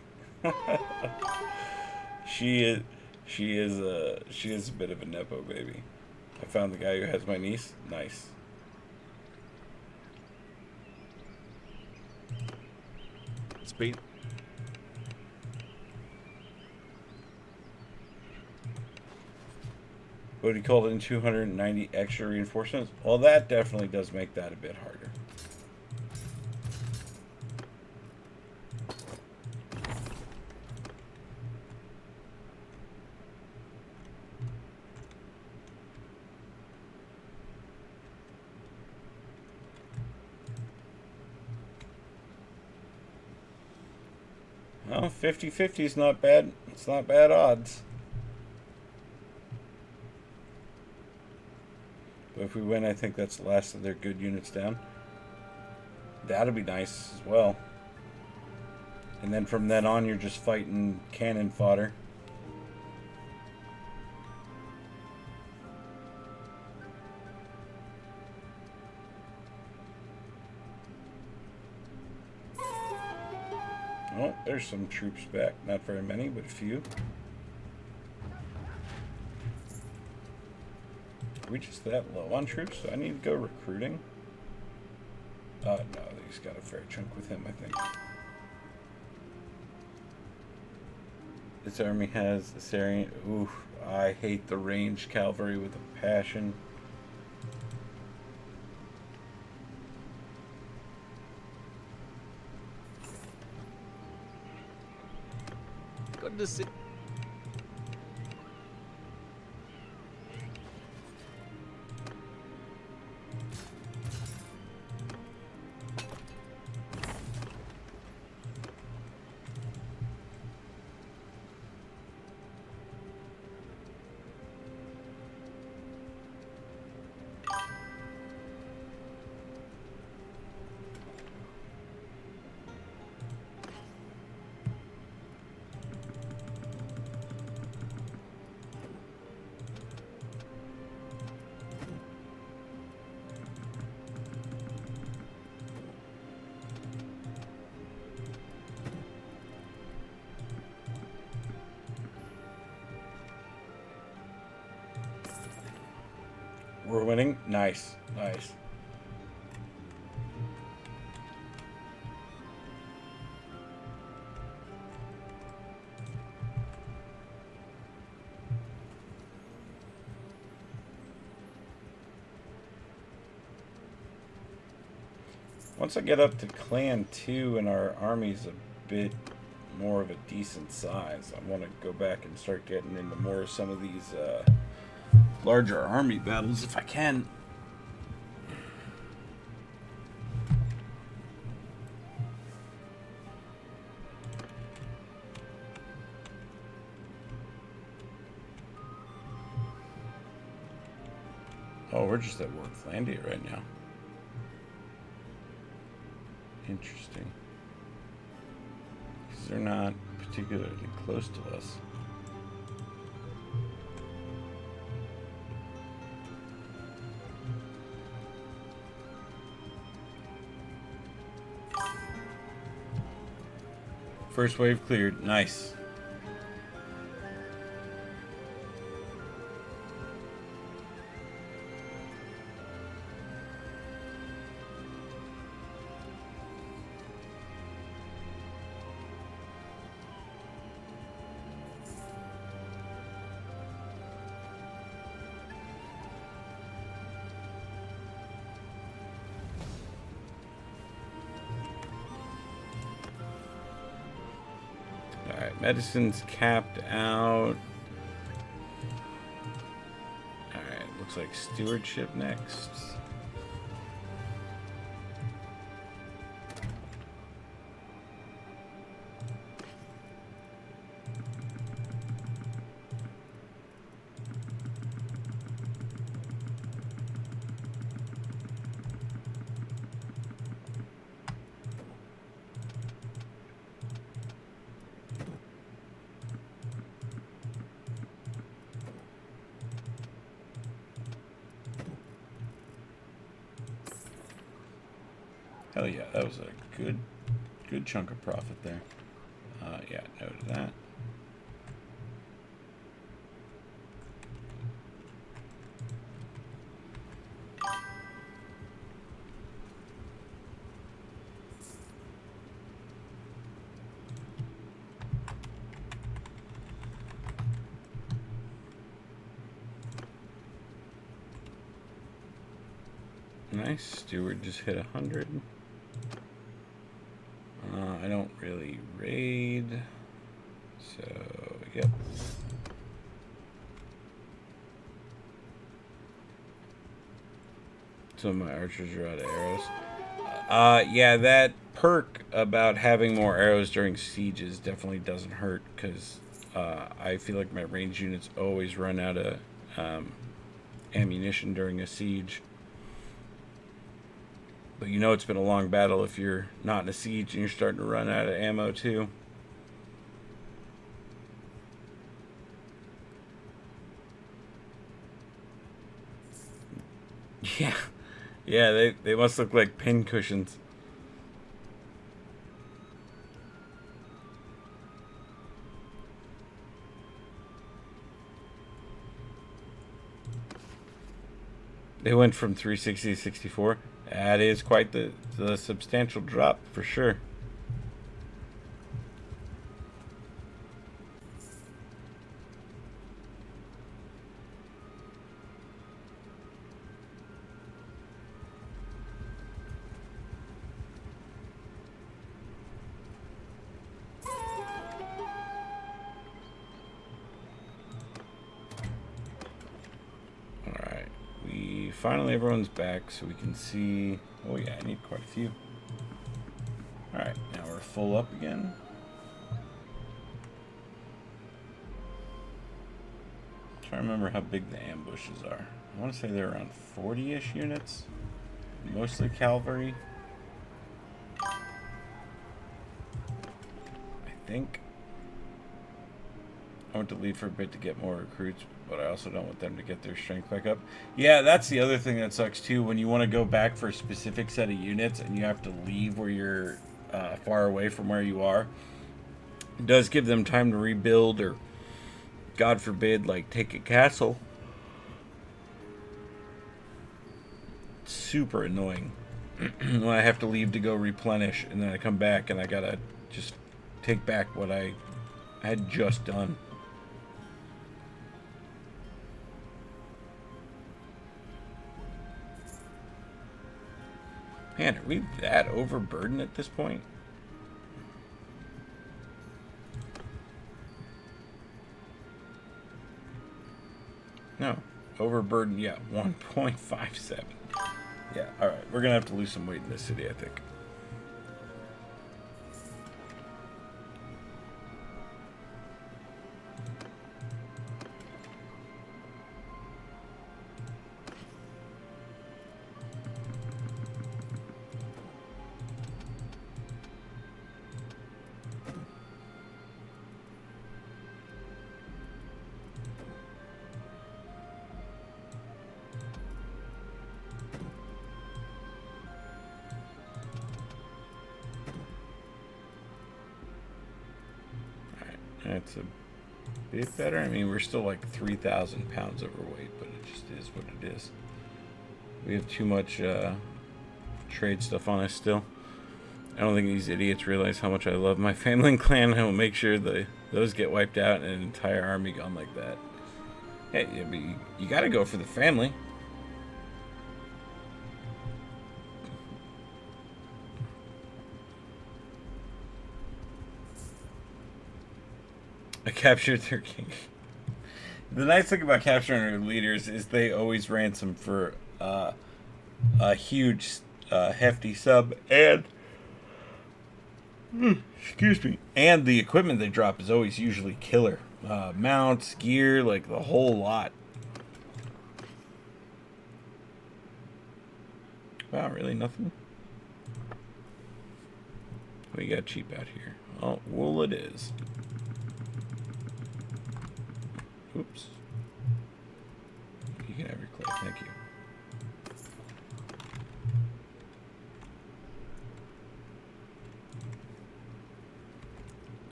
S1: She is. She is a bit of a nepo baby. I found the guy who has my niece. Nice.
S6: It's been.
S1: What he called in 290 extra reinforcements. Well, that definitely does make that a bit harder. Well, 50-50 is not bad. It's not bad odds. But if we win, I think that's the last of their good units down. That'll be nice as well. And then from then on, you're just fighting cannon fodder. Oh, there's some troops back. Not very many, but a few. Are we just that low on troops? So I need to go recruiting? No, he's got a fair chunk with him, I think. This army has a Syrian. Ooh, I hate the ranged cavalry with a passion.
S6: Good to see.
S1: We're winning. Nice. Nice. Once I get up to Clan 2 and our army's a bit more of a decent size, I want to go back and start getting into more of some of these larger army battles if I can. Oh, we're just at Worklandia right now. Interesting. Because they're not particularly close to us. First wave cleared. Nice. Alright, medicine's capped out. Alright, looks like stewardship next. Hell yeah, that was a good good chunk of profit there. Yeah, no to that. Nice. Steward just hit 100. I don't really raid. So, yep. Some of my archers are out of arrows. Yeah, that perk about having more arrows during sieges definitely doesn't hurt, because I feel like my range units always run out of ammunition during a siege. But you know it's been a long battle if you're not in a siege and you're starting to run out of ammo too. Yeah. Yeah, they must look like pin cushions. They went from 360 to 64. That is quite the substantial drop for sure. Finally, everyone's back, so we can see. Oh yeah, I need quite a few. All right, now we're full up again. I'm trying to remember how big the ambushes are. I want to say they're around 40-ish units, mostly cavalry. I think. I want to leave for a bit to get more recruits, but I also don't want them to get their strength back up. Yeah, that's the other thing that sucks too. When you want to go back for a specific set of units and you have to leave where you're far away from where you are, it does give them time to rebuild, or God forbid, like take a castle. It's super annoying when I have to leave to go replenish, and then I come back and I gotta just take back what I had just done. Man, are we that overburdened at this point? No. Overburdened, yeah, 1.57. Yeah, alright. We're going to have to lose some weight in this city, I think. That's a bit better. I mean, we're still like 3,000 pounds overweight, but it just is what it is. We have too much trade stuff on us still. I don't think these idiots realize how much I love my family and clan. I will make sure those get wiped out and an entire army gone like that. Hey, yeah, but you got to go for the family. I captured their king. The nice thing about capturing their leaders is they always ransom for a huge, hefty sub, and excuse me, and the equipment they drop is always usually killer. Mounts, gear, like the whole lot. Wow, really nothing? We got cheap out here. Oh, wool it is. Oops. You can have your clay, thank you.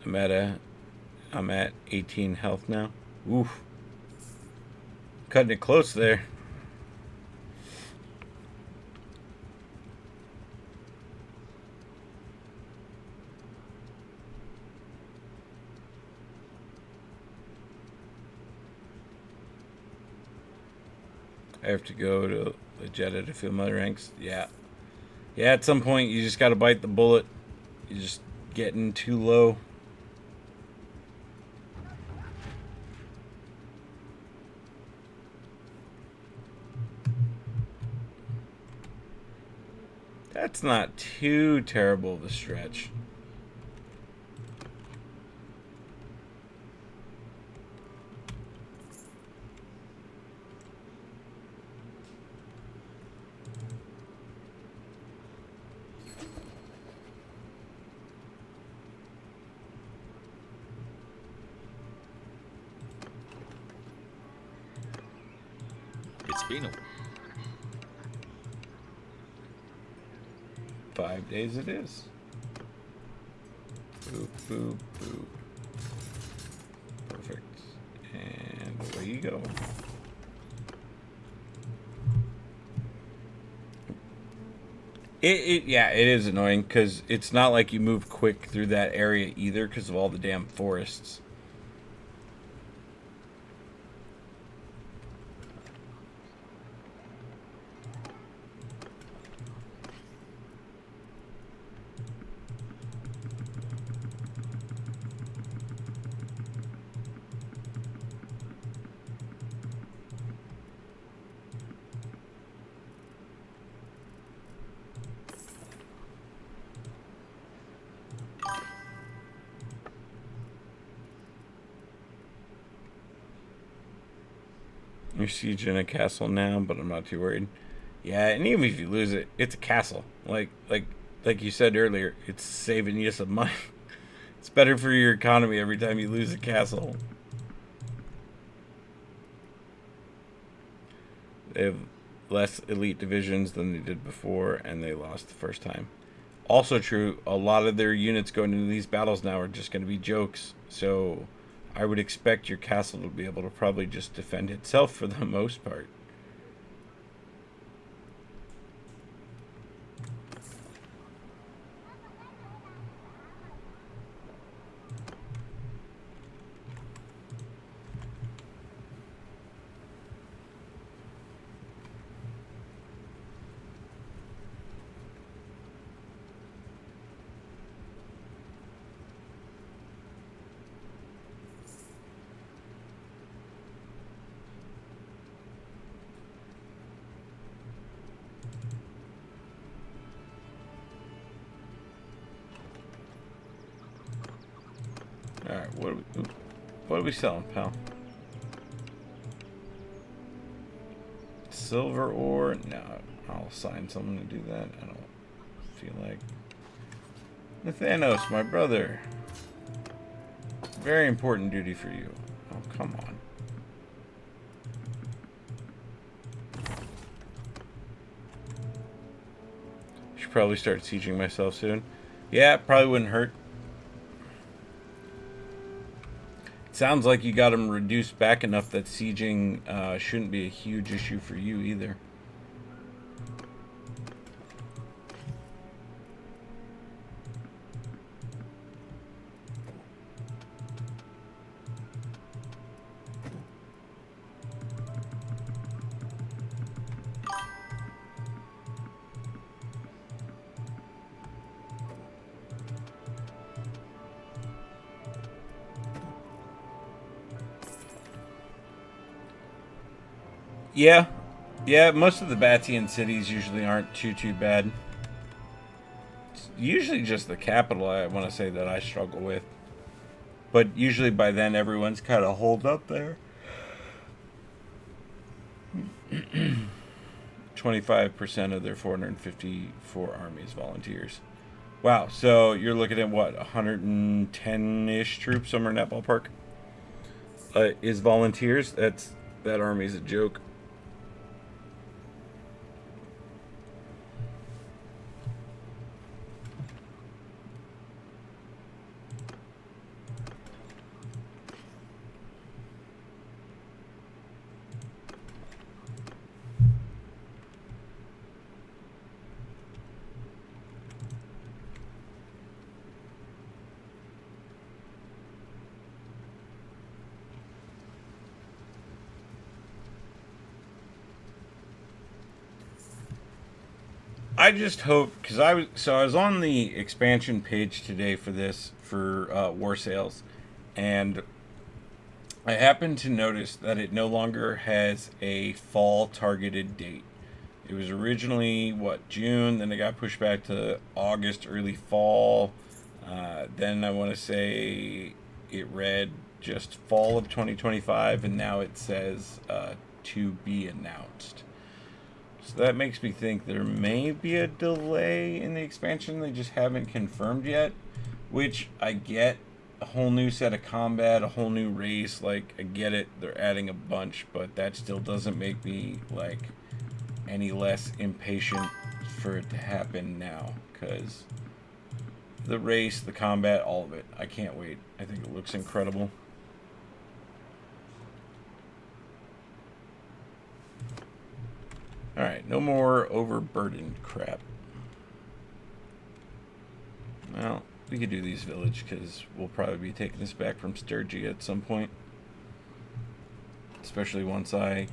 S1: I'm at 18 health now. Oof. Cutting it close there. I have to go to the Jetta to fill my ranks. Yeah. Yeah, at some point you just gotta bite the bullet. You're just getting too low. That's not too terrible of a stretch.
S6: It's been a
S1: 5 days it is. Boop, boop, boop. Perfect. And away you go. Yeah, it is annoying because it's not like you move quick through that area either because of all the damn forests. You're sieging a castle now, but I'm not too worried. Yeah, and even if you lose it, it's a castle. Like you said earlier, it's saving you some money. It's better for your economy every time you lose a castle. They have less elite divisions than they did before, and they lost the first time. Also true, a lot of their units going into these battles now are just going to be jokes. So I would expect your castle to be able to probably just defend itself for the most part. Alright, what are we selling, pal? Silver ore? No, I'll assign someone to do that. I don't feel like. Nathanos, my brother. Very important duty for you. Oh, come on. Should probably start sieging myself soon. Yeah, probably wouldn't hurt. Sounds like you got them reduced back enough that sieging shouldn't be a huge issue for you either. Yeah, most of the Batian cities usually aren't too bad. It's usually just the capital I want to say that I struggle with. But usually by then everyone's kind of holed up there. 25% of their 454 armies volunteers. Wow, so you're looking at what, 110-ish troops somewhere in that ballpark? Is volunteers? That army's a joke. I just hope, because I was on the expansion page today for this, for War Sales, and I happened to notice that it no longer has a fall targeted date. It was originally, June, then it got pushed back to August, early fall. Then I want to say it read just fall of 2025, and now it says to be announced. So that makes me think there may be a delay in the expansion. They just haven't confirmed yet, which I get. A whole new set of combat, a whole new race. Like, I get it. They're adding a bunch, but that still doesn't make me, like, any less impatient for it to happen now. Because the race, the combat, all of it. I can't wait. I think it looks incredible. Alright, no more overburdened crap. Well, we could do these village because we'll probably be taking this back from Sturgy at some point. Especially once I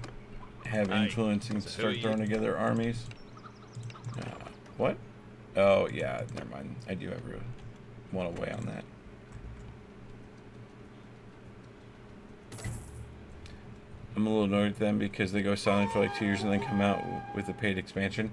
S1: have influence and start throwing together armies. What? Oh, yeah, never mind. I do have one away on that. I'm a little annoyed with them because they go silent for like 2 years and then come out with a paid expansion.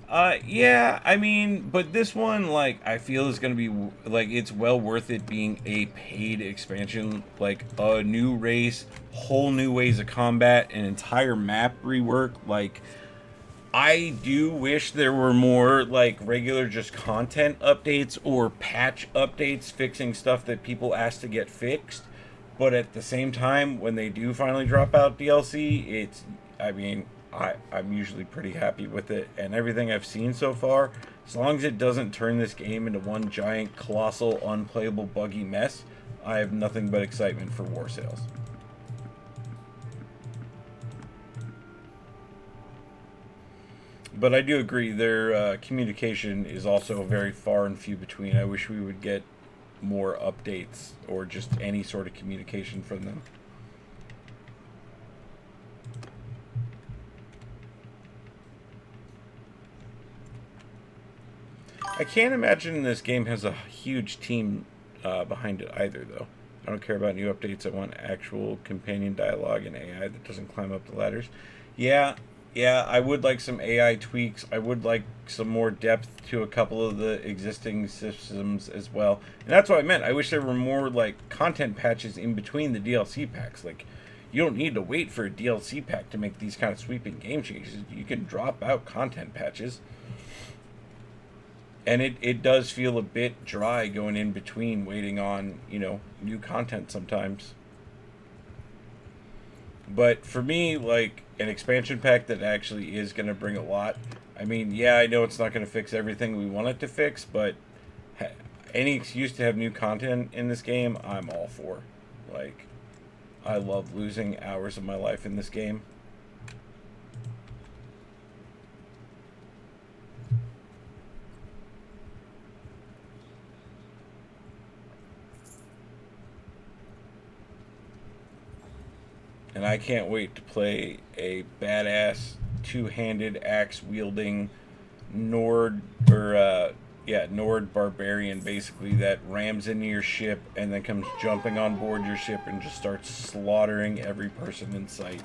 S1: Yeah, I mean, but this one, like, I feel is going to be, like, it's well worth it being a paid expansion. Like, a new race, whole new ways of combat, an entire map rework. Like, I do wish there were more, like, regular just content updates or patch updates fixing stuff that people ask to get fixed. But at the same time, when they do finally drop out DLC, it's, I mean, I'm usually pretty happy with it, and everything I've seen so far, as long as it doesn't turn this game into one giant, colossal, unplayable, buggy mess, I have nothing but excitement for War Sales. But I do agree, their communication is also very far and few between. I wish we would get more updates or just any sort of communication from them. I can't imagine this game has a huge team behind it either, though. I don't care about new updates. I want actual companion dialogue and AI that doesn't climb up the ladders. Yeah, I would like some AI tweaks. I would like some more depth to a couple of the existing systems as well. And that's what I meant. I wish there were more, like, content patches in between the DLC packs. Like, you don't need to wait for a DLC pack to make these kind of sweeping game changes. You can drop out content patches. And it does feel a bit dry going in between, waiting on, you know, new content sometimes. But for me, like, an expansion pack that actually is going to bring a lot. I mean, yeah, I know it's not going to fix everything we want it to fix, but any excuse to have new content in this game, I'm all for. Like, I love losing hours of my life in this game. And I can't wait to play a badass two-handed axe-wielding Nord barbarian, basically, that rams into your ship and then comes jumping on board your ship and just starts slaughtering every person in sight.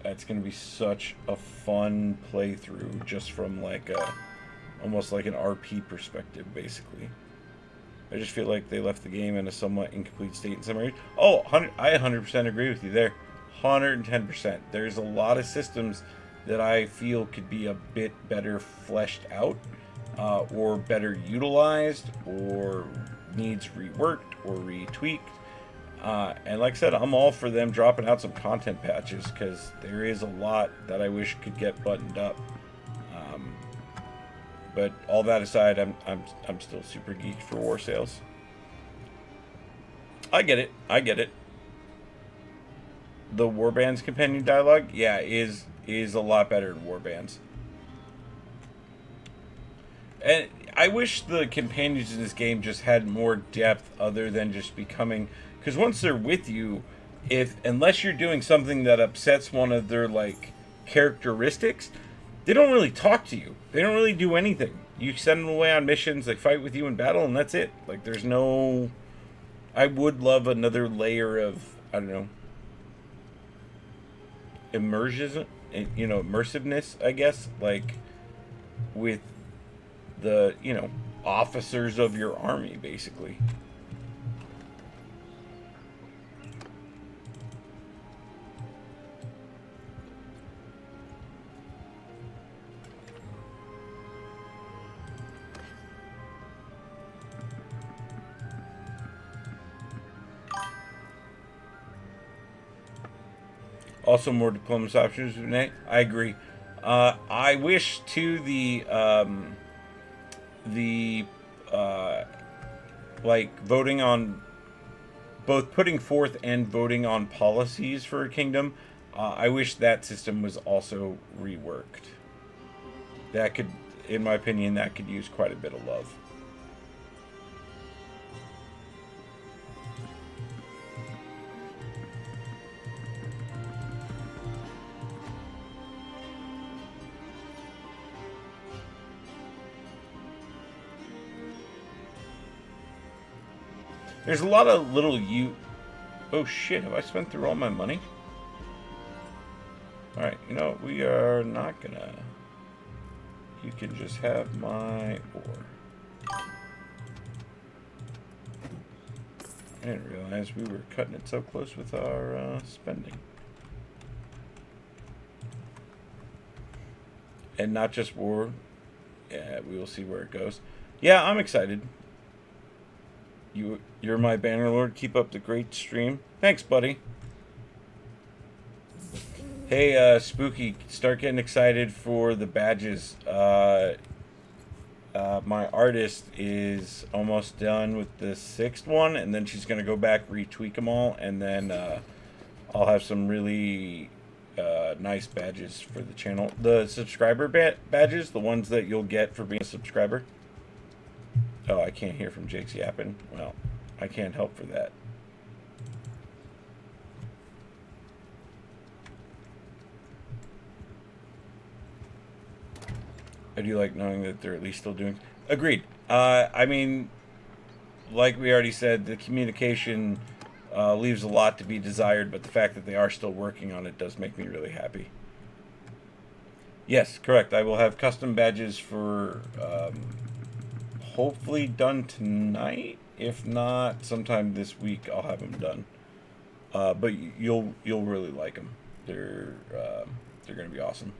S1: That's going to be such a fun playthrough, just from like almost like an RP perspective, basically. I just feel like they left the game in a somewhat incomplete state in some areas. Oh, I 100% agree with you there. 110%. There's a lot of systems that I feel could be a bit better fleshed out, or better utilized, or needs reworked or retweaked. And like I said, I'm all for them dropping out some content patches, because there is a lot that I wish could get buttoned up. But all that aside, I'm still super geeked for War Sales. I get it. The Warbands companion dialogue, yeah, is a lot better in Warbands. And I wish the companions in this game just had more depth other than just becoming, because once they're with you, unless you're doing something that upsets one of their, like, characteristics, they don't really talk to you. They don't really do anything. You send them away on missions, they fight with you in battle, and that's it. Like, there's no... I would love another layer of, I don't know, immersiveness, I guess, like, with the, officers of your army, basically. Also, more diplomacy options, Renee. I agree. I wish too like voting on both putting forth and voting on policies for a kingdom. I wish that system was also reworked. That could, in my opinion, that could use quite a bit of love. There's a lot of little Oh shit, have I spent through all my money? Alright, we are not gonna... You can just have my ore. I didn't realize we were cutting it so close with our spending. And not just war. Yeah, we will see where it goes. Yeah, I'm excited. You're my Bannerlord. Keep up the great stream. Thanks, buddy. Hey, Spooky, start getting excited for the badges. My artist is almost done with the 6th one, and then she's going to go back, retweak them all, and then I'll have some really nice badges for the channel. The subscriber badges, the ones that you'll get for being a subscriber. Oh, I can't hear from Jake's yapping. Well, I can't help for that. I do like knowing that they're at least still doing... Agreed. I mean, like we already said, the communication leaves a lot to be desired, but the fact that they are still working on it does make me really happy. Yes, correct. I will have custom badges for... hopefully done tonight. If not, sometime this week I'll have them done. But you'll really like them. They're going to be awesome.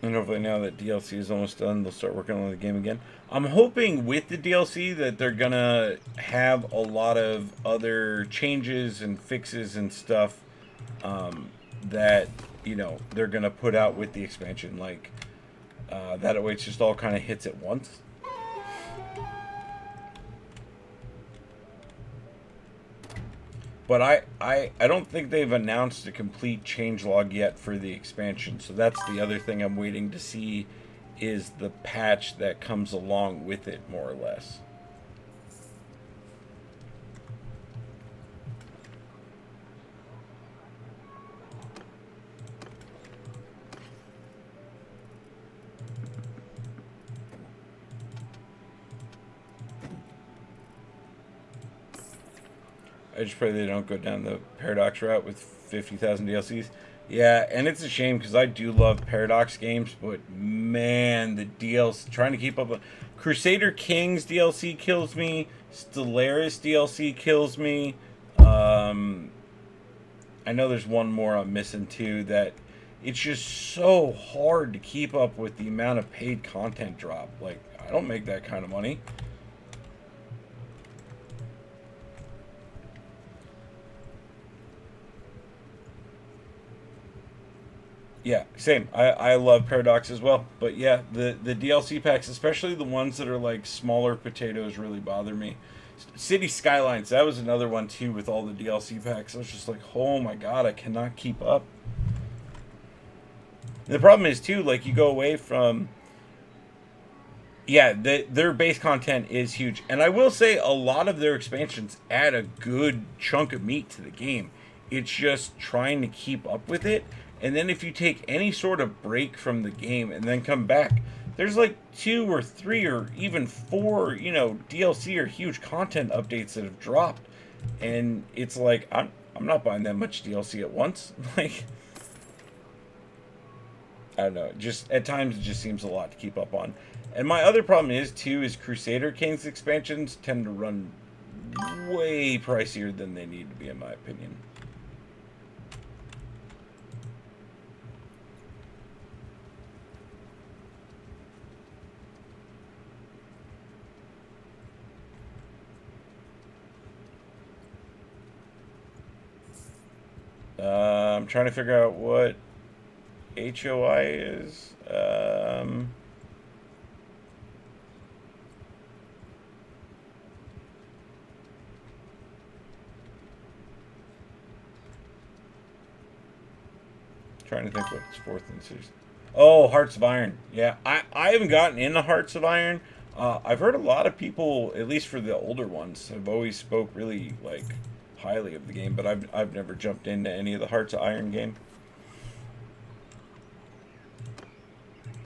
S1: And hopefully now that DLC is almost done, they'll start working on the game again. I'm hoping with the DLC that they're going to have a lot of other changes and fixes and stuff that, they're going to put out with the expansion. Like, that way it's just all kind of hits at once. But I don't think they've announced a complete changelog yet for the expansion. So that's the other thing I'm waiting to see, is the patch that comes along with it, more or less. I just pray they don't go down the Paradox route with 50,000 DLCs. Yeah, and it's a shame because I do love Paradox games, but man, the DLC, trying to keep up. Crusader Kings DLC kills me. Stellaris DLC kills me. I know there's one more I'm missing too, that it's just so hard to keep up with the amount of paid content drop. Like, I don't make that kind of money. Yeah, same. I love Paradox as well. But yeah, the DLC packs, especially the ones that are like smaller potatoes, really bother me. City Skylines, that was another one too with all the DLC packs. I was just like, oh my god, I cannot keep up. And the problem is too, like you go away from, yeah, their base content is huge, and I will say a lot of their expansions add a good chunk of meat to the game. It's just trying to keep up with it, and then if you take any sort of break from the game and then come back, there's like 2 or 3 or even 4, DLC or huge content updates that have dropped, and it's like I'm not buying that much DLC at once. Like, I don't know. Just at times it just seems a lot to keep up on. And my other problem is Crusader Kings expansions tend to run way pricier than they need to be, in my opinion. I'm trying to figure out what HOI is. Trying to think what's 4th and 6th. Oh, Hearts of Iron. Yeah, I haven't gotten into Hearts of Iron. I've heard a lot of people, at least for the older ones, have always spoke really like highly of the game, but I've never jumped into any of the Hearts of Iron game.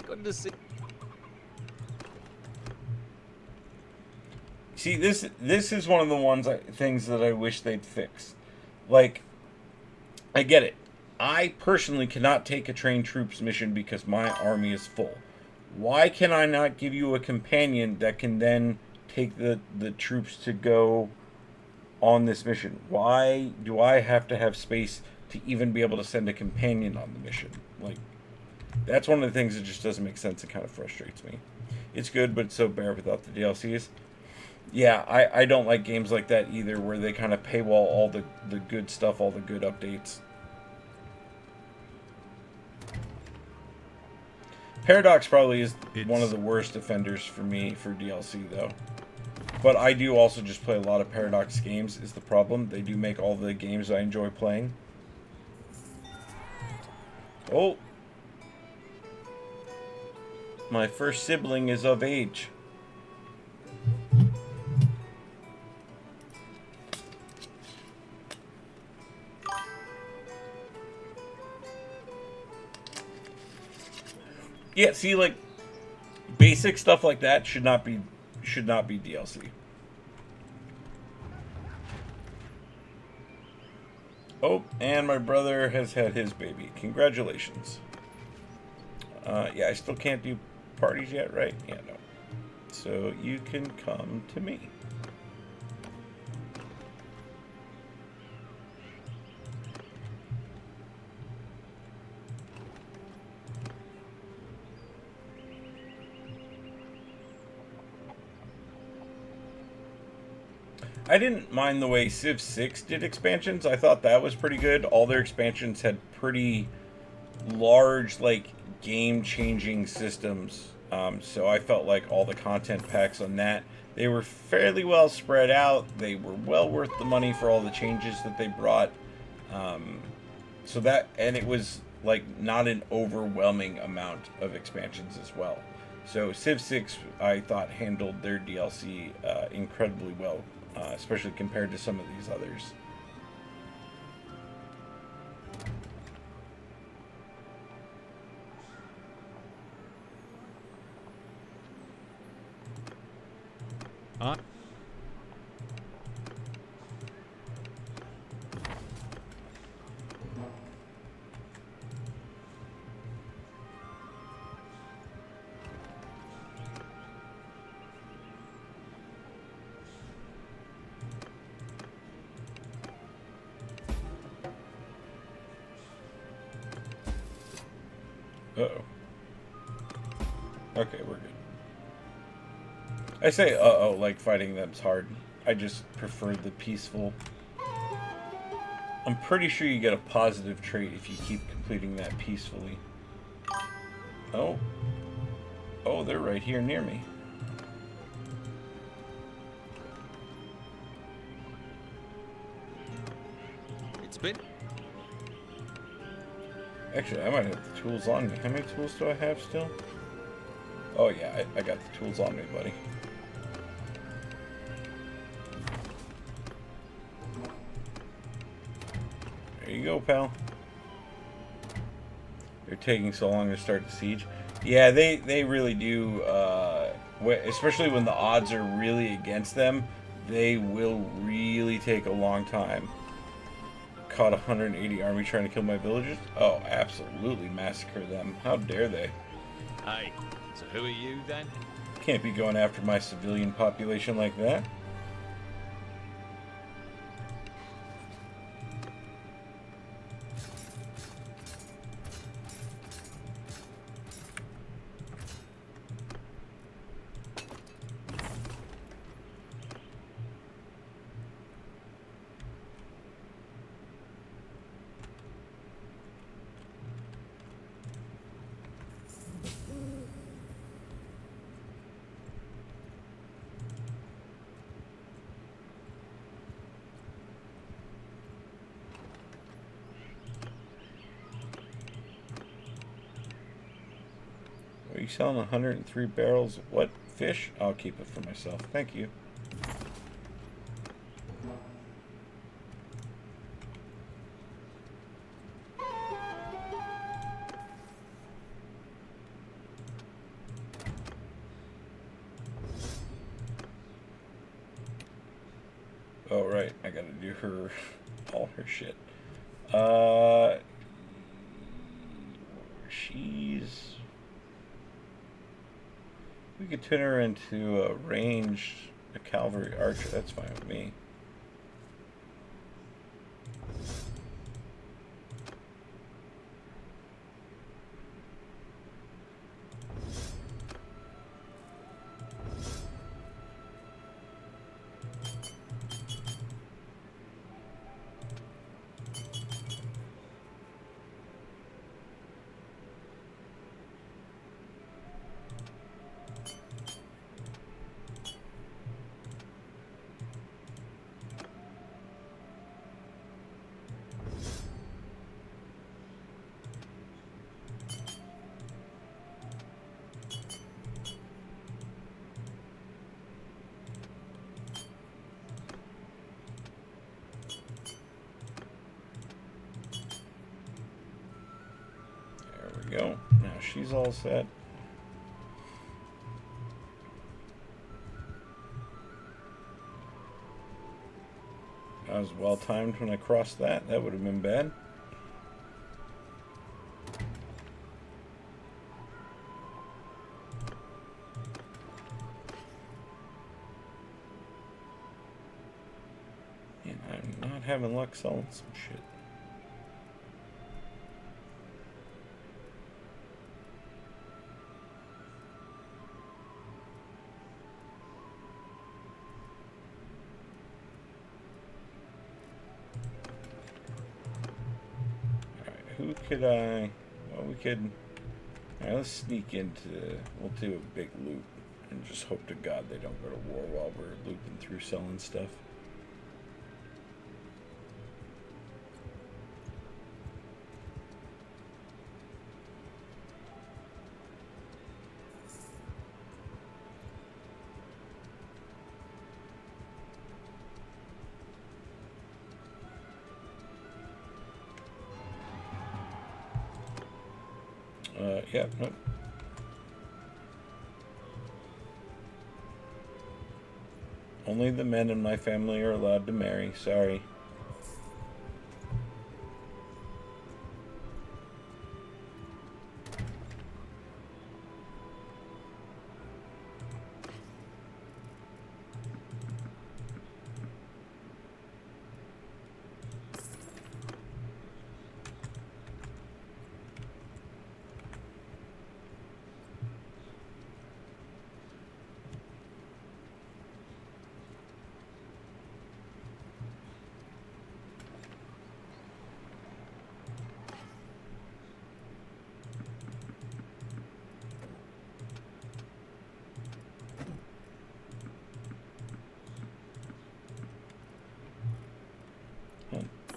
S6: Good to see.
S1: See, this is one of the things that I wish they'd fix. Like, I get it. I personally cannot take a trained troops mission because my army is full. Why can I not give you a companion that can then take the troops to go on this mission? Why do I have to have space to even be able to send a companion on the mission? Like, that's one of the things that just doesn't make sense and kind of frustrates me. It's good, but it's so bare without the DLCs. Yeah, I don't like games like that either, where they kind of paywall all the good stuff, all the good updates. Paradox probably is one of the worst offenders for me for DLC, though. But I do also just play a lot of Paradox games, is the problem. They do make all the games I enjoy playing. Oh. My first sibling is of age. Yeah, see, like, basic stuff like that should not be DLC. Oh, and my brother has had his baby. Congratulations. Yeah, I still can't do parties yet, right? Yeah, no. So you can come to me. I didn't mind the way Civ 6 did expansions. I thought that was pretty good. All their expansions had pretty large, like, game-changing systems. So I felt like all the content packs on that, they were fairly well spread out. They were well worth the money for all the changes that they brought. So that, and it was, like, not an overwhelming amount of expansions as well. So Civ 6, I thought, handled their DLC incredibly well. Especially compared to some of these others. Uh-oh. Okay, we're good. I say uh-oh like fighting them's hard. I just prefer the peaceful. I'm pretty sure you get a positive trait if you keep completing that peacefully. Oh. Oh, they're right here near me.
S6: It's been...
S1: Actually, I might have the tools on me. How many tools do I have still? Oh yeah, I got the tools on me, buddy. There you go, pal. They're taking so long to start the siege. Yeah, they really do, especially when the odds are really against them, they will really take a long time. Caught 180 army trying to kill my villagers? Oh, absolutely massacre them. How dare they?
S2: Hey, so who are you then?
S1: Can't be going after my civilian population like that. Are you selling 103 barrels? What fish? I'll keep it for myself. Thank you. Oh, right. I gotta do her, all her shit. She's... We could turn her into a ranged, a cavalry archer. That's fine with me. Go. Now she's all set. I was well timed when I crossed that. That would have been bad. And I'm not having luck selling some shit. Who could I... Well, we could... Alright, let's sneak into... We'll do a big loot. And just hope to God they don't go to war while we're looping through selling stuff. Yeah, nope. Only the men in my family are allowed to marry. Sorry.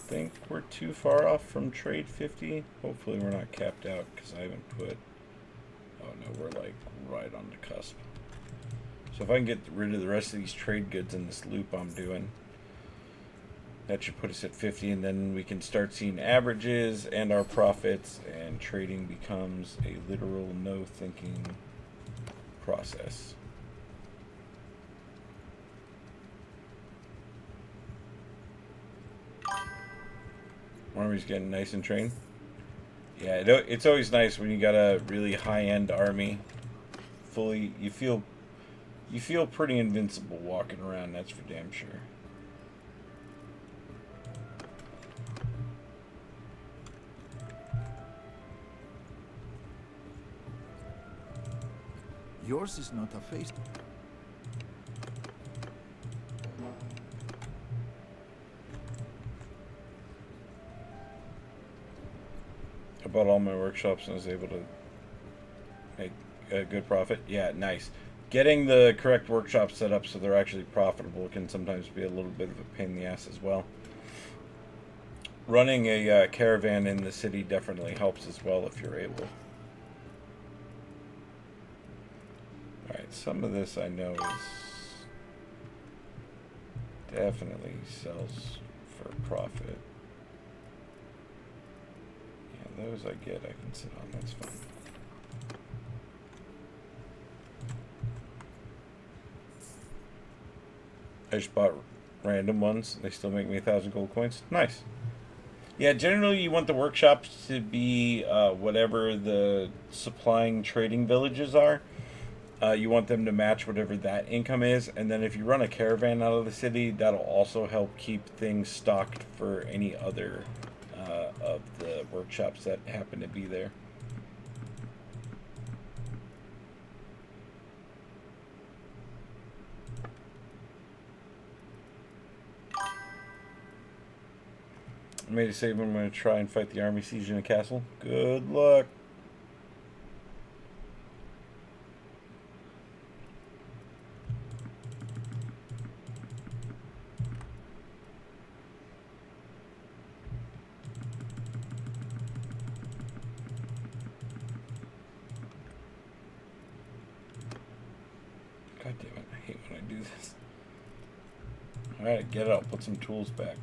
S1: think we're too far off from trade 50. Hopefully we're not capped out because I haven't put... Oh no, we're like right on the cusp. So if I can get rid of the rest of these trade goods in this loop I'm doing, that should put us at 50, and then we can start seeing averages and our profits, and trading becomes a literal no-thinking process. Army's getting nice and trained. Yeah, it's always nice when you got a really high-end army. Fully, you feel pretty invincible walking around. That's for damn sure.
S4: Yours is not a face.
S1: I bought all my workshops and was able to make a good profit. Yeah, nice. Getting the correct workshops set up so they're actually profitable can sometimes be a little bit of a pain in the ass as well. Running a caravan in the city definitely helps as well if you're able. Alright, some of this I know is definitely sells for profit. Yeah, those I get, I can sit on, that's fine. I just bought random ones. They still make me 1,000 gold coins. Nice. Yeah, generally you want the workshops to be whatever the supplying trading villages are. You want them to match whatever that income is. And then if you run a caravan out of the city, that'll also help keep things stocked for any other of the workshops that happen to be there. I made a save. I'm going to try and fight the army siege in a castle. Good luck. God damn it. I hate when I do this. Alright, get it up. Put some tools back.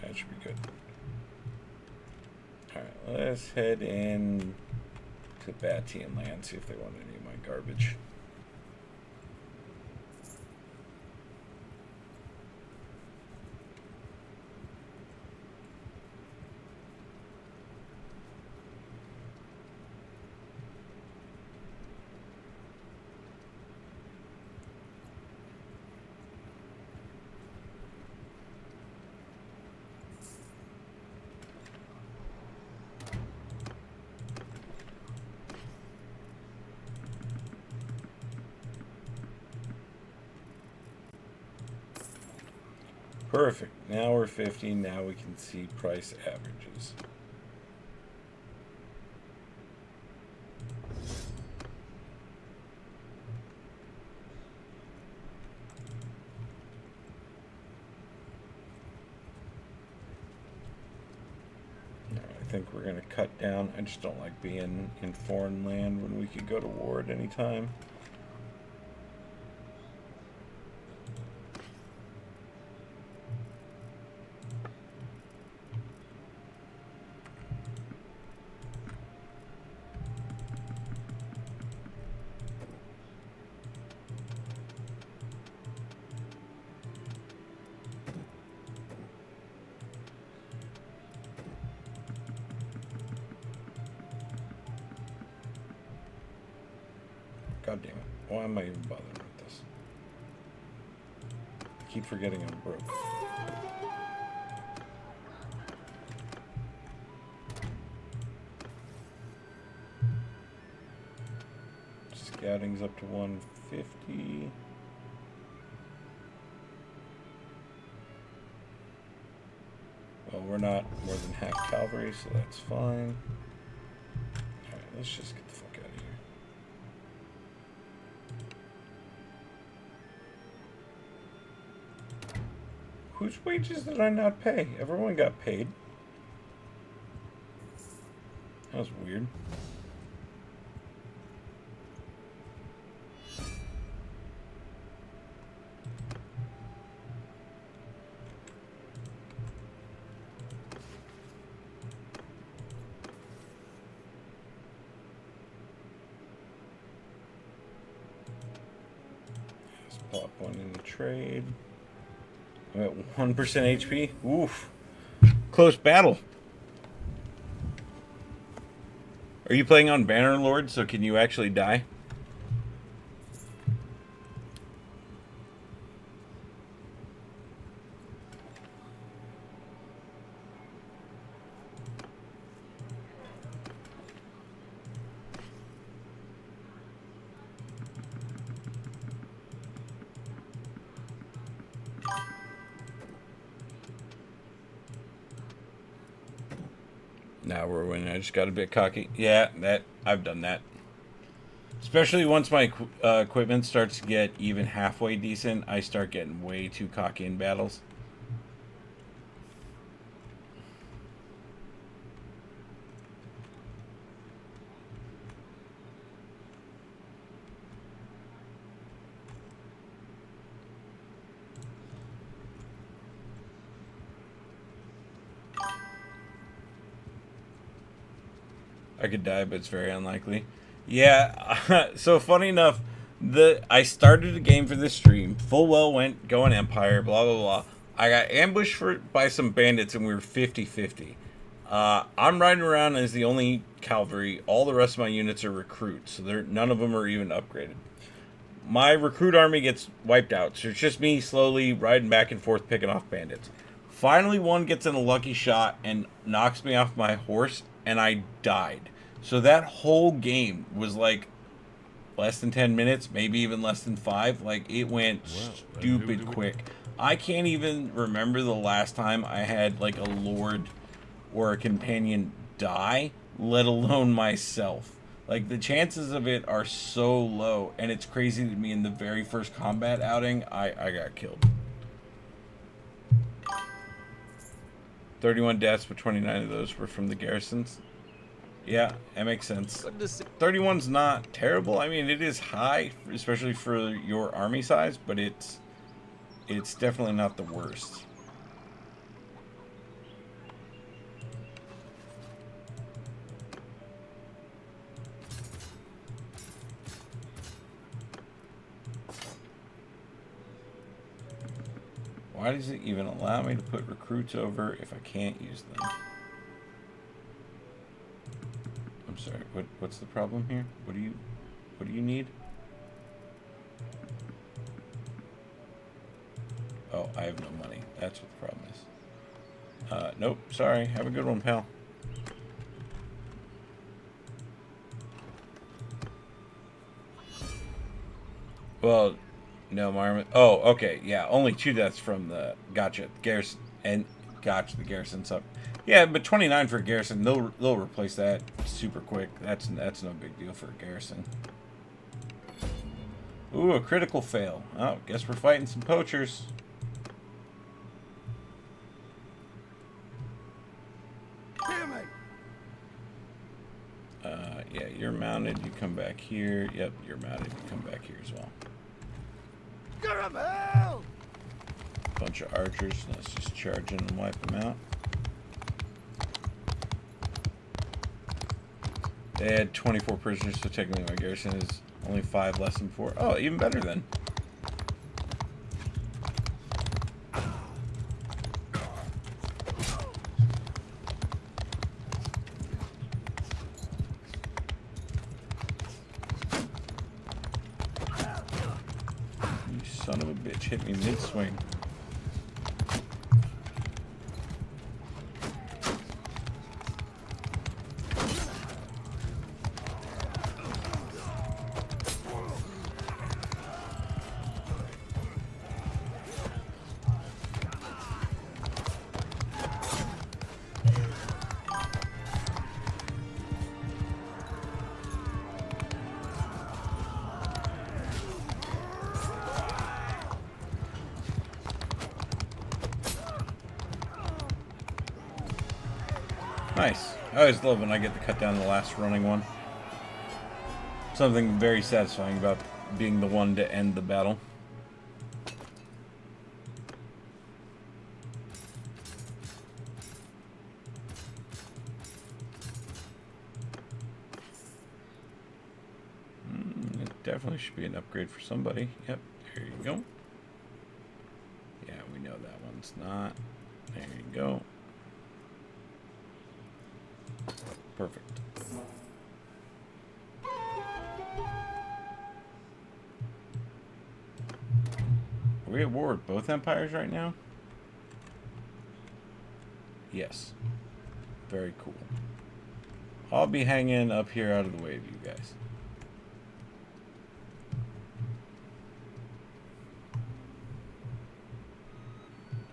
S1: That should be good. Alright, let's head in to Batian land, see if they want any of my garbage. Perfect. Now we're 50. Now we can see price averages. I think we're going to cut down. I just don't like being in foreign land when we could go to war at any time. God damn it. Why am I even bothering with this? I keep forgetting I'm broke. Scouting's up to 150. Well, we're not more than half cavalry, so that's fine. Alright, let's just get the fuck out of here. Whose wages did I not pay? Everyone got paid. That was weird. Let's pop one in the trade. I'm at 1% HP. Oof. Close battle. Are you playing on Bannerlord, so can you actually die? Now we're winning. I just got a bit cocky. Yeah, I've done that. Especially once my equipment starts to get even halfway decent, I start getting way too cocky in battles. I could die, but it's very unlikely. Yeah, so funny enough, I started a game for this stream. Full well went going Empire, blah, blah, blah. I got ambushed by some bandits, and we were 50-50. I'm riding around as the only cavalry. All the rest of my units are recruits, so none of them are even upgraded. My recruit army gets wiped out, so it's just me slowly riding back and forth, picking off bandits. Finally, one gets in a lucky shot and knocks me off my horse, and I died. So that whole game was like less than 10 minutes, maybe even less than 5. Like, it went stupid quick. I can't even remember the last time I had like a lord or a companion die, let alone myself. Like, the chances of it are so low, and it's crazy to me. In the very first combat outing, I got killed. 31 deaths, but 29 of those were from the garrisons. Yeah, that makes sense. 31's not terrible. I mean, it is high, especially for your army size, but it's definitely not the worst. Why does it even allow me to put recruits over if I can't use them? I'm sorry, what's the problem here? What do you need? Oh, I have no money. That's what the problem is. Nope, sorry. Have a good one, pal. Well, no, Marmot. Oh, okay, yeah. Only 2 deaths from the gotcha garrison, and gotcha the garrison's up. Yeah, but 29 for a garrison. They'll replace that super quick. That's no big deal for a garrison. Ooh, a critical fail. Oh, guess we're fighting some poachers. Yeah, you're mounted. You come back here. Yep, you're mounted. You come back here as well. Bunch of archers. Let's just charge in and wipe them out. They had 24 prisoners, so technically my garrison is only 5 less than 4. Oh, even better then. You son of a bitch, hit me mid-swing. Nice. I always love when I get to cut down the last running one. Something very satisfying about being the one to end the battle. It definitely should be an upgrade for somebody. Yep, there you go. Yeah, we know that one's not. There you go. Perfect. Are we at war with both empires right now? Yes. Very cool. I'll be hanging up here out of the way of you guys.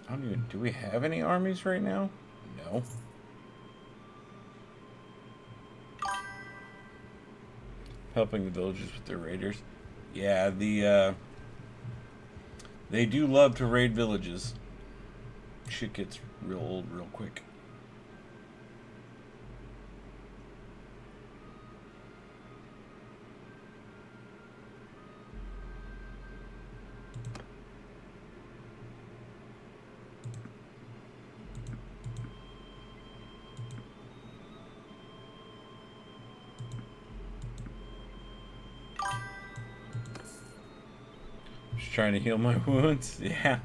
S1: I don't even... Do we have any armies right now? No. Helping the villagers with their raiders. Yeah, they do love to raid villages. Shit gets real old real quick. Trying to heal my wounds. Yeah.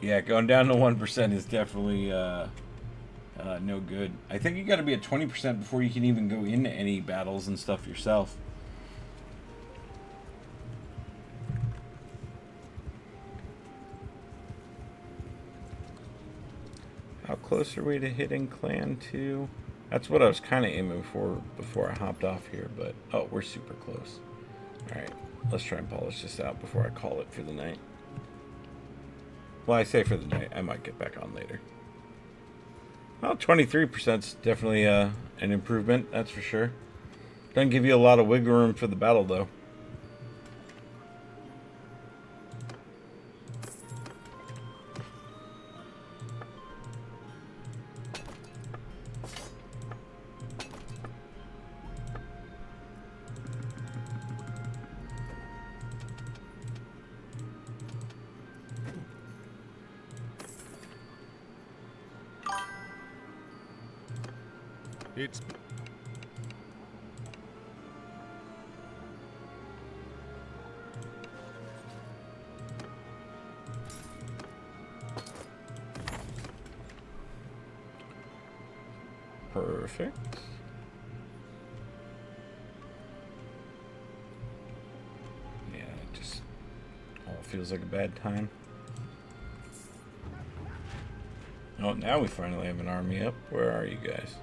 S1: Yeah, going down to 1% is definitely no good. I think you got to be at 20% before you can even go into any battles and stuff yourself. How close are we to hitting Clan 2? That's what I was kind of aiming for before I hopped off here, but oh, we're super close. Alright, let's try and polish this out before I call it for the night. Well, I say for the night. I might get back on later. Well, 23% is definitely an improvement, that's for sure. Doesn't give you a lot of wiggle room for the battle, though.
S2: It's...
S1: Perfect. Yeah, it just all feels like a bad time. Oh, now we finally have an army up. Where are you guys?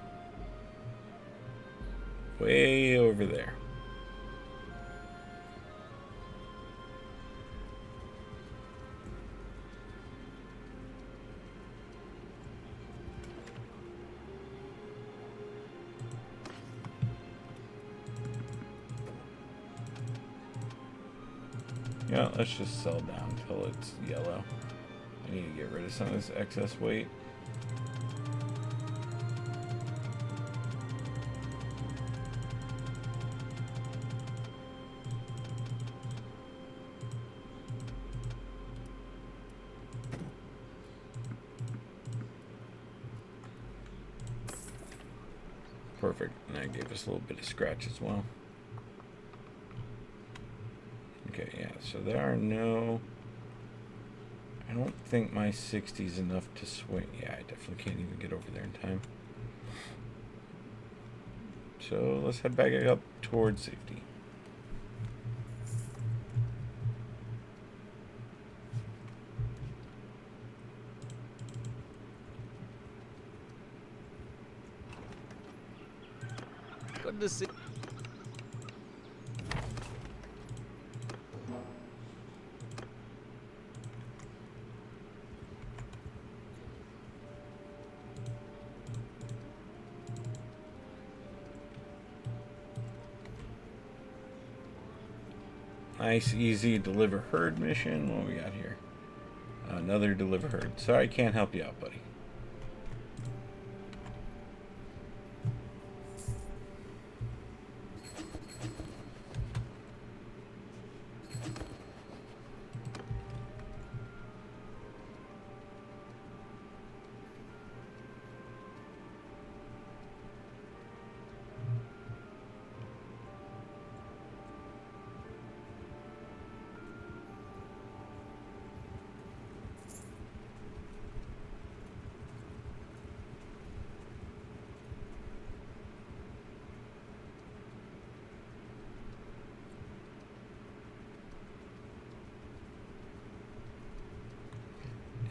S1: Way over there. Yeah, let's just sell down until it's yellow. I need to get rid of some of this excess weight. Perfect. And that gave us a little bit of scratch as well. Okay, yeah, so there are no... I don't think my 60 is enough to swing. Yeah, I definitely can't even get over there in time. So let's head back up towards safety.
S6: Good to see.
S1: Nice, easy deliver herd mission. What we got here? Another deliver herd. Sorry, I can't help you out, buddy.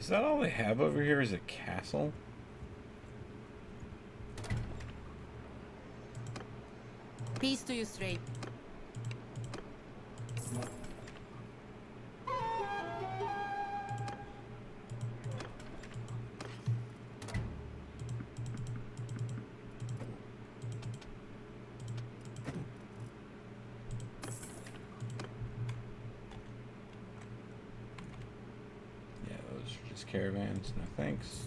S1: Is that all they have over here is a castle?
S3: Peace to you, Stray.
S1: Yeah, those are just caravans. No thanks.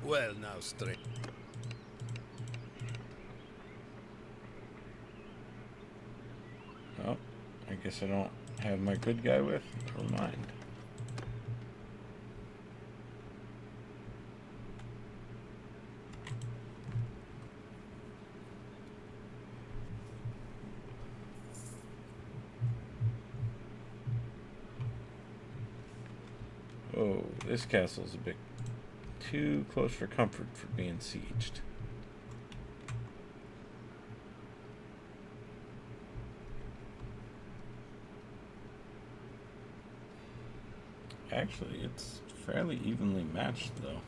S7: Well, now, Stray.
S1: Oh, I guess I don't have my good guy with. Never mind. Oh, this castle's a bit too close for comfort for being sieged. Actually, it's fairly evenly matched, though.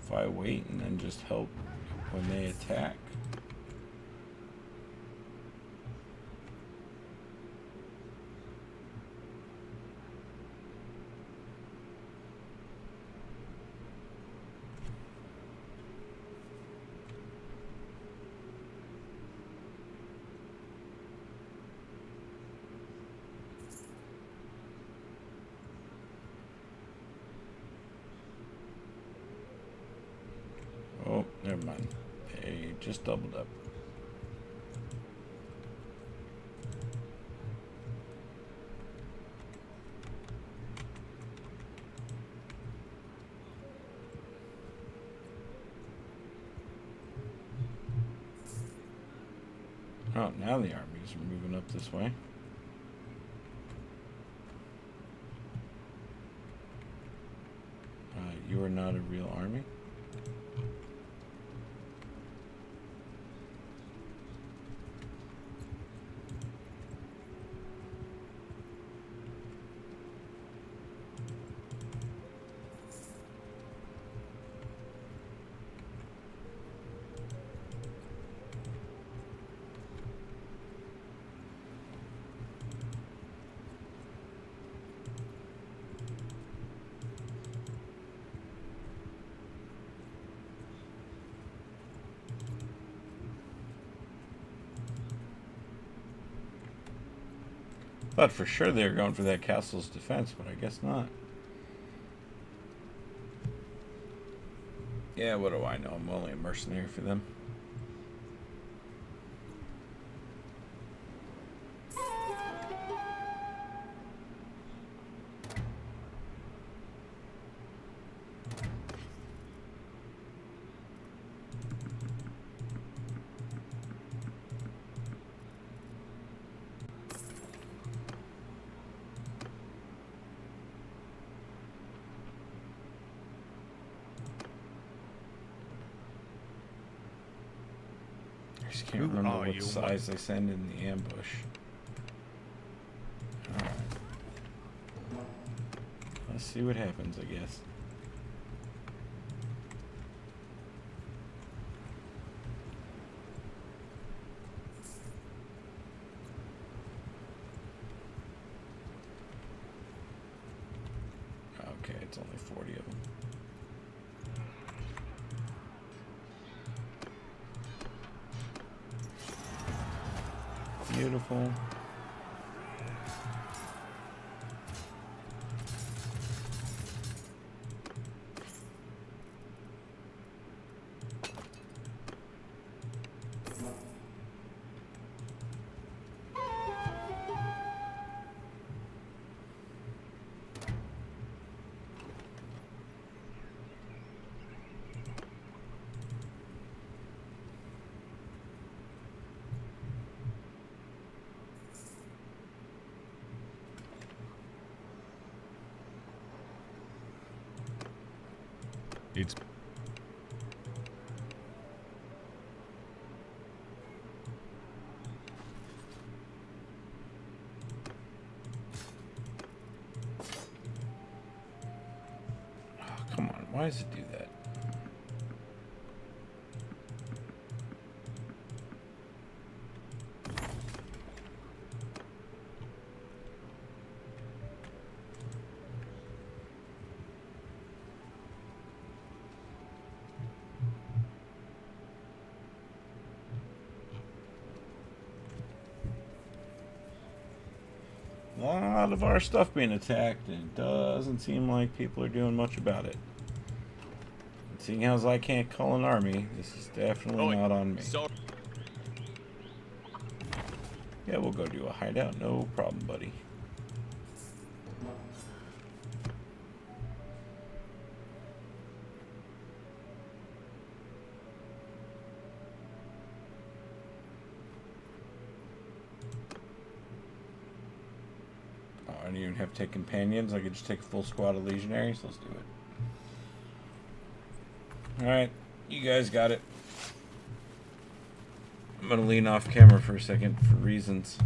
S1: If I wait and then just help when they attack. Oh, never mind. They just doubled up. Oh, now the armies are moving up this way. You are not a real army. Thought for sure they were going for that castle's defense, but I guess not. Yeah, what do I know? I'm only a mercenary for them. I just can't remember what size they send in the ambush. Alright. Let's see what happens, I guess. Okay, it's only 40 of them. Beautiful.
S2: It's
S1: Oh, come on. Why does it do that? A lot of our stuff being attacked, and it doesn't seem like people are doing much about it. And seeing as I can't call an army, this is definitely not on me.
S2: sorry.
S1: Yeah, we'll go do a hideout. No problem, buddy. Oh, I don't even have to take companions. I could just take a full squad of legionaries. Let's do it. Alright, you guys got it. I'm gonna lean off camera for a second for reasons.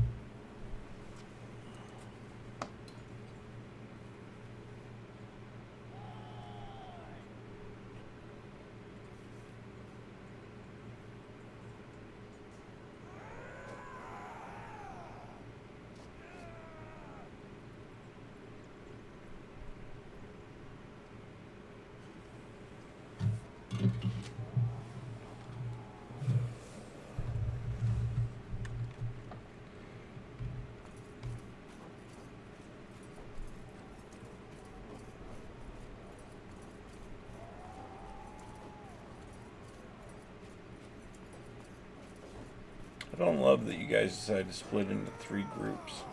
S1: I don't love that you guys decided to split into 3 groups.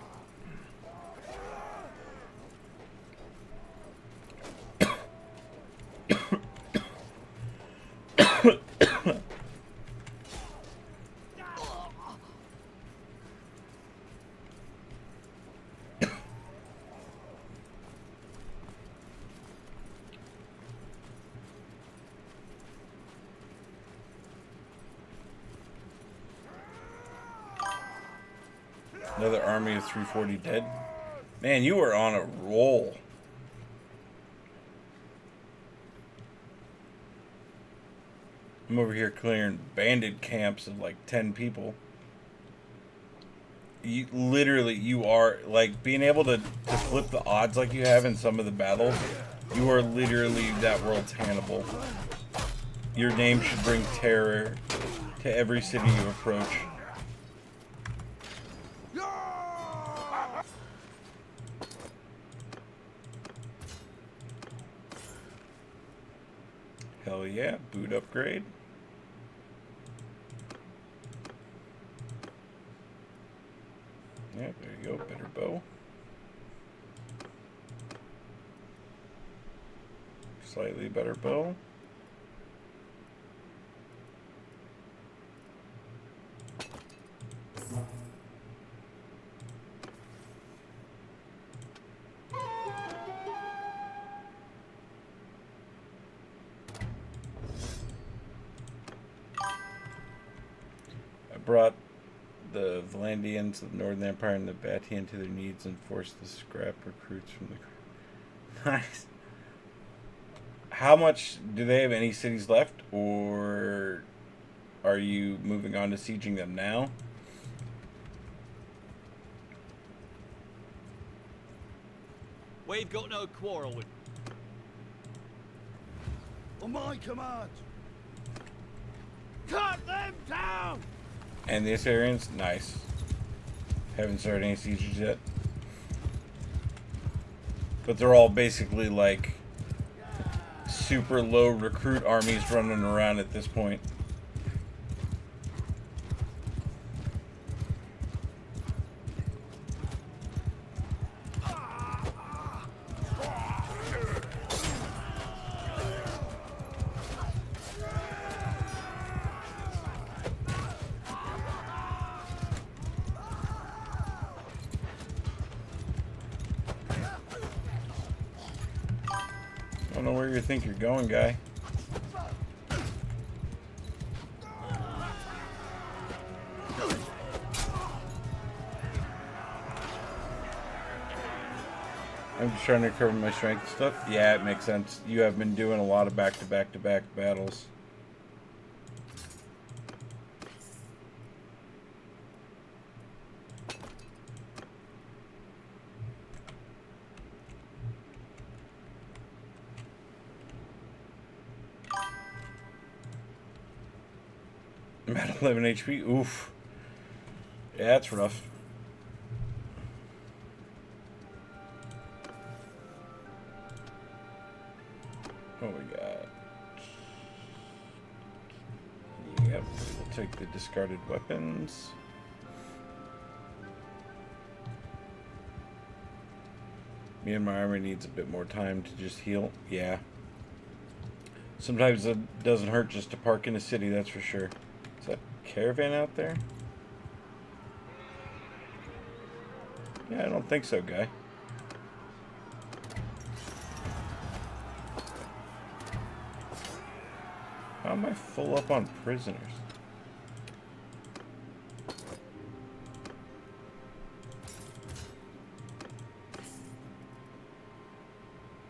S1: Another army of 340 dead. Man, you are on a roll. I'm over here clearing bandit camps of like 10 people. You literally, you are like being able to flip the odds like you have in some of the battles. You are literally that world's Hannibal. Your name should bring terror to every city you approach. Hell yeah, boot upgrade. Yeah, there you go, better bow. Slightly better bow. Brought the Valandians of the Northern Empire and the Batian to their needs and forced the scrap recruits from the... Nice. How much... Do they have any cities left? Or are you moving on to sieging them now?
S6: We've got no quarrel with...
S4: On my command! Cut them down!
S1: And the Assyrians? Nice. Haven't started any sieges yet. But they're all basically like super low recruit armies running around at this point. I don't know where you think you're going, guy. I'm just trying to recover my strength and stuff. Yeah, it makes sense. You have been doing a lot of back-to-back-to-back battles. I'm at 11 HP. Oof. Yeah, that's rough. What we got? Yep, we'll take the discarded weapons. Me and my army needs a bit more time to just heal. Yeah. Sometimes it doesn't hurt just to park in a city, that's for sure. Is that caravan out there? Yeah, I don't think so, guy. How am I full up on prisoners?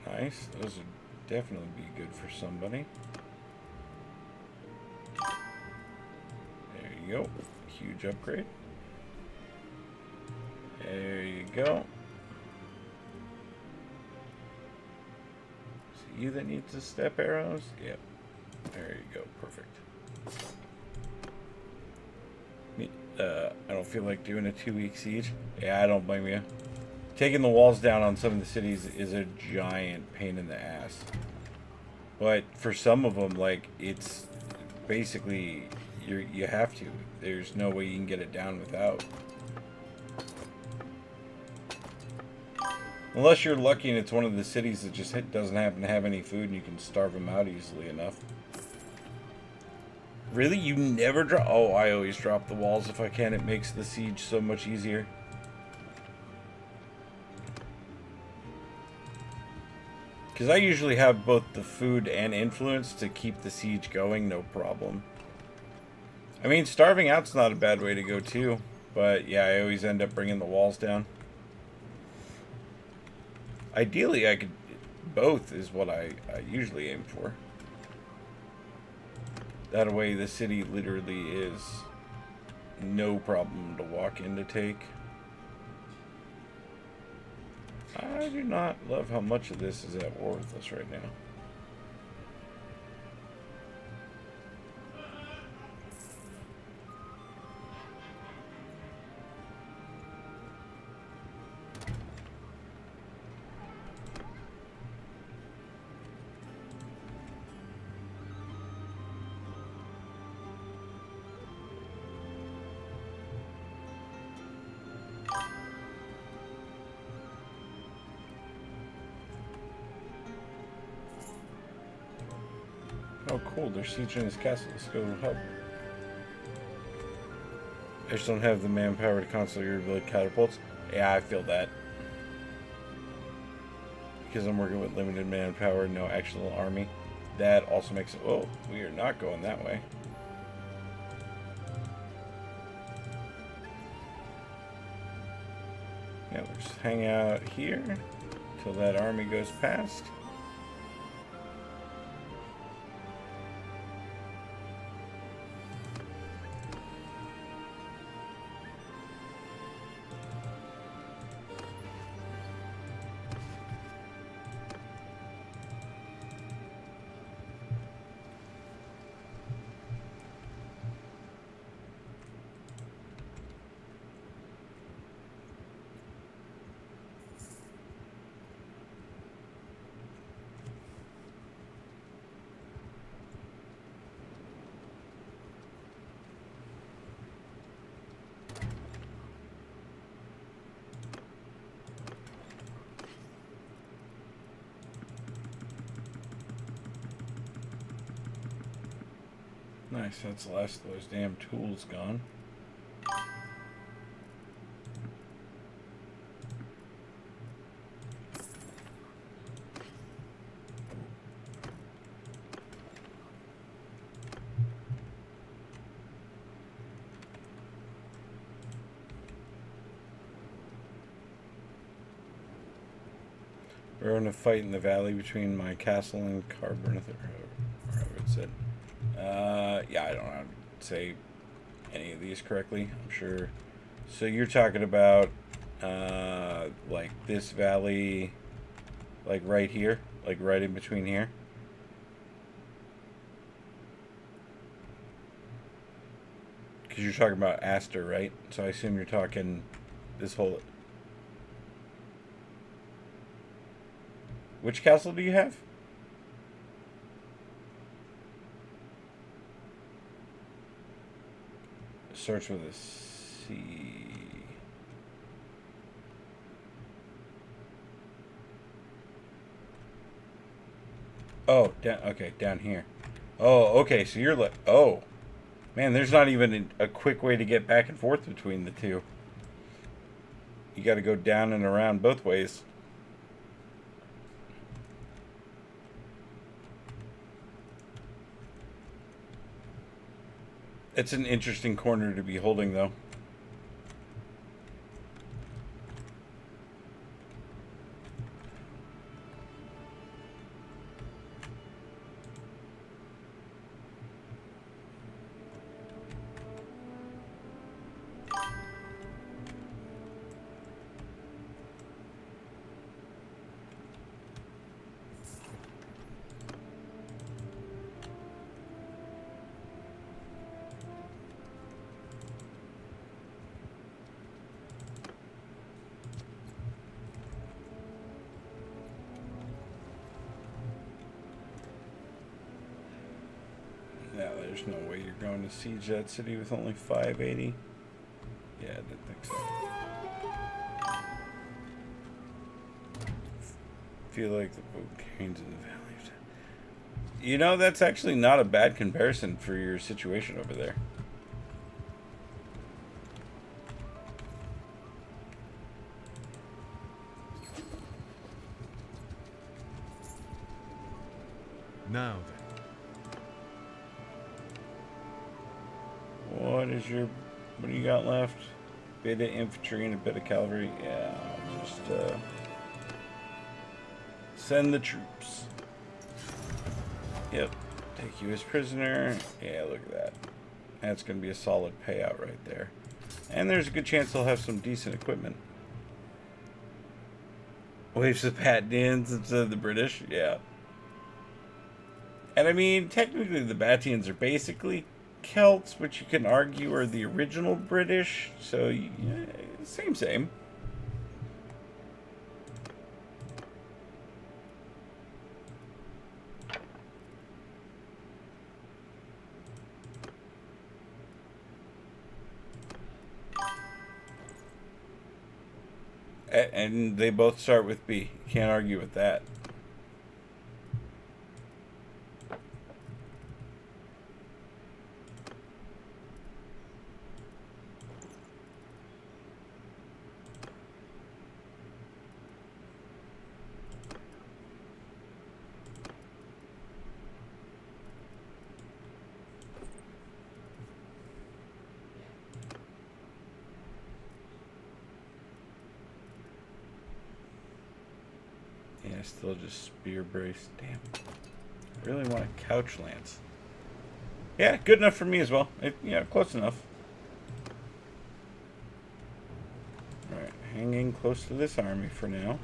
S1: Nice. Those would definitely be good for somebody. There you go. Huge upgrade. There you go. Is it you that needs the step arrows? Yep. There you go. Perfect. I don't feel like doing a 2-week siege. Yeah, I don't blame you. Taking the walls down on some of the cities is a giant pain in the ass. But for some of them, like, it's basically you have to. There's no way you can get it down without. Unless you're lucky and it's one of the cities that just doesn't happen to have any food and you can starve them out easily enough. Really? You never drop? Oh, I always drop the walls if I can. It makes the siege so much easier. Because I usually have both the food and influence to keep the siege going, no problem. I mean, starving out's not a bad way to go too. But yeah, I always end up bringing the walls down. Ideally, I could... Both is what I usually aim for. That way the city literally is no problem to walk in to take. I do not love how much of this is at war with us right now. Oh, cool. They're sieging this castle. Let's go help. I just don't have the manpower to constantly rebuild catapults. Yeah, I feel that. Because I'm working with limited manpower, no actual army. That also makes it... Oh, we are not going that way. Yeah, we'll just hang out here till that army goes past. Nice, that's the last of those damn tools gone. We're in a fight in the valley between my castle and Carbonith, or however it said. Yeah, I don't know how to say any of these correctly, I'm sure. So you're talking about, like this valley, like right here, like right in between here? Because you're talking about Aster, right? So I assume you're talking this whole... Which castle do you have? Starts with a C. Oh, down. Okay, down here. Oh, okay. So you're like, oh, man. There's not even a quick way to get back and forth between the two. You got to go down and around both ways. It's an interesting corner to be holding, though. Yeah, there's no way you're going to siege that city with only 580. Yeah, I didn't think so. Feel like the volcanoes in the valley. You know, that's actually not a bad comparison for your situation over there.
S7: Now then.
S1: What do you got left? Bit of infantry and a bit of cavalry. Yeah, I'll just send the troops. Yep, take you as prisoner. Yeah, look at that. That's going to be a solid payout right there. And there's a good chance they'll have some decent equipment. Waves of Batians instead of the British. Yeah. And I mean, technically the Batians are basically Celts, which you can argue are the original British. So, yeah, same. And they both start with B. You can't argue with that. Yeah, still just spear brace. Damn. I really want a couch lance. Yeah, good enough for me as well. Yeah, close enough. Alright, hanging close to this army for now.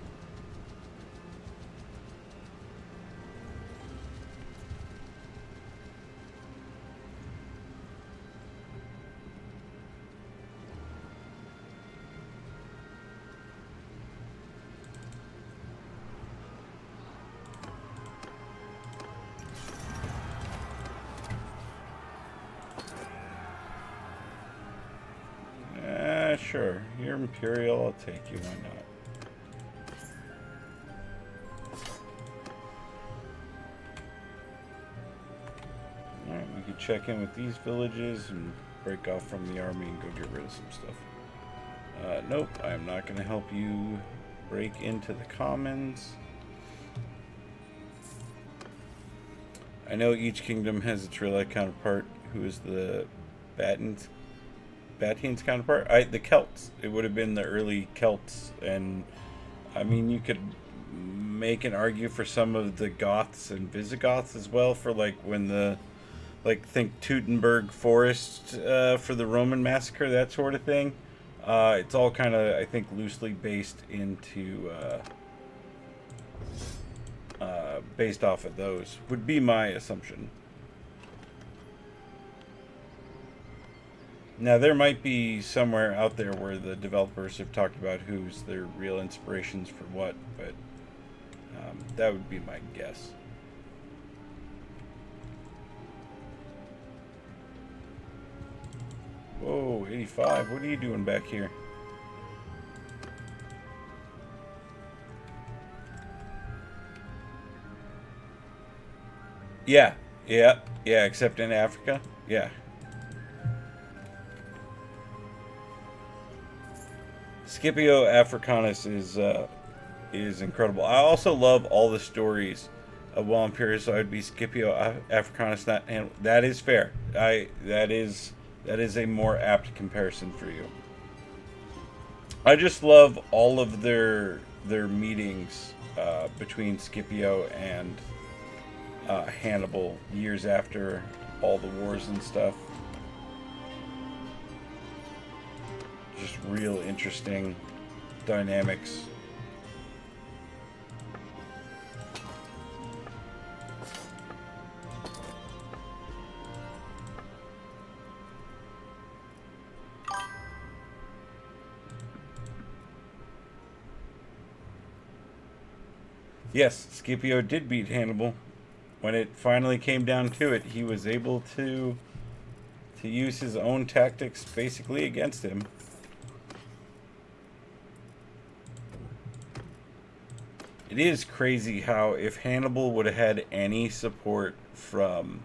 S1: Sure. You're Imperial, I'll take you, why not? Alright, we could check in with these villages and break off from the army and go get rid of some stuff. Nope, I am not going to help you break into the commons. I know each kingdom has its real-life counterpart, who is the Batians counterpart? The Celts. It would have been the early Celts, and I mean, you could make an argue for some of the Goths and Visigoths as well, for like when the, like, think Teutoburg Forest for the Roman massacre, that sort of thing. It's all kind of, I think, loosely based off of those, would be my assumption. Now, there might be somewhere out there where the developers have talked about who's their real inspirations for what, but that would be my guess. Whoa, 85. What are you doing back here? Yeah, except in Africa. Yeah. Scipio Africanus is incredible. I also love all the stories of While Imperious, so I'd be Scipio Africanus. Not, and that is fair. That is a more apt comparison for you. I just love all of their meetings between Scipio and Hannibal years after all the wars and stuff. Just real interesting dynamics. Yes, Scipio did beat Hannibal. When it finally came down to it, he was able to use his own tactics basically against him. It is crazy how if Hannibal would have had any support from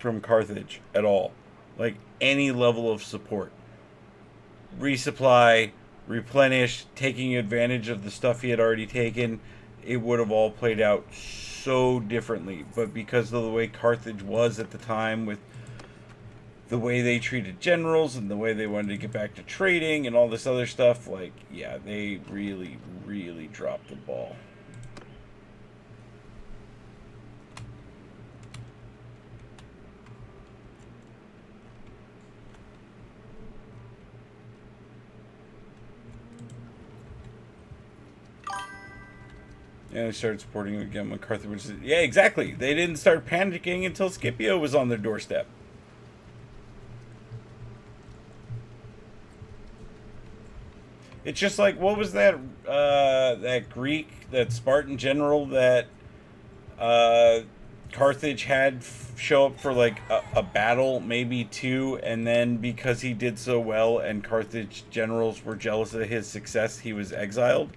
S1: Carthage at all, like any level of support, resupply, replenish, taking advantage of the stuff he had already taken, it would have all played out so differently. But because of the way Carthage was at the time, with the way they treated generals and the way they wanted to get back to trading and all this other stuff, like, yeah, they really, really dropped the ball. And they started supporting him again when Carthage was... Yeah, exactly. They didn't start panicking until Scipio was on their doorstep. It's just like, what was that that Greek, that Spartan general that Carthage had show up for like a battle, maybe two, and then because he did so well and Carthage generals were jealous of his success, he was exiled?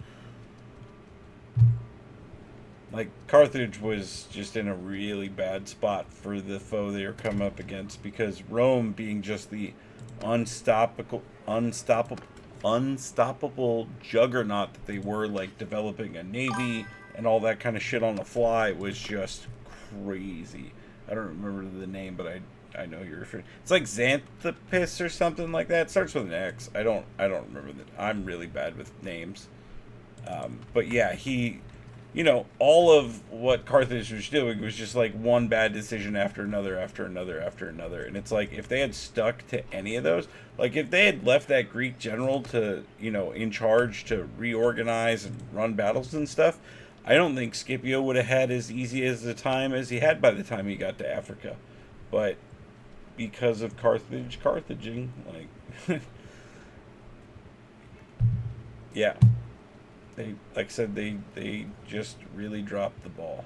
S1: Like, Carthage was just in a really bad spot for the foe they were coming up against, because Rome, being just the unstoppable juggernaut that they were, like developing a navy and all that kind of shit on the fly, was just crazy. I don't remember the name, but I know you're referring. It's like Xanthopus or something like that. It starts with an X. I don't remember that. I'm really bad with names. But yeah, he... You know, all of what Carthage was doing was just like one bad decision after another, after another, after another. And it's like, if they had stuck to any of those, like if they had left that Greek general to, you know, in charge to reorganize and run battles and stuff, I don't think Scipio would have had as easy as the time as he had by the time he got to Africa. But because of Carthaging, like, yeah. They, like I said, they just really dropped the ball.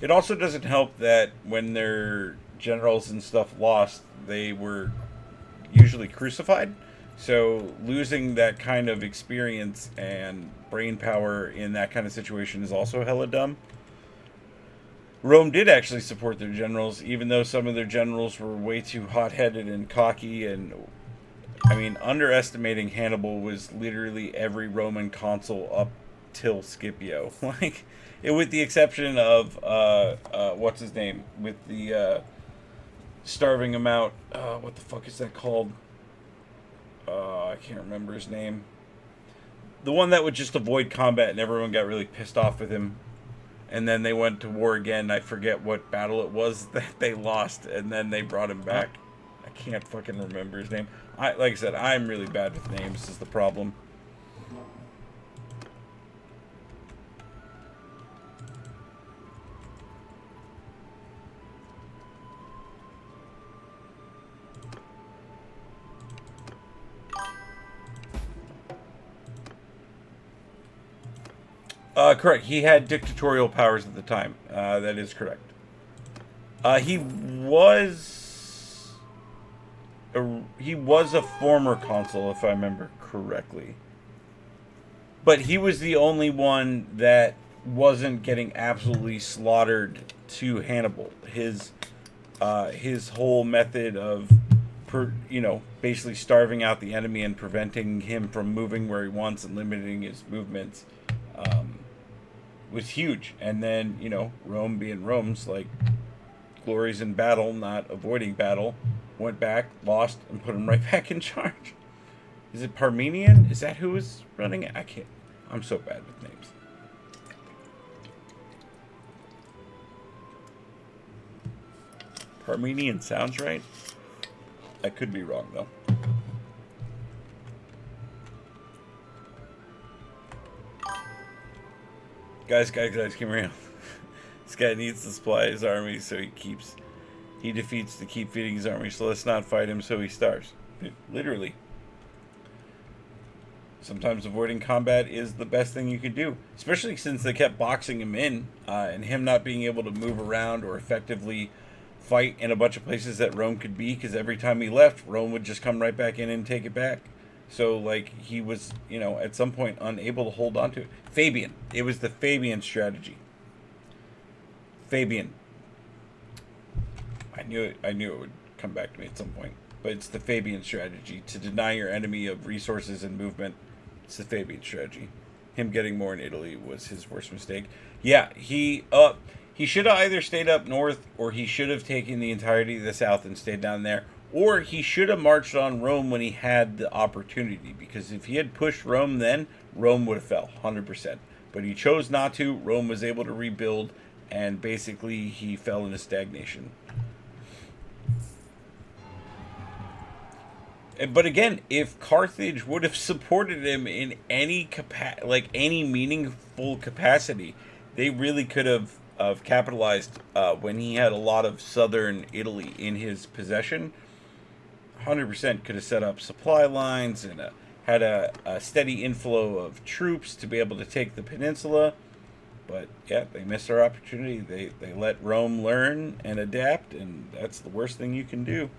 S1: It also doesn't help that when their generals and stuff lost, they were usually crucified. So losing that kind of experience and brain power in that kind of situation is also hella dumb. Rome did actually support their generals, even though some of their generals were way too hot-headed and cocky. And I mean, underestimating Hannibal was literally every Roman consul up till Scipio. Like, with the exception of, what's his name? With the, starving him out. What the fuck is that called? I can't remember his name. The one that would just avoid combat and everyone got really pissed off with him. And then they went to war again. I forget what battle it was that they lost, and then they brought him back. I can't fucking remember his name. Like I said, I'm really bad with names is the problem. Correct. He had dictatorial powers at the time. That is correct. He was a former consul, if I remember correctly. But he was the only one that wasn't getting absolutely slaughtered to Hannibal. His whole method of, basically starving out the enemy and preventing him from moving where he wants and limiting his movements, was huge. And then, Rome being Rome's, like, glories in battle, not avoiding battle, went back, lost, and put him right back in charge. Is it Parmenion? Is that who was running it? I can't. I'm so bad with names. Parmenion sounds right. I could be wrong, though. Guys, come around. This guy needs to supply his army, so he defeats to keep feeding his army, so let's not fight him so he starves. Literally. Sometimes avoiding combat is the best thing you could do, especially since they kept boxing him in, and him not being able to move around or effectively fight in a bunch of places that Rome could be, because every time he left, Rome would just come right back in and take it back. So, like, he was, at some point unable to hold on to it. Fabian. It was the Fabian strategy. Fabian. I knew it would come back to me at some point. But it's the Fabian strategy. To deny your enemy of resources and movement. It's the Fabian strategy. Him getting more in Italy was his worst mistake. Yeah, he should have either stayed up north, or he should have taken the entirety of the south and stayed down there. Or he should have marched on Rome when he had the opportunity, because if he had pushed Rome then, Rome would have fell, 100%. But he chose not to. Rome was able to rebuild, and basically he fell into stagnation. But again, if Carthage would have supported him in any any meaningful capacity, they really could have capitalized when he had a lot of southern Italy in his possession. 100% could have set up supply lines and had a steady inflow of troops to be able to take the peninsula. But yeah, they missed their opportunity. They let Rome learn and adapt, and that's the worst thing you can do.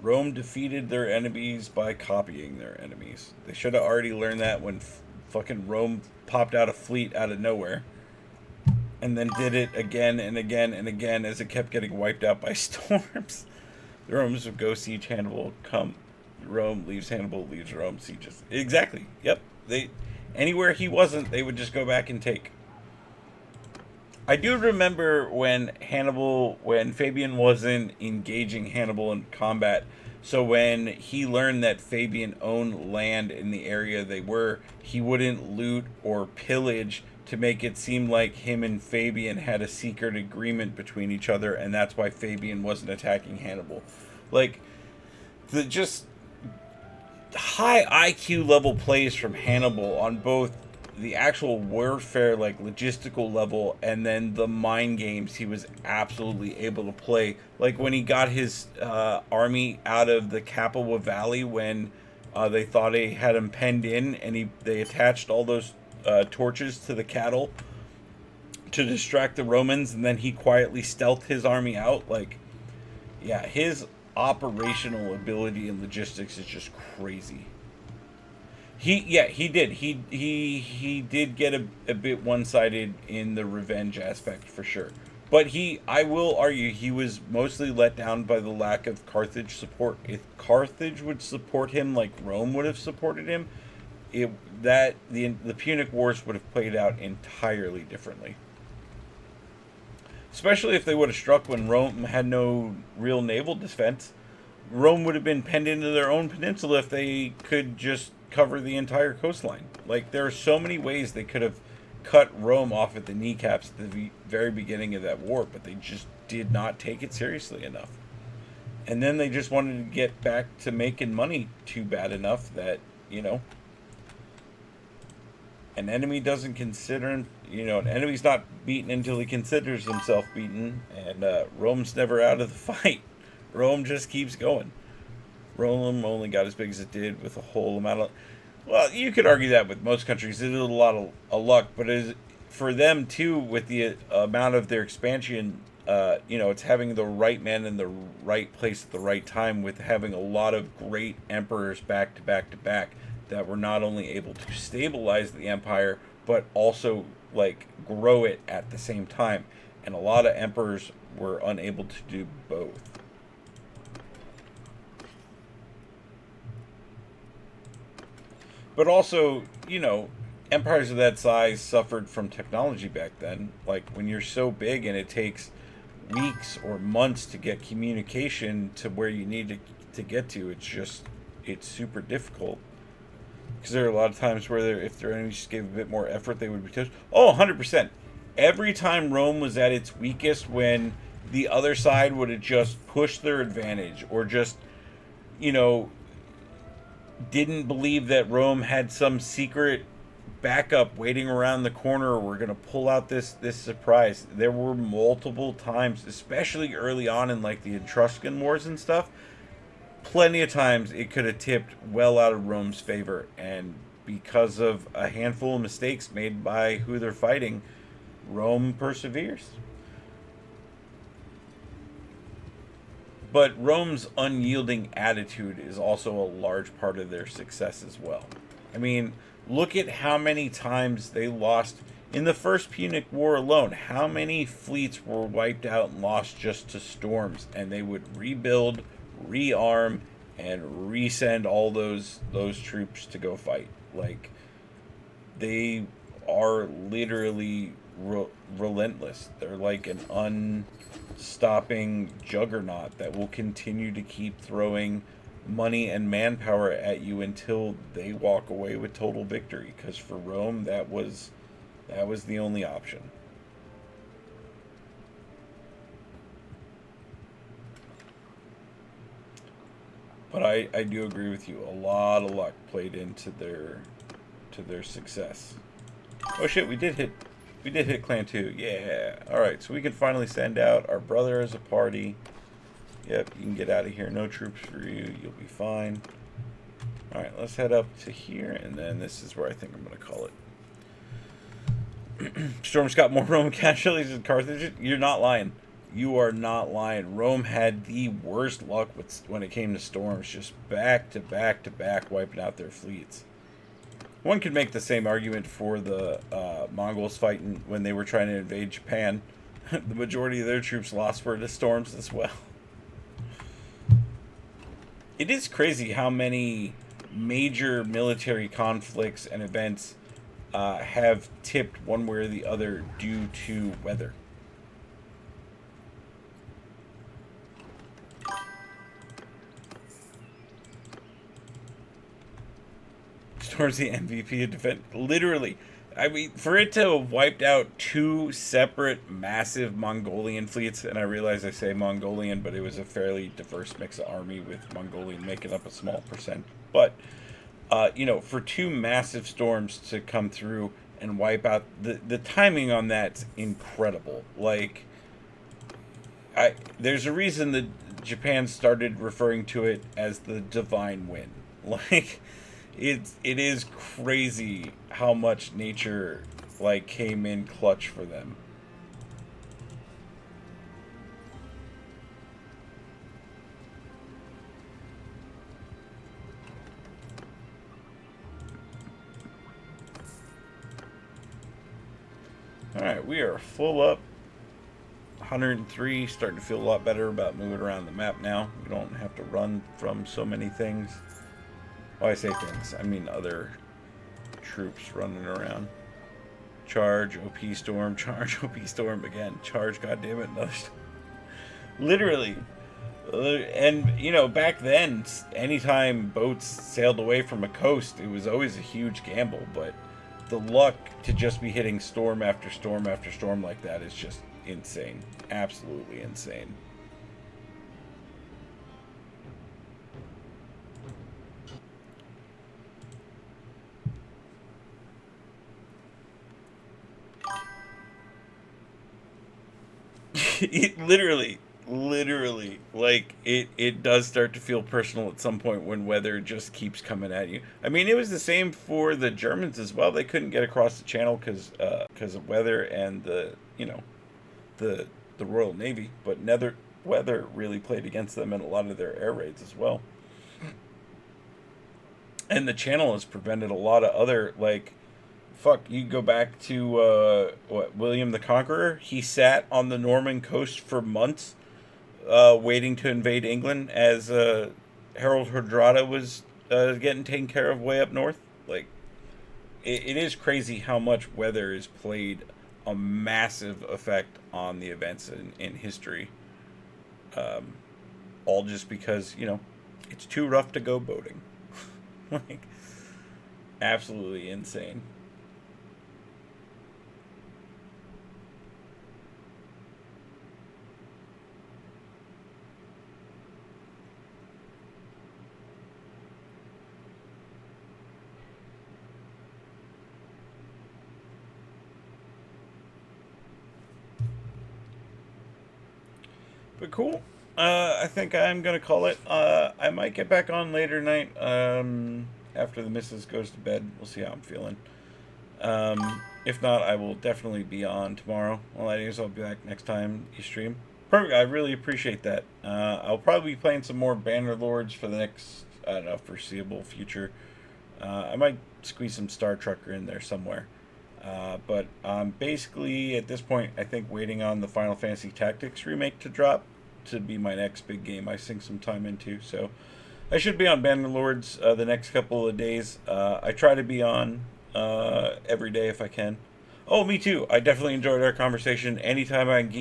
S1: Rome defeated their enemies by copying their enemies. They should have already learned that when fucking Rome popped out a fleet out of nowhere. And then did it again and again and again as it kept getting wiped out by storms. The Romans would go siege Hannibal, come Rome, leaves Hannibal, leaves Rome, sieges. Exactly. Yep. Anywhere he wasn't, they would just go back and take. I do remember when Fabian wasn't engaging Hannibal in combat. So when he learned that Fabian owned land in the area they were, he wouldn't loot or pillage to make it seem like him and Fabian had a secret agreement between each other, and that's why Fabian wasn't attacking Hannibal. Like, the just high IQ level plays from Hannibal on both the actual warfare, like logistical level, and then the mind games he was absolutely able to play. Like when he got his army out of the Capua Valley when they thought he had him penned in, and they attached all those torches to the cattle to distract the Romans, and then he quietly stealthed his army out. Like, yeah, his operational ability and logistics is just crazy. He did. He did get a bit one-sided in the revenge aspect for sure. But I will argue, he was mostly let down by the lack of Carthage support. If Carthage would support him like Rome would have supported him, the Punic Wars would have played out entirely differently. Especially if they would have struck when Rome had no real naval defense. Rome would have been penned into their own peninsula if they could just cover the entire coastline. Like, there are so many ways they could have cut Rome off at the kneecaps at the very beginning of that war, but they just did not take it seriously enough. And then they just wanted to get back to making money too bad enough that, you know, an enemy doesn't consider, you know, an enemy's not beaten until he considers himself beaten, and Rome's never out of the fight. Rome just keeps going. Rome only got as big as it did with a whole amount of, well, you could argue that with most countries. It is a lot of luck, but it is, for them too, with the amount of their expansion, you know, it's having the right man in the right place at the right time, with having a lot of great emperors back to back to back that were not only able to stabilize the empire, but also, like, grow it at the same time. And a lot of emperors were unable to do both. But also, you know, empires of that size suffered from technology back then. Like, when you're so big and it takes weeks or months to get communication to where you need to get to, it's super difficult. Because there are a lot of times where if their enemies just gave a bit more effort, they would be touched. Oh, 100%. Every time Rome was at its weakest, when the other side would have just pushed their advantage, or just, you know, didn't believe that Rome had some secret backup waiting around the corner, or we're going to pull out this surprise. There were multiple times, especially early on in, like, the Etruscan Wars and stuff, plenty of times it could have tipped well out of Rome's favor, and because of a handful of mistakes made by who they're fighting, Rome perseveres. But Rome's unyielding attitude is also a large part of their success as well. I mean, look at how many times they lost in the First Punic War alone. How many fleets were wiped out and lost just to storms, and they would rebuild, rearm, and resend all those troops to go fight. Like, they are literally relentless. They're like an unstopping juggernaut that will continue to keep throwing money and manpower at you until they walk away with total victory. Because for Rome, that was the only option. But I do agree with you. A lot of luck played into their success. Oh shit, we did hit Clan 2. Yeah. Alright, so we can finally send out our brother as a party. Yep, you can get out of here. No troops for you. You'll be fine. Alright, let's head up to here, and then this is where I think I'm going to call it. Storm's got more Roman casualties than Carthage. You're not lying. You are not lying. Rome had the worst luck when it came to storms, just back to back to back, wiping out their fleets. One could make the same argument for the Mongols fighting when they were trying to invade Japan. The majority of their troops lost for the storms as well. It is crazy how many major military conflicts and events have tipped one way or the other due to weather. Storm's the MVP of defense. Literally. I mean, for it to have wiped out two separate massive Mongolian fleets, and I realize I say Mongolian, but it was a fairly diverse mix of army with Mongolian making up a small percent. But, you know, for two massive storms to come through and wipe out, the timing on that's incredible. Like, there's a reason that Japan started referring to it as the divine win. Like, it is crazy how much nature, like, came in clutch for them. Alright, we are full up. 103, starting to feel a lot better about moving around the map now. We don't have to run from so many things. Well, I say things, I mean other troops running around. charge, OP storm, charge, OP storm again, charge, goddammit, another storm. Literally. And, you know, back then, anytime boats sailed away from a coast, it was always a huge gamble, but the luck to just be hitting storm after storm after storm like that is just insane. Absolutely insane. It literally, like, it does start to feel personal at some point when weather just keeps coming at you. I mean, it was the same for the Germans as well. They couldn't get across the channel because of weather and the Royal Navy, but weather really played against them in a lot of their air raids as well. And the channel has prevented a lot of other, like, fuck, you go back to, William the Conqueror? He sat on the Norman coast for months, waiting to invade England as, Harold Hardrada was, getting taken care of way up north. Like, it is crazy how much weather has played a massive effect on the events in history. All just because, you know, it's too rough to go boating. Like, absolutely insane. But cool. I think I'm going to call it. I might get back on later tonight after the missus goes to bed. We'll see how I'm feeling. If not, I will definitely be on tomorrow. Well, that is, I'll be back next time you stream. Perfect. I really appreciate that. I'll probably be playing some more Bannerlords for the next, I don't know, foreseeable future. I might squeeze some Star Trekker in there somewhere. But basically, at this point, I think waiting on the Final Fantasy Tactics remake to drop to be my next big game I sink some time into. So I should be on Bannerlords the next couple of days. I try to be on every day if I can. Oh, me too. I definitely enjoyed our conversation. Anytime I can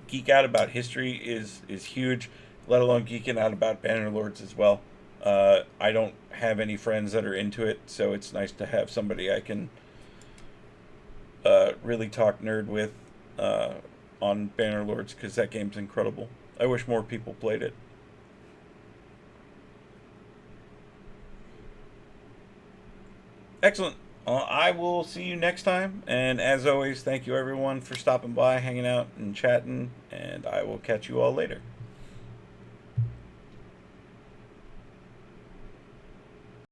S1: geek out about history is huge, let alone geeking out about Bannerlords as well. I don't have any friends that are into it, so it's nice to have somebody I can really talk nerd with on Bannerlords, because that game's incredible. I wish more people played it. Excellent. I will see you next time, and as always, thank you everyone for stopping by, hanging out, and chatting, and I will catch you all later.